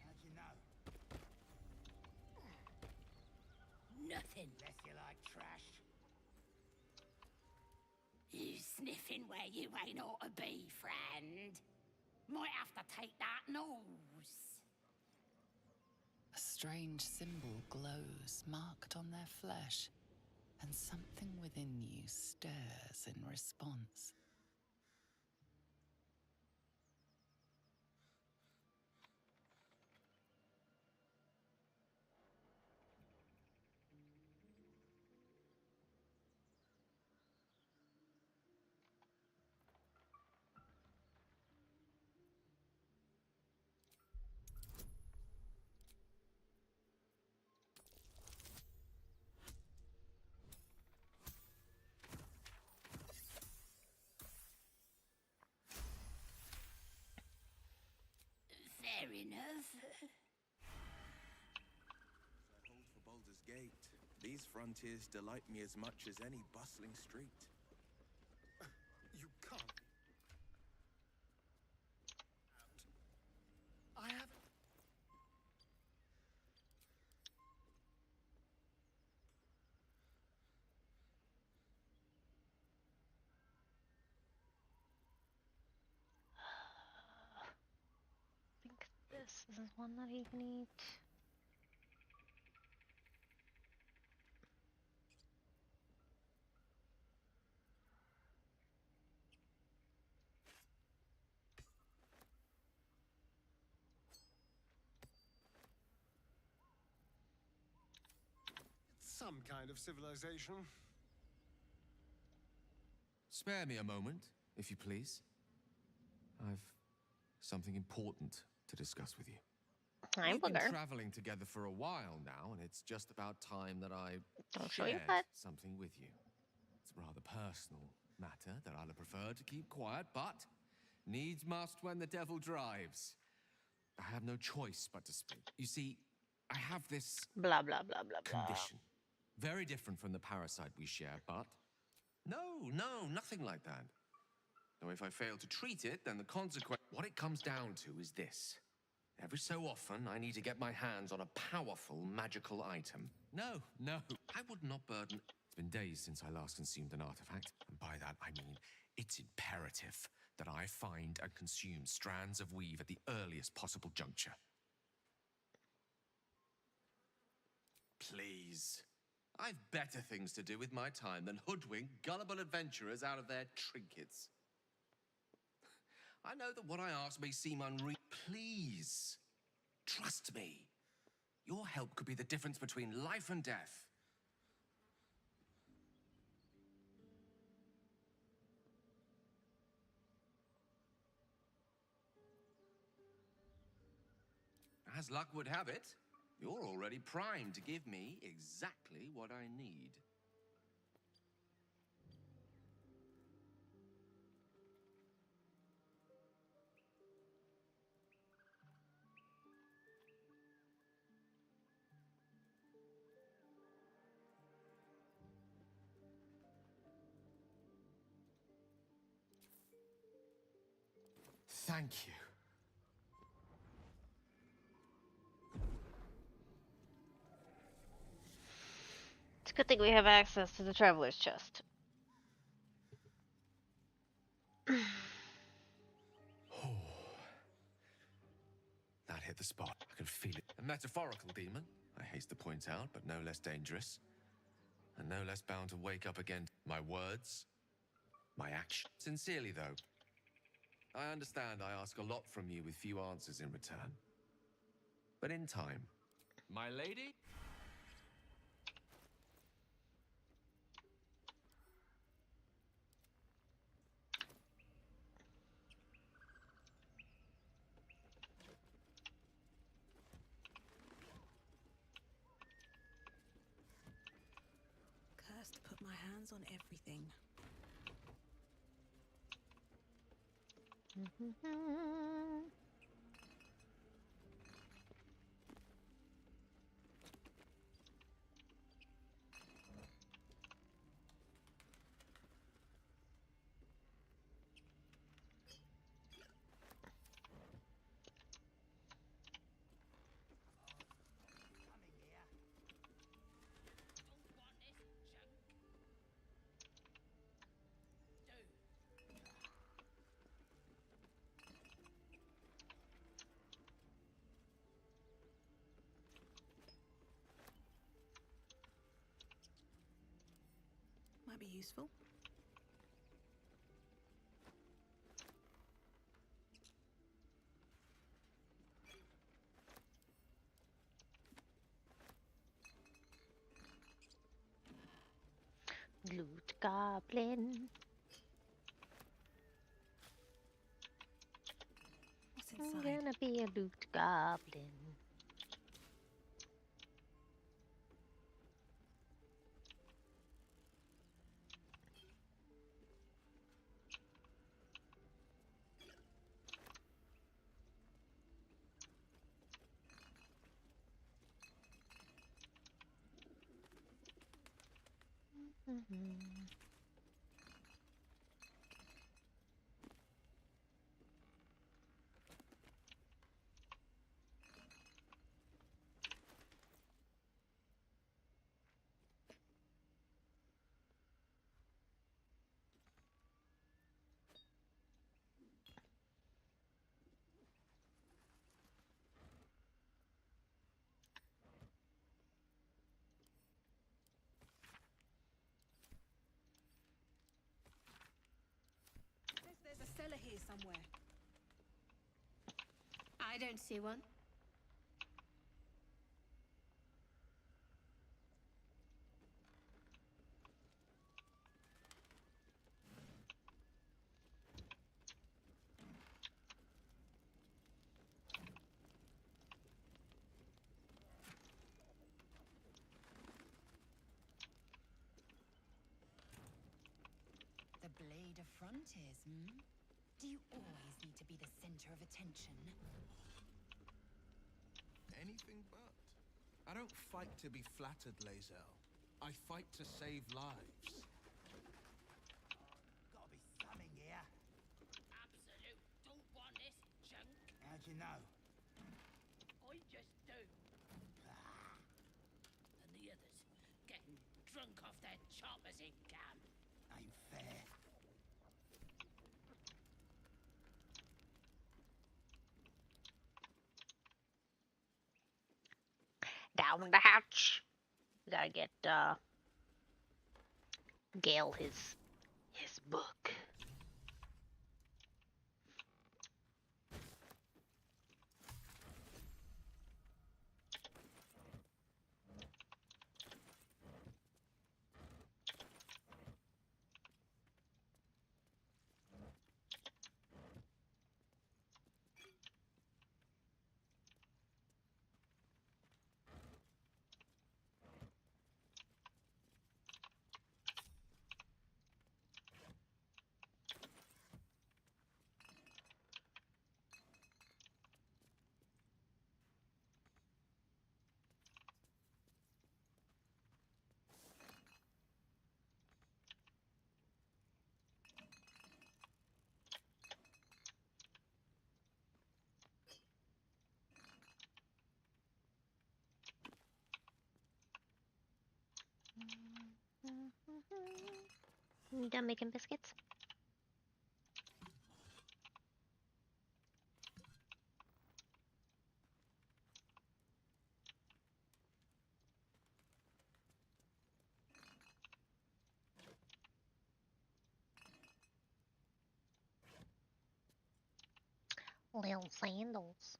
How'd you know? Nothing. Unless you like trash. You sniffing where you ain't ought to be, friend. Might have to take that nose. A strange symbol glows, marked on their flesh, and something within you stirs in response. Fair enough. I hold for Baldur's Gate. These frontiers delight me as much as any bustling street. You can't. I haven't. I think this is one that he can eat. some kind of civilization. Spare me a moment, if you please. I've something important to discuss with you. I'm We've been Baldur. traveling together for a while now, and it's just about time that I Don't show your shared butt. something with you. It's a rather personal matter that I'd have preferred to keep quiet, but needs must when the devil drives. I have no choice but to speak. You see, I have this Blah, blah, blah, blah, blah. condition. Very different from the parasite we share, but no, nothing like that. Though if I fail to treat it, then the consequence... What it comes down to is this. Every so often, I need to get my hands on a powerful magical item. No, I would not burden... It's been days since I last consumed an artifact, and by that I mean it's imperative that I find and consume strands of weave at the earliest possible juncture. Please. I've better things to do with my time than hoodwink gullible adventurers out of their trinkets. I know that what I ask may seem unreal. Please, trust me. Your help could be the difference between life and death. As luck would have it, you're already primed to give me exactly what I need. Thank you. It's a good thing we have access to the traveler's chest. That hit the spot. I can feel it. A metaphorical demon, I haste to point out, but no less dangerous. And no less bound to wake up again. My words, my action. Sincerely, though, I understand I ask a lot from you with few answers in return. But in time. My lady? Cursed to put my hands on everything. Might be useful. Loot goblin. What's I'm inside? gonna be a loot goblin. There's a cellar here somewhere. I don't see one. pride of frontiers, hmm? Do you always need to be the center of attention? Anything but. I don't fight to be flattered, Lae'zel. I fight to save lives. Gotta be something here. Absolute don't want this junk. How'd you know? I just do. And the others getting drunk off their choppers in camp. Ain't fair. Down the hatch. We gotta get Gale his book. You done making biscuits? Little sandals.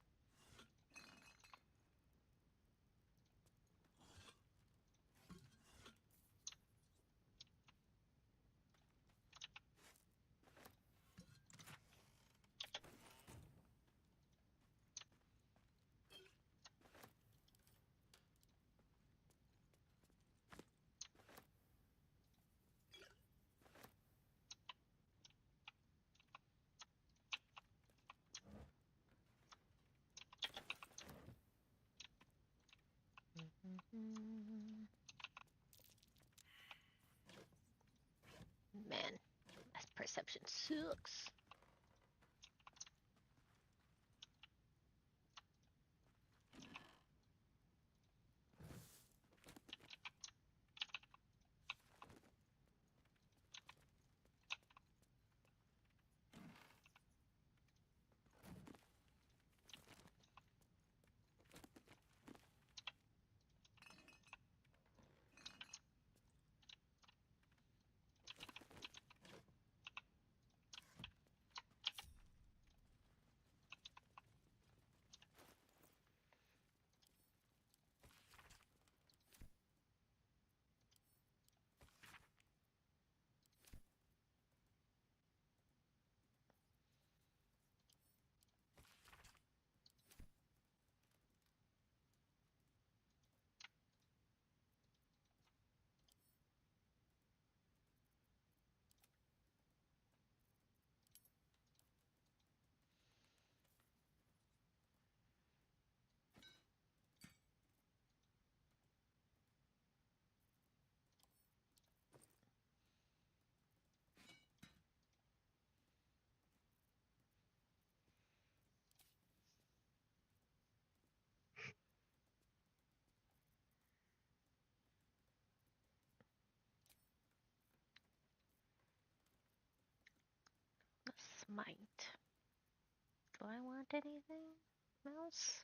Man, that perception sucks. Smite. Do I want anything else?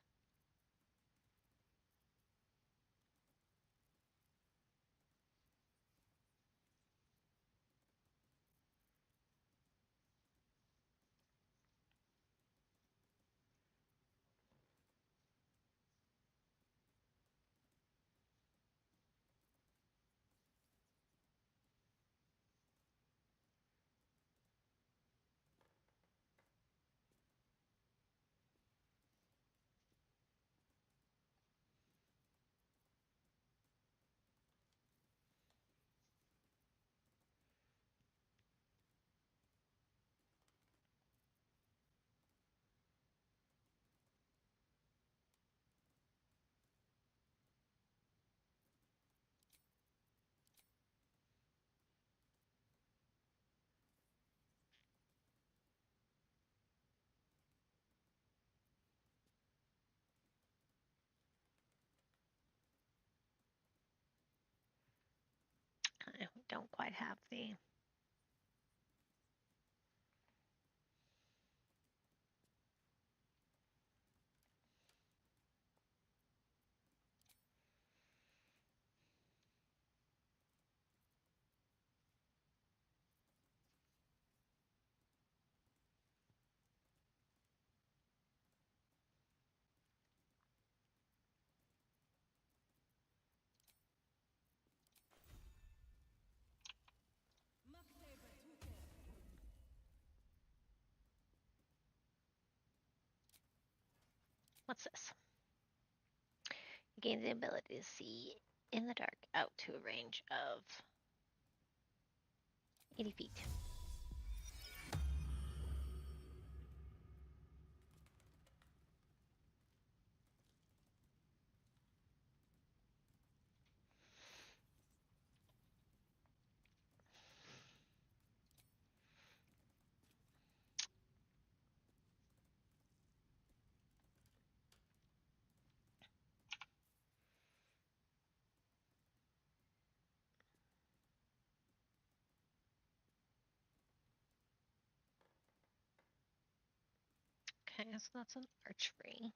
don't quite have the... What's this? You gain the ability to see in the dark out to a range of 80 feet. Okay, so that's an archery.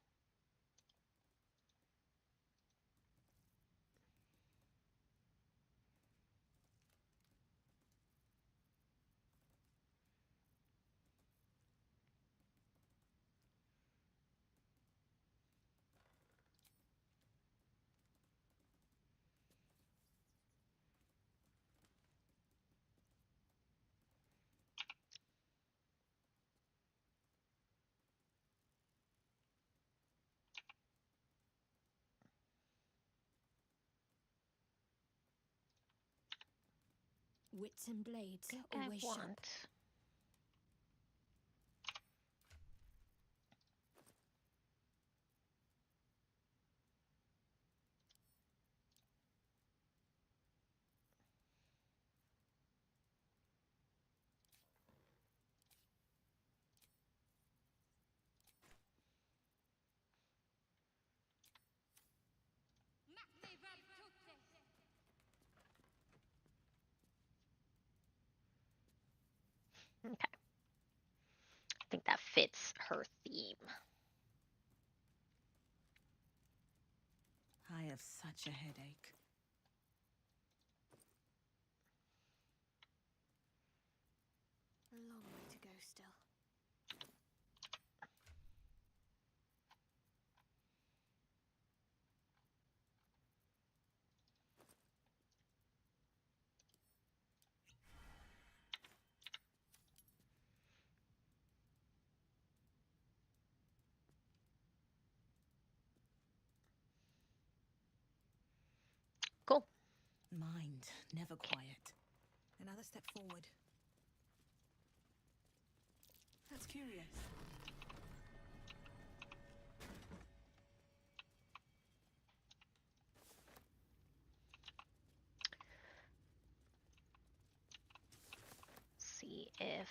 Wits and blades I always sharp. want... Okay. I think that fits her theme. I have such a headache. A long way to go still. Cool. Mind never quiet. Another step forward. That's curious. See if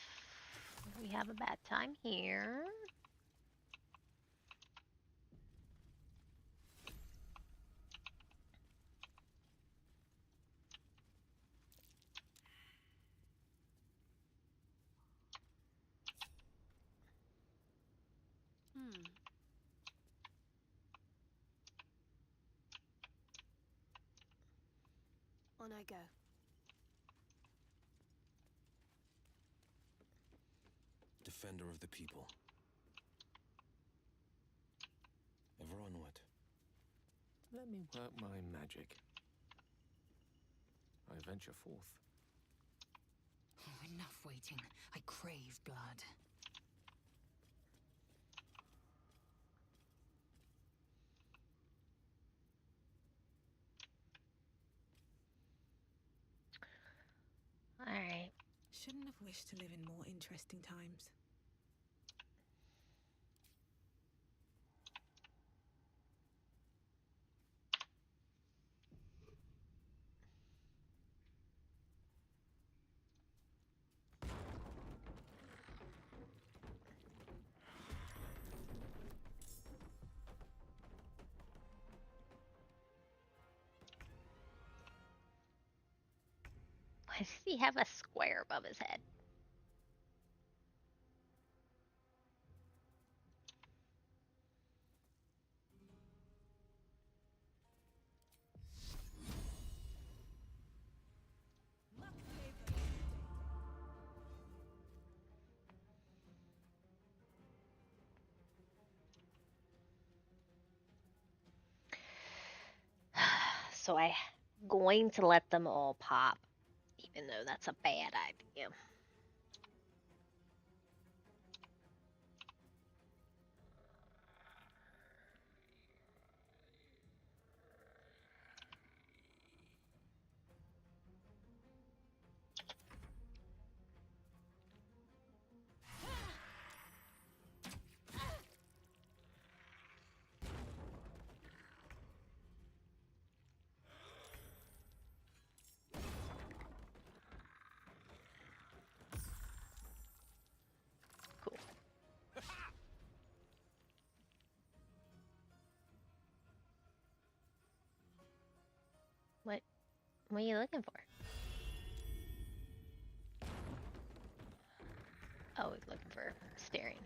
we have a bad time here. On I go. Defender of the people. Ever onward. Let me work my magic. I venture forth. Oh, enough waiting. I crave blood. All right. Shouldn't have wished to live in more interesting times. does he have a square above his head? So I'm going to let them all pop, even though that's a bad idea. What are you looking for? Oh, he's looking for staring.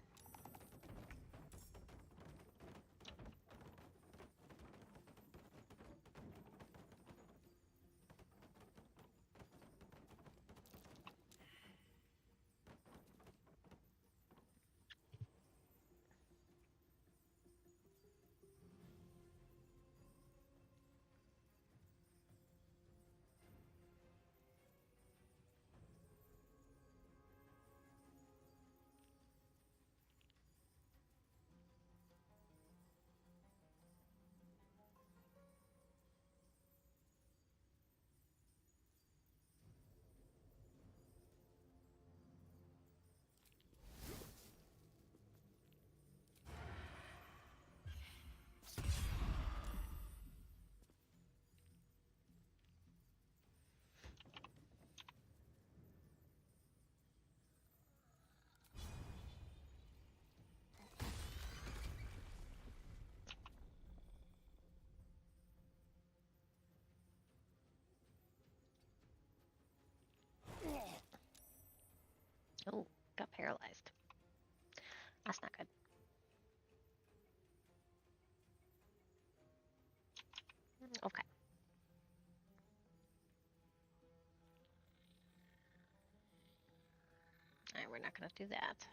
Oh, got paralyzed. That's not good. Okay. Alright, we're not gonna do that.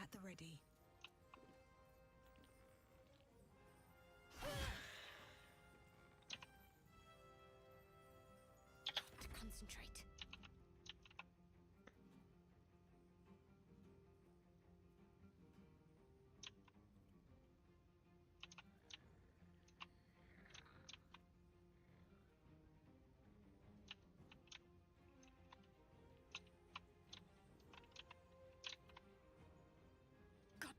At the ready. To concentrate. God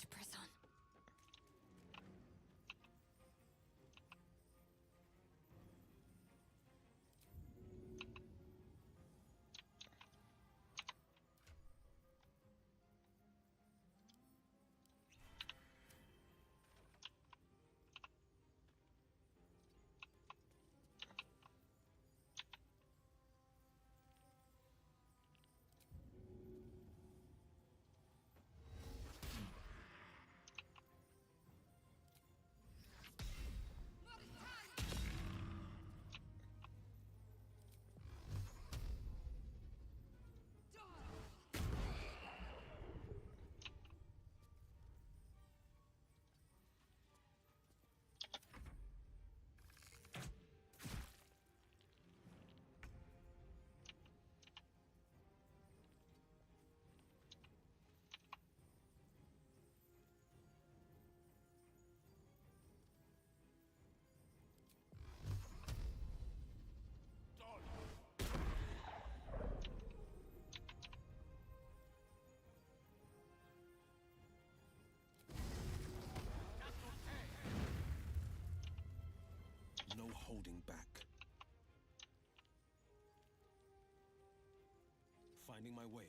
holding back. Finding my way.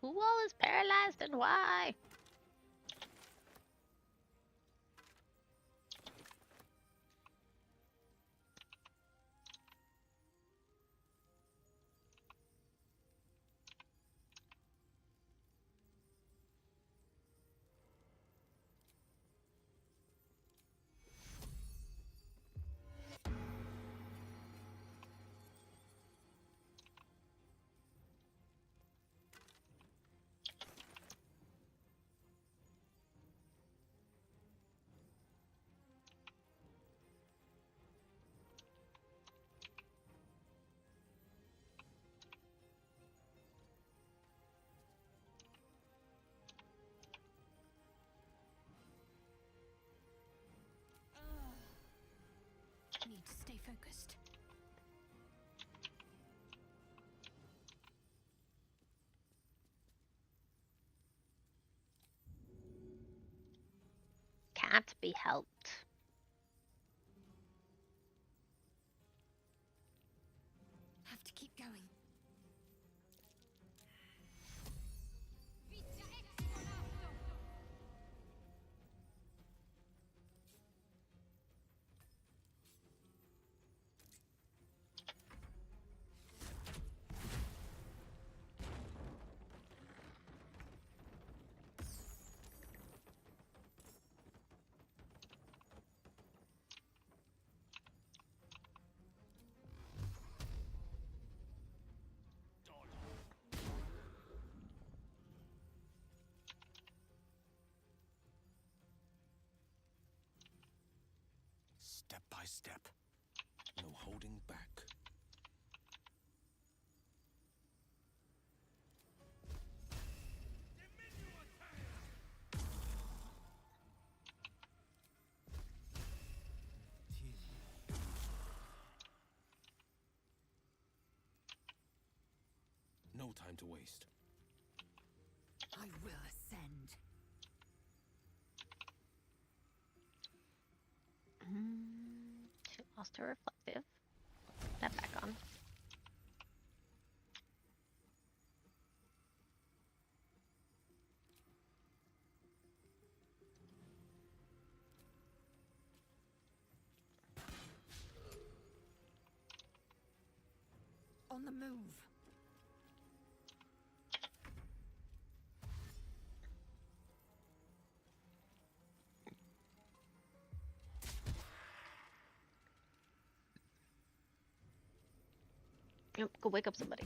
Who all is paralyzed and why? Need to stay focused. Can't be helped. Have to keep going. Step by step. No holding back. No time to waste. I will ascend. She lost her reflective. Put that back on. On the move. Yep, go wake up somebody.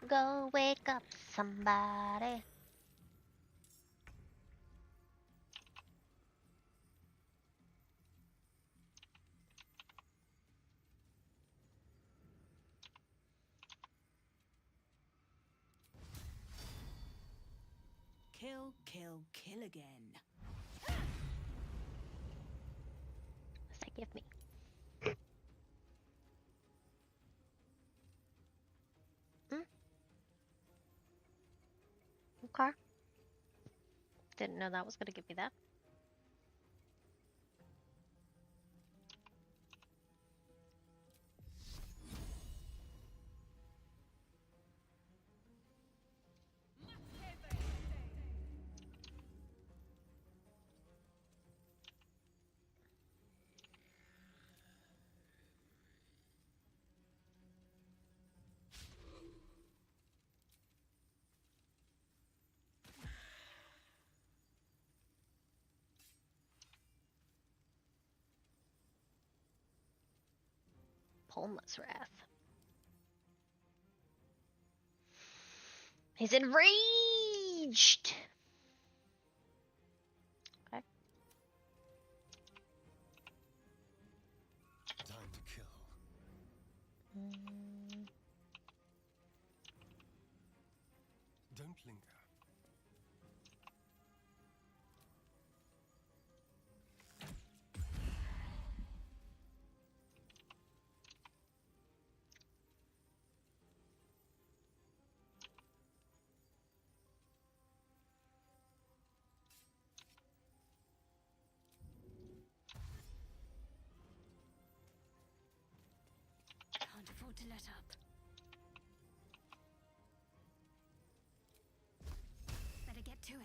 Go wake up somebody. Kill, kill, kill again. What's that give me? Okay. Didn't know that was gonna give me that. Polma's wrath. He's enraged. Okay. Time to kill. to let up. Better get to it.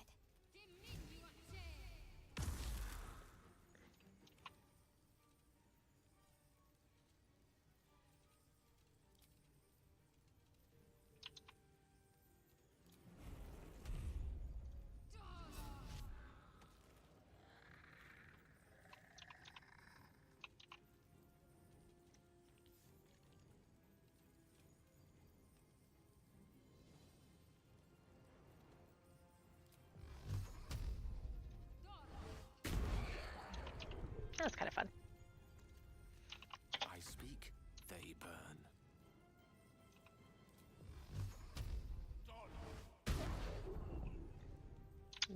That was kind of fun. I speak, they burn.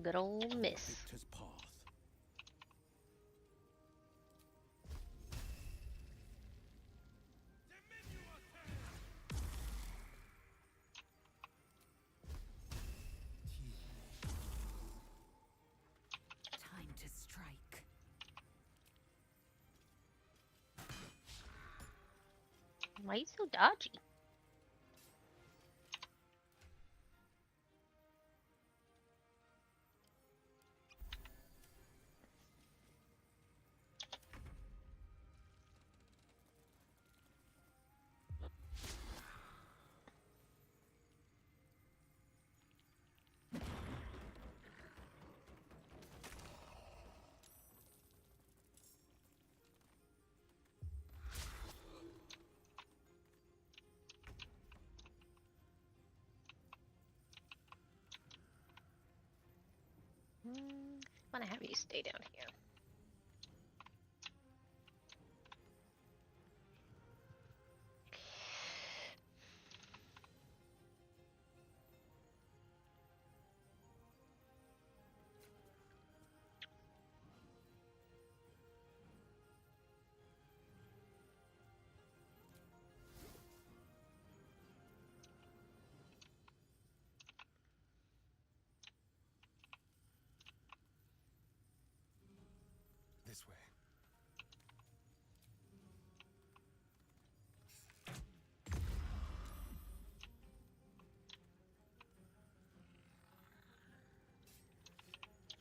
Good old miss. Victor's path. Time to strike. Why are you so dodgy? I'm gonna have you stay down here. This way.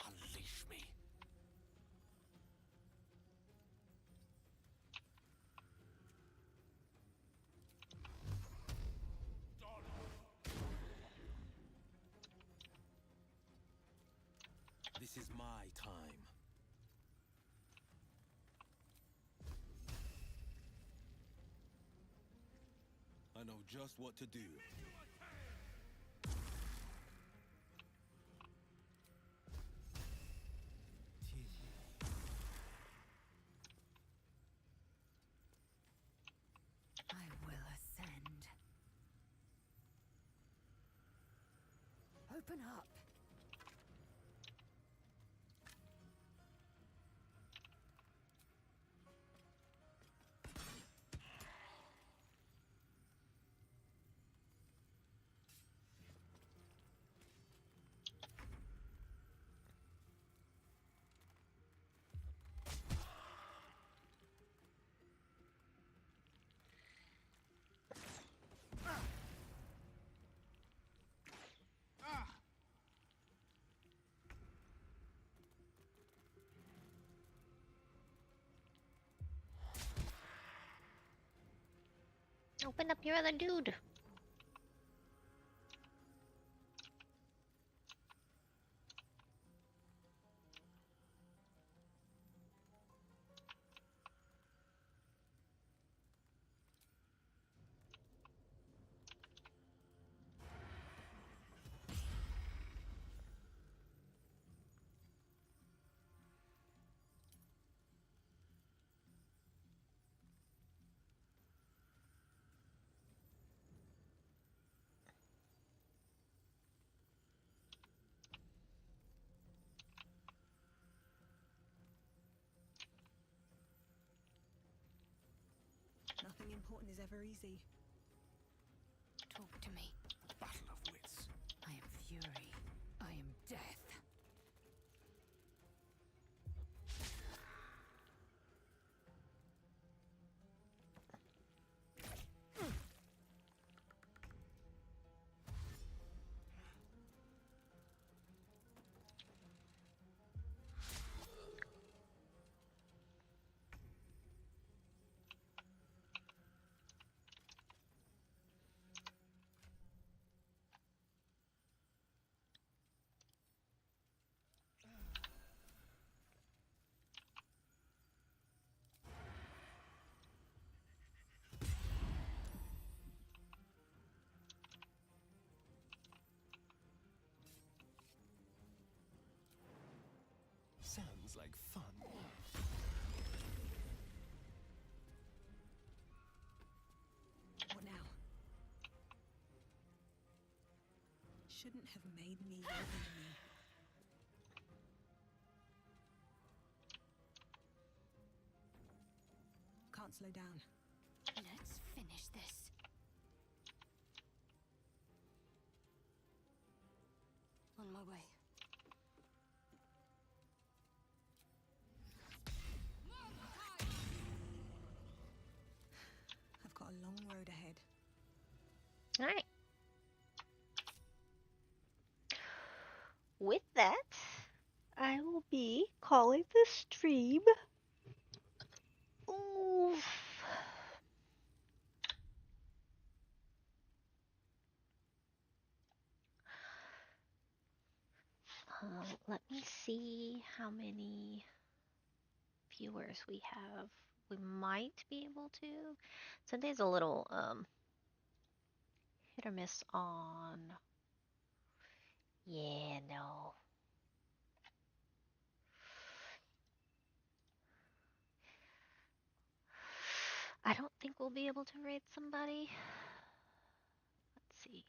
Unleash me. This is my time. I know just what to do. I will ascend. Open up. Open up your other dude. Nothing important is ever easy. Talk to me. Battle of wits. I am fury. I am death. Sounds like fun. What now? Shouldn't have made me your enemy. Can't slow down. Let's finish this. On my way. I've got a long road ahead. All right. With that, I will be calling the stream. Oof. Let me see how many viewers we have. We might be able to. Sunday's a little hit or miss on. Yeah, no. I don't think we'll be able to raid somebody. Let's see.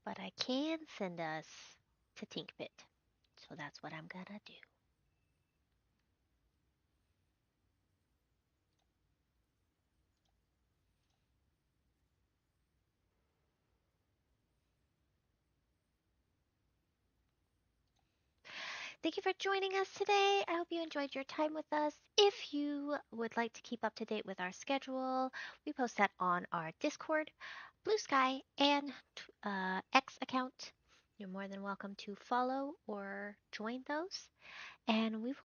But I can send us to Tinkbit. So that's what I'm gonna do. Thank you for joining us today. I hope you enjoyed your time with us. If you would like to keep up to date with our schedule, we post that on our Discord, Blue Sky, and X account. You're more than welcome to follow or join those. And we will